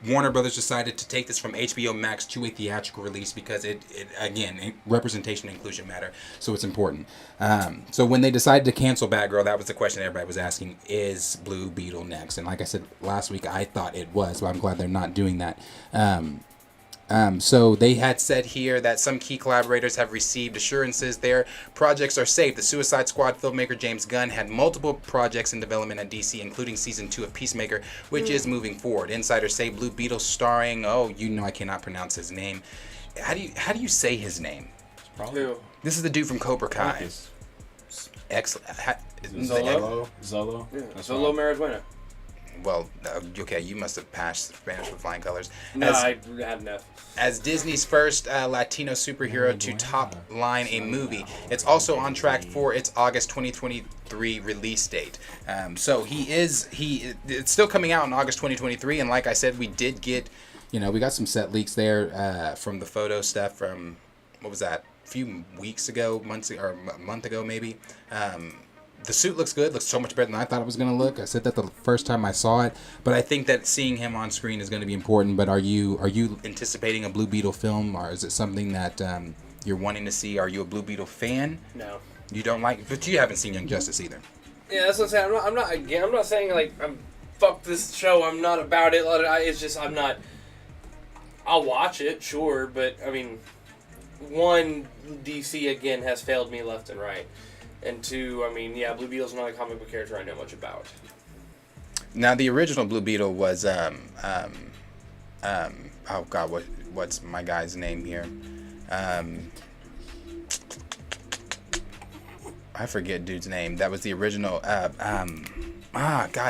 Warner Brothers decided to take this from HBO Max to a theatrical release because it again, representation and inclusion matter, so it's important. So when they decided to cancel Batgirl, that was the question everybody was asking: is Blue Beetle next? And like I said last week, I thought it was, but I'm glad they're not doing that. So they had said here that some key collaborators have received assurances their projects are safe. The Suicide Squad filmmaker James Gunn had multiple projects in development at DC, including season 2 of Peacemaker, which is moving forward. Insiders say Blue Beetle starring, I cannot pronounce his name. How do you say his name? Who? This is the dude from Cobra Kai. Excellent. Zolo. Yeah. Zolo Marijuana. Well, okay, you must have passed Spanish with flying colors. No, I had enough. As Disney's first Latino superhero to top line a movie, it's also on track for its August 2023 release date. So it's still coming out in August 2023, and like I said, we did get, we got some set leaks there from the photo stuff from, what was that, a few weeks ago, a month ago maybe. The suit looks good, looks so much better than I thought it was going to look. I said that the first time I saw it, but I think that seeing him on screen is going to be important. But are you anticipating a Blue Beetle film, or is it something that you're wanting to see? Are you a Blue Beetle fan? No. You don't like, but you haven't seen Young Justice either. Yeah, that's what I'm saying. I'm not saying like fuck this show. I'm not about it. It's just I'm not. I'll watch it, sure, but I mean, one, DC again has failed me left and right. And two, Blue Beetle's not a comic book character I know much about. Now, the original Blue Beetle was, what's my guy's name here? I forget dude's name. That was the original, I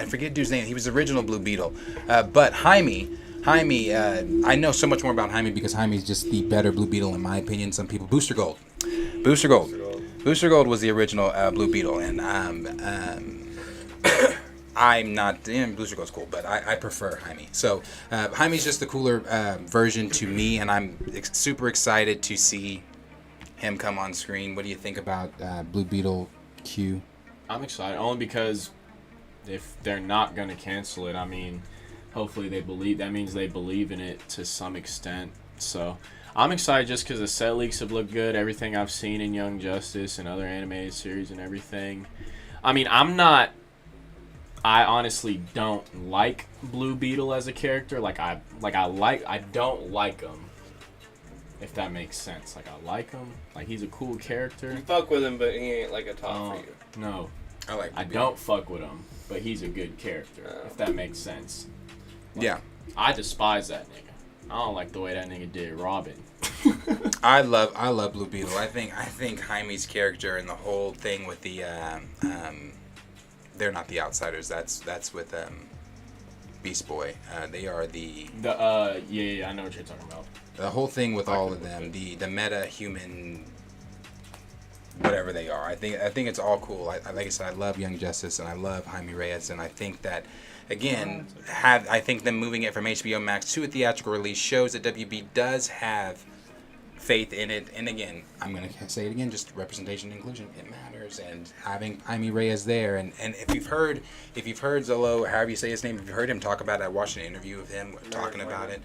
forget dude's name. He was the original Blue Beetle. But Jaime, I know so much more about Jaime because Jaime's just the better Blue Beetle in my opinion. Some people, Booster Gold Booster Gold was the original Blue Beetle, and I'm not. Booster Gold's cool, but I prefer Jaime. So Jaime's just the cooler version to me, and I'm super excited to see him come on screen. What do you think about Blue Beetle Q? I'm excited only because if they're not going to cancel it, hopefully they believe. That means they believe in it to some extent. So I'm excited just because the set leaks have looked good. Everything I've seen in Young Justice and other animated series and everything. I honestly don't like Blue Beetle as a character. I don't like him. if that makes sense. Like, I like him. Like, he's a cool character. You fuck with him, but he ain't like a top for you. No. I don't fuck with him, but he's a good character, if that makes sense. Like, yeah. I despise that nigga. I don't like the way that nigga did Robin. I love Blue Beetle. I think Jaime's character and the whole thing with the they're not the Outsiders. That's with Beast Boy. They are the yeah, I know what you're talking about. The whole thing with all of them, the meta human, whatever they are. I think it's all cool. Like I said, I love Young Justice and I love Jaime Reyes, and I think that, again, I think them moving it from HBO Max to a theatrical release shows that WB does have faith in it. And again, I'm gonna say it again, just representation and inclusion, it matters. And having Jaime Reyes there, and if you've heard Zolo, however you say his name, if you heard him talk about it, I watched an interview of him talking about it.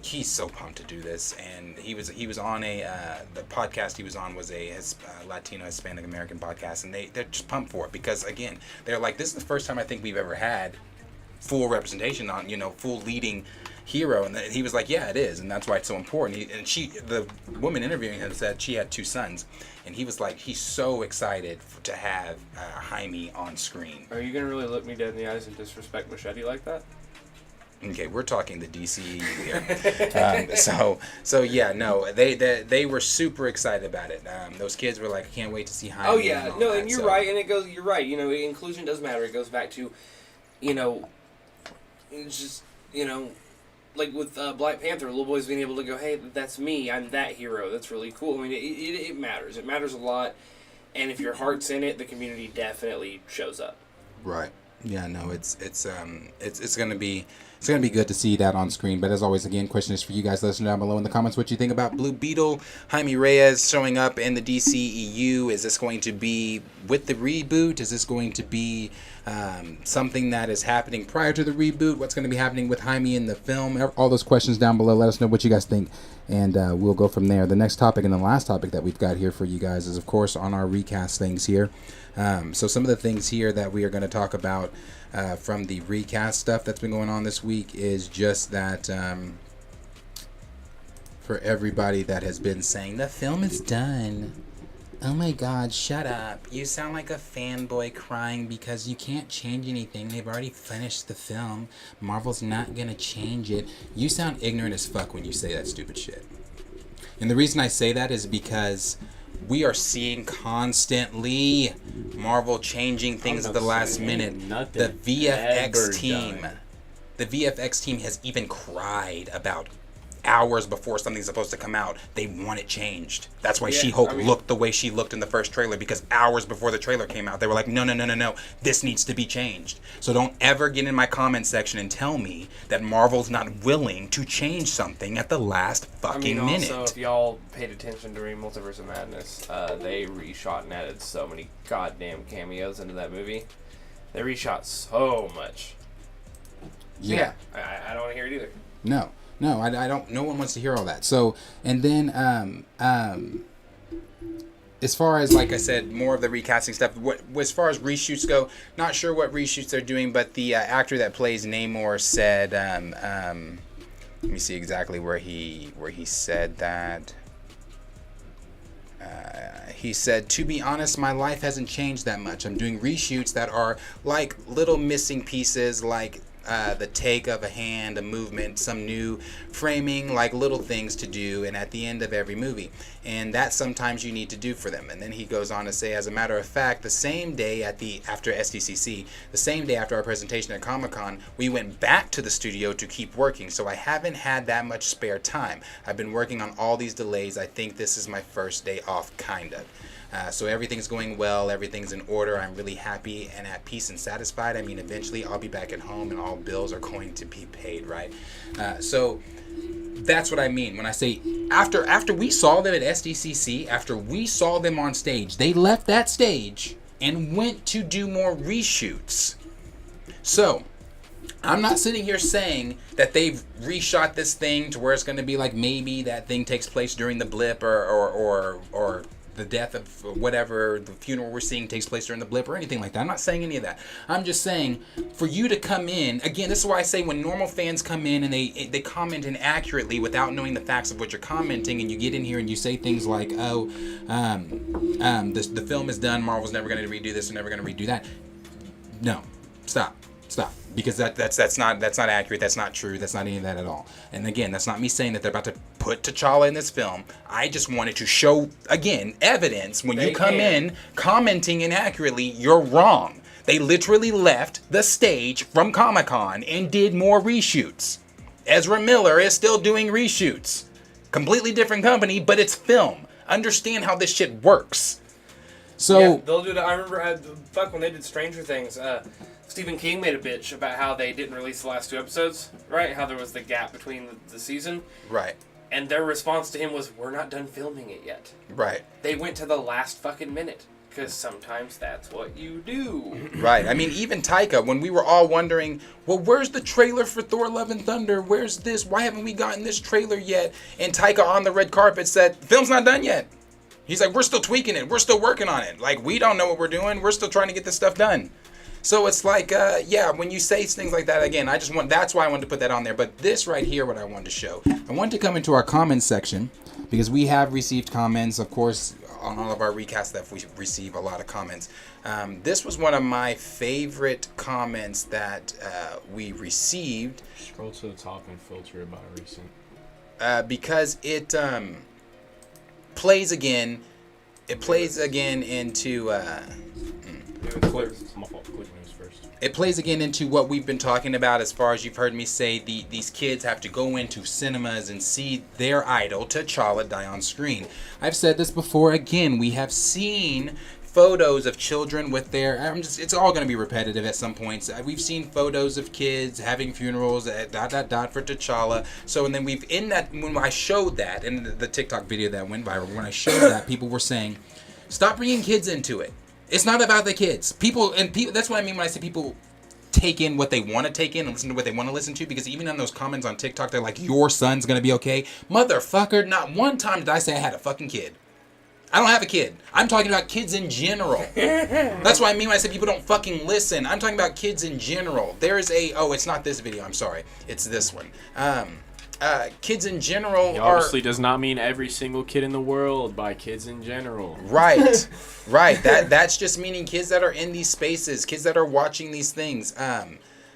He's so pumped to do this, and he was on the podcast he was on was a Latino Hispanic American podcast, and they're just pumped for it because, again, they're like, this is the first time I think we've ever had full representation on, full leading hero, and he was like, yeah, it is, and that's why it's so important. The woman interviewing him said she had 2 sons, and he was like, he's so excited to have Jaime on screen. Are you gonna really look me dead in the eyes and disrespect Machete like that? Okay, we're talking the DCEU here. So yeah, no, they were super excited about it. Those kids were like, I can't wait to see Jaime. Oh yeah, and you're right, and you're right. Inclusion does matter. It goes back to, it's just, like with Black Panther, little boys being able to go, hey, that's me. I'm that hero. That's really cool. I mean, it matters. It matters a lot. And if your heart's in it, the community definitely shows up. Right. Yeah. No. It's gonna be. It's going to be good to see that on screen. But as always, again, question is for you guys. Let us know down below in the comments what you think about Blue Beetle, Jaime Reyes showing up in the DCEU. Is this going to be with the reboot? Is this going to be something that is happening prior to the reboot? What's going to be happening with Jaime in the film? All those questions down below. Let us know what you guys think, and we'll go from there. The next topic and the last topic that we've got here for you guys is, of course, on our recast things here. So some of the things here that we are going to talk about from the recast stuff that's been going on this week is just that for everybody that has been saying the film is done. Oh my God, shut up. You sound like a fanboy crying because you can't change anything. They've already finished the film. Marvel's not going to change it. You sound ignorant as fuck when you say that stupid shit. And the reason I say that is because we are seeing constantly Marvel changing things at the last minute. The VFX team has even cried about hours before something's supposed to come out. They want it changed. That's why She-Hulk looked the way she looked in the first trailer, because hours before the trailer came out, they were like, no, this needs to be changed. So don't ever get in my comment section and tell me that Marvel's not willing to change something at the last fucking minute. Also, if y'all paid attention during Multiverse of Madness, they reshot and added so many goddamn cameos into that movie. They reshot so much. Yeah. I don't want to hear it either. No, I don't. No one wants to hear all that. So, and then, as far as, like I said, more of the recasting stuff. As far as reshoots go, not sure what reshoots they're doing, but the actor that plays Namor said, let me see exactly where he said that. He said, to be honest, my life hasn't changed that much. I'm doing reshoots that are like little missing pieces, like the take of a hand, a movement, some new framing, like little things to do, and at the end of every movie. And that sometimes you need to do for them. And then he goes on to say, as a matter of fact, the same day after SDCC, the same day after our presentation at Comic-Con, we went back to the studio to keep working. So I haven't had that much spare time. I've been working on all these delays. I think this is my first day off, kind of. So everything's going well, everything's in order. I'm really happy and at peace and satisfied. I mean, eventually I'll be back at home and all bills are going to be paid, right? So that's what I mean when I say after we saw them at SDCC, after we saw them on stage, they left that stage and went to do more reshoots. So I'm not sitting here saying that they've reshot this thing to where it's going to be like maybe that thing takes place during the blip or the death of whatever, the funeral we're seeing takes place during the blip or anything like that. I'm not saying any of that. I'm just saying for you to come in, again, this is why I say when normal fans come in and they comment inaccurately without knowing the facts of what you're commenting, and you get in here and you say things like, the film is done, Marvel's never going to redo this, they're never going to redo that. No, stop, because that's not accurate. That's not true. That's not any of that at all. And again, that's not me saying that they're about to put T'Challa in this film. I just wanted to show, again, evidence. When you come in commenting inaccurately, you're wrong. They literally left the stage from Comic-Con and did more reshoots. Ezra Miller is still doing reshoots. Completely different company, but it's film. Understand how this shit works. So yeah, they'll do that. I remember when they did Stranger Things, Stephen King made a bitch about how they didn't release the last 2 episodes, right? How there was the gap between the season. Right. And their response to him was, we're not done filming it yet. Right. They went to the last fucking minute. Because sometimes that's what you do. Right. I mean, even Taika, when we were all wondering, well, where's the trailer for Thor Love and Thunder? Where's this? Why haven't we gotten this trailer yet? And Taika on the red carpet said, the film's not done yet. He's like, we're still tweaking it. We're still working on it. Like, we don't know what we're doing. We're still trying to get this stuff done. So it's like, when you say things like that, again, that's why I wanted to put that on there. But this right here, what I wanted to show, I wanted to come into our comments section because we have received comments, of course, on all of our recasts that we receive a lot of comments. This was one of my favorite comments that we received. Scroll to the top and filter it by recent. Because it plays again. It plays again into. It plays again into what we've been talking about as far as you've heard me say these kids have to go into cinemas and see their idol, T'Challa, die on screen. I've said this before. Again, we have seen photos of children with their... it's all going to be repetitive at some points. We've seen photos of kids having funerals, for T'Challa. So, and then when I showed that, in the TikTok video that went viral, when I showed that, people were saying, stop bringing kids into it. It's not about the kids. People, that's what I mean when I say people take in what they want to take in and listen to what they want to listen to, because even on those comments on TikTok, they're like, your son's going to be okay. Motherfucker, not one time did I say I had a fucking kid. I don't have a kid. I'm talking about kids in general. That's what I mean when I say people don't fucking listen. I'm talking about kids in general. There's it's not this video, I'm sorry. It's this one. Kids in general He obviously does not mean every single kid in the world by kids in general. Right. That's just meaning kids that are in these spaces, kids that are watching these things.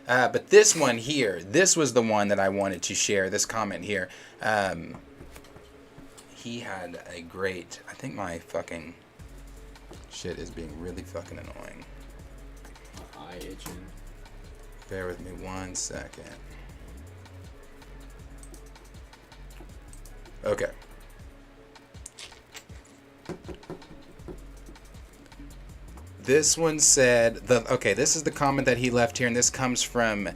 But this one here, this was the one that I wanted to share, this comment here. He had a great... I think my fucking shit is being really fucking annoying. My eye itching. Bear with me 1 second. Okay. This one said... this is the comment that he left here, and this comes from...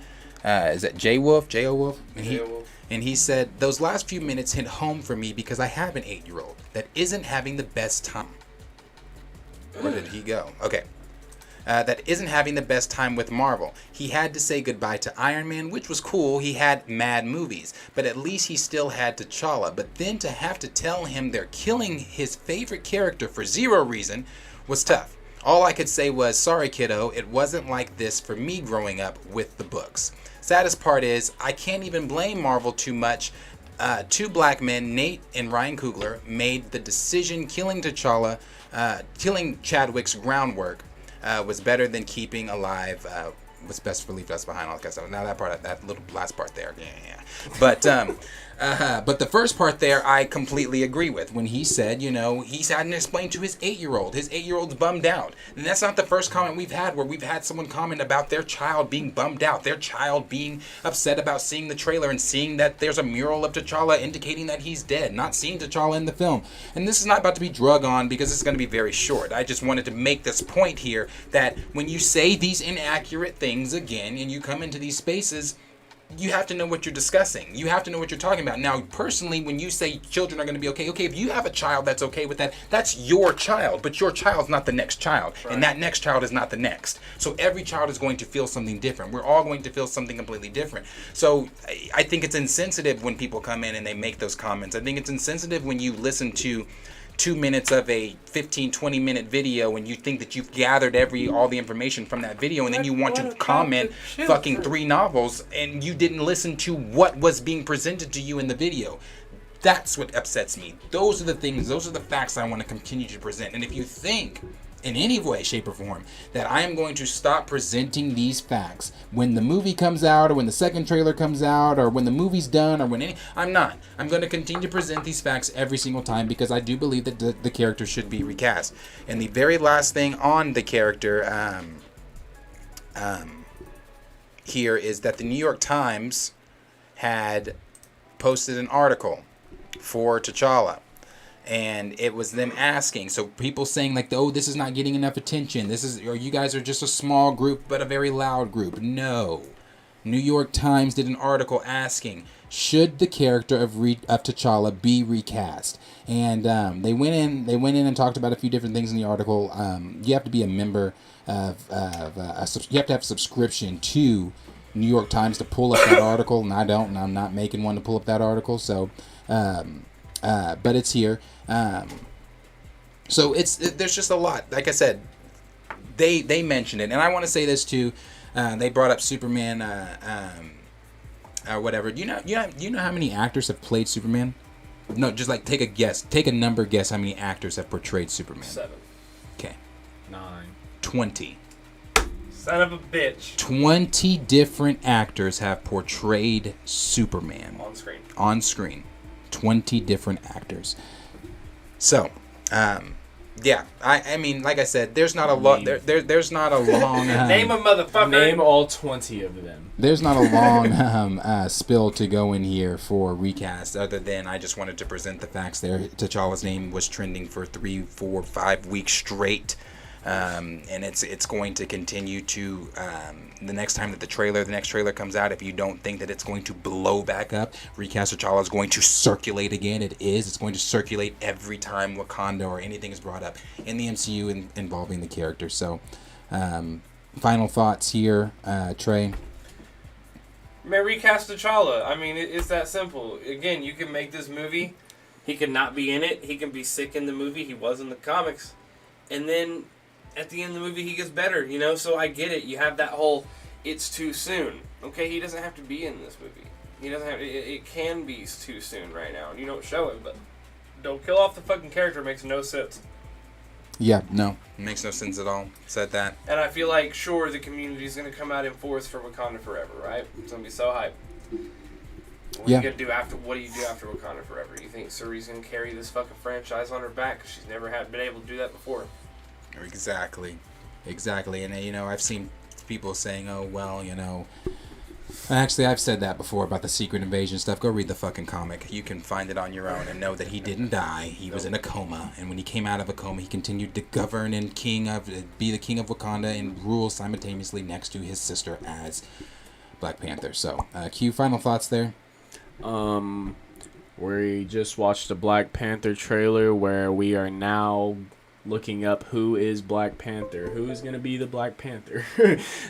is that J-Wolf? J-O-Wolf? J-Wolf. And he said, those last few minutes hit home for me because I have an 8-year-old that isn't having the best time. Where did he go? Okay. That isn't having the best time with Marvel. He had to say goodbye to Iron Man, which was cool. He had mad movies. But at least he still had T'Challa. But then to have to tell him they're killing his favorite character for zero reason was tough. All I could say was, sorry kiddo, it wasn't like this for me growing up with the books. Saddest part is, I can't even blame Marvel too much. 2 black men, Nate and Ryan Coogler, made the decision killing T'Challa, killing Chadwick's groundwork was better than keeping alive what's best for leave us behind, all that kind of stuff. Now that little last part there, yeah. But the first part there, I completely agree with. When he said, he's had to explain to his 8-year-old. His 8-year-old's bummed out. And that's not the first comment we've had where we've had someone comment about their child being bummed out. Their child being upset about seeing the trailer and seeing that there's a mural of T'Challa indicating that he's dead. Not seeing T'Challa in the film. And this is not about to be drug on because it's going to be very short. I just wanted to make this point here that when you say these inaccurate things again and you come into these spaces, you have to know what you're discussing. You have to know what you're talking about. Now, personally, when you say children are going to be okay, if you have a child that's okay with that, that's your child. But your child's not the next child. Right. And that next child is not the next. So every child is going to feel something different. We're all going to feel something completely different. So I think it's insensitive when people come in and they make those comments. I think it's insensitive when you listen to 2 minutes of a 15-20 minute video and you think that you've gathered all the information from that video, and then you want to comment fucking 3 novels and you didn't listen to what was being presented to you in the video. That's what upsets me. Those are the things, those are the facts I want to continue to present. And if you think in any way, shape, or form that I am going to stop presenting these facts when the movie comes out, or when the second trailer comes out, or when the movie's done, or I'm not. I'm going to continue to present these facts every single time, because I do believe that the character should be recast. And the very last thing on the character here is that the New York Times had posted an article for T'Challa. And it was them asking, so people saying like, oh, this is not getting enough attention. Or you guys are just a small group, but a very loud group. No. New York Times did an article asking, should the character of T'Challa be recast? And they went in and talked about a few different things in the article. You have to be a member you have to have a subscription to New York Times to pull up that article, and I don't, and I'm not making one to pull up that article. So, but it's here. So there's just a lot. Like I said, they mentioned it, and I want to say this too. They brought up Superman, whatever. You know how many actors have played Superman? No, just like take a guess. Take a number guess how many actors have portrayed Superman. 7. Okay. 9. 20. Son of a bitch. 20 different actors have portrayed Superman. On screen. 20 different actors. So, yeah, I mean, like I said, there's not a lot. There's not a long. Name a motherfucker. Name all 20 of them. There's not a long spill to go in here for recast, other than I just wanted to present the facts there. T'Challa's name was trending for 3, 4, 5 weeks straight. And it's going to continue to the next time that the next trailer comes out. If you don't think that it's going to blow back up, recast T'Challa is going to circulate again. It's going to circulate every time Wakanda or anything is brought up in the MCU involving the character. So final thoughts here, Trey. Man, recast T'Challa. I mean, it's that simple. Again, you can make this movie. He can not be in it. He can be sick in the movie. He was in the comics. And then at the end of the movie, he gets better, you know? So I get it. You have that whole, it's too soon. Okay, he doesn't have to be in this movie. He doesn't have, it can be too soon right now. And you don't show it, but don't kill off the fucking character. It makes no sense. Yeah, no. It makes no sense at all. Said that. And I feel like, sure, the community is going to come out in force for Wakanda Forever, right? It's going to be so hype. What are you gonna do after Wakanda Forever? You think Suri's going to carry this fucking franchise on her back? Because she's never been able to do that before. Exactly. And, you know, I've seen people saying, oh, well, you know... Actually, I've said that before about the Secret Invasion stuff. Go read the fucking comic. You can find it on your own and know that he didn't die. He was in a coma. And when he came out of a coma, he continued to govern and be the king of Wakanda and rule simultaneously next to his sister as Black Panther. So, Q, final thoughts there? We just watched the Black Panther trailer where we are now looking up who is Black Panther, who is going to be the Black Panther.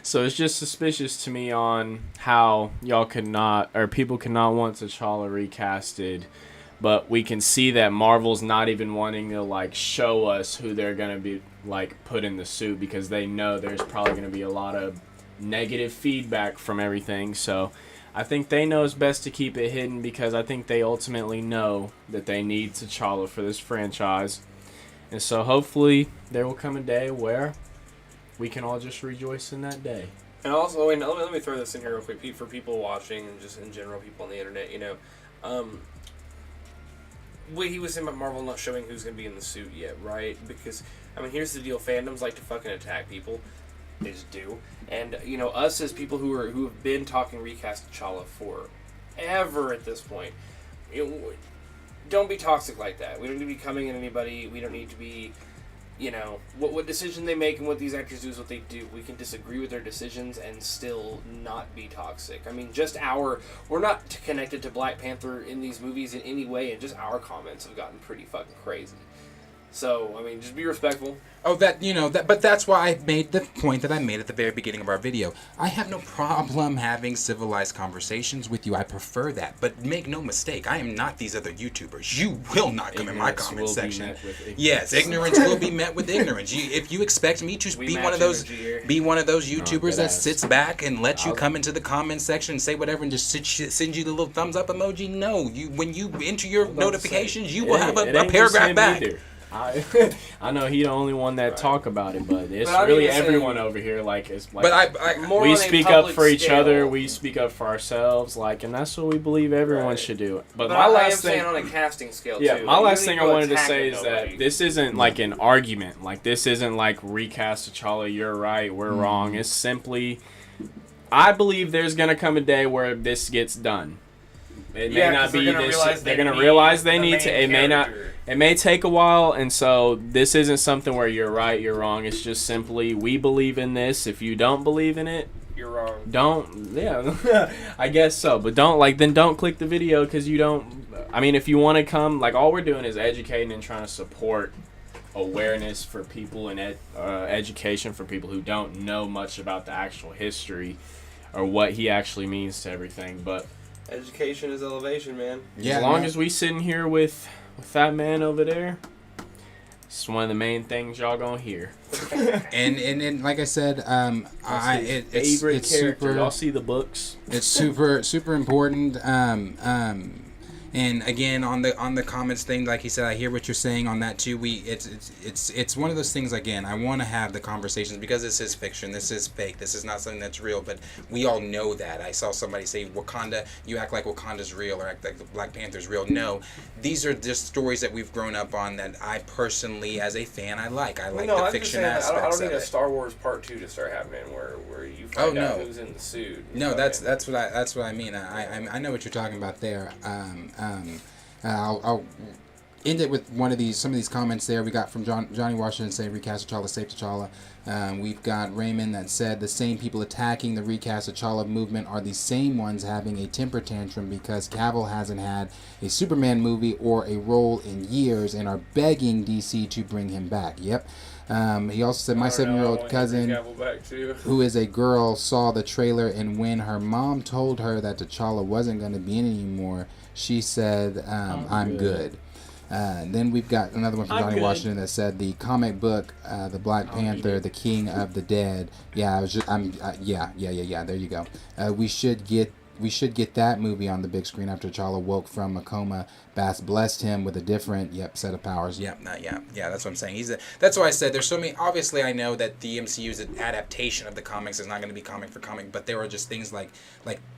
So it's just suspicious to me on how people cannot want T'Challa recasted, but we can see that Marvel's not even wanting to like show us who they're going to be like put in the suit, because they know there's probably going to be a lot of negative feedback from everything. So I think they know it's best to keep it hidden, because I think they ultimately know that they need T'Challa for this franchise. And so hopefully there will come a day where we can all just rejoice in that day. And also, let me throw this in here real quick, Pete, for people watching and just in general people on the internet, you know. What he was saying about Marvel not showing who's going to be in the suit yet, right? Because, I mean, here's the deal. Fandoms like to fucking attack people. They just do. And, you know, us as people who have been talking recast T'Challa forever at this point, don't be toxic like that. We don't need to be coming at anybody. We don't need to be, you know, what decision they make and what these actors do is what they do. We can disagree with their decisions and still not be toxic. I mean, we're not connected to Black Panther in these movies in any way, and just our comments have gotten pretty fucking crazy. So, I mean, just be respectful. Oh, but that's why I made the point that I made at the very beginning of our video. I have no problem having civilized conversations with you. I prefer that. But make no mistake, I am not these other YouTubers. You will not come in my comment section. Yes, ignorance will be met with ignorance. If you expect me to be one of those YouTubers that sits back and lets you come into the comment section and say whatever and just send you the little thumbs up emoji, no. When you enter your notifications, you will have a paragraph back. I know he the only one that talk about it, but it's really everyone over here. Like, it's like, more we speak up for each other, we speak up for ourselves, like, and that's what we believe everyone should do. But my last thing, saying on a casting scale, too. My last thing I wanted to say is that this isn't like an argument. Like, this isn't like recast T'Challa. You're right, we're wrong. It's simply, I believe there's gonna come a day where this gets done. It may not be this. They're gonna realize they need to. It may not. It may take a while, and so this isn't something where you're right, you're wrong. It's just simply we believe in this. If you don't believe in it, you're wrong. Don't. Yeah, I guess so. But then don't click the video because you don't. I mean, if you want to come, like all we're doing is educating and trying to support awareness for people and education for people who don't know much about the actual history or what he actually means to everything. But education is elevation, man. Yeah, as long as we sitting here with that man over there, it's one of the main things y'all gonna hear. and like I said, it's super. Y'all see the books. It's super important. And again, on the comments thing, like he said, I hear what you're saying on that too. It's one of those things. Again, I want to have the conversations because this is fiction, this is fake, this is not something that's real. But we all know that. I saw somebody say Wakanda. You act like Wakanda's real or act like the Black Panther's real. No, these are just stories that we've grown up on that I personally, as a fan, I like. I like the fiction aspects. I don't need of a it. Star Wars Part 2 to start happening where you find out who's in the suit. No, that's what I mean. I know what you're talking about there. I'll end it with some of these comments there we got from Johnny Washington saying recast T'Challa, save T'Challa. We've got Raymond that said the same people attacking the recast T'Challa movement are the same ones having a temper tantrum because Cavill hasn't had a Superman movie or a role in years and are begging DC to bring him back. Yep. He also said, my 7-year-old cousin, who is a girl, saw the trailer, and when her mom told her that T'Challa wasn't going to be in anymore, she said, I'm good. Then we've got another one from Johnny Washington that said the comic book, the Black Panther, the King of the Dead. Yeah, there you go. We should get that movie on the big screen after T'Challa woke from a coma. Bass blessed him with a different set of powers. Yeah, that's what I'm saying. That's why I said there's so many. Obviously, I know that the MCU's adaptation of the comics is not going to be comic for comic, but there are just things like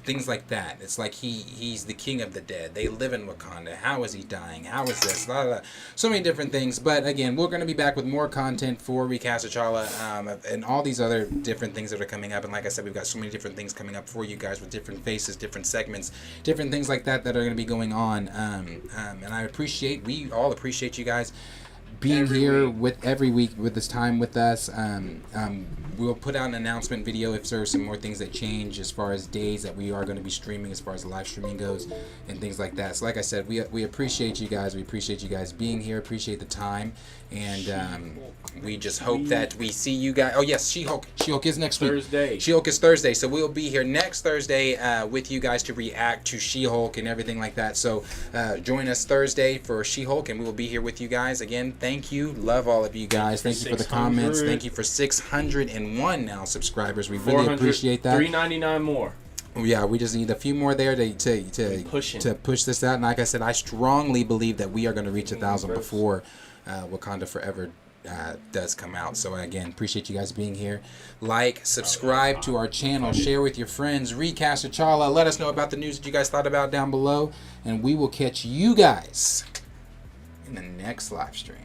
things like that. It's like he's the king of the dead. They live in Wakanda. How is he dying? How is this? Blah, blah, blah. So many different things. But again, we're going to be back with more content for Recast T'Challa and all these other different things that are coming up. And like I said, we've got so many different things coming up for you guys with different faces, different segments, different things like that are going to be going on. And we all appreciate you guys being here with every week with this time with us. We'll put out an announcement video if there are some more things that change as far as days that we are going to be streaming, as far as the live streaming goes and things like that. So like I said, we appreciate you guys. We appreciate you guys being here. Appreciate the time. And we just hope that we see you guys. Oh yes, She-Hulk is next week. Thursday. She-Hulk is Thursday. So we'll be here next Thursday with you guys to react to She-Hulk and everything like that. So join us Thursday for She-Hulk, and we will be here with you guys. Again, thank you. Love all of you guys. Thank you for the comments. Thank you for 601 now subscribers. We really appreciate that. 399 more. Yeah, we just need a few more there to push this out. And like I said, I strongly believe that we are going to reach 1,000 before Wakanda Forever does come out. So again, appreciate you guys being here. Like, subscribe to our channel, share with your friends, Recast T'Challa. Let us know about the news that you guys thought about down below, and we will catch you guys in the next live stream.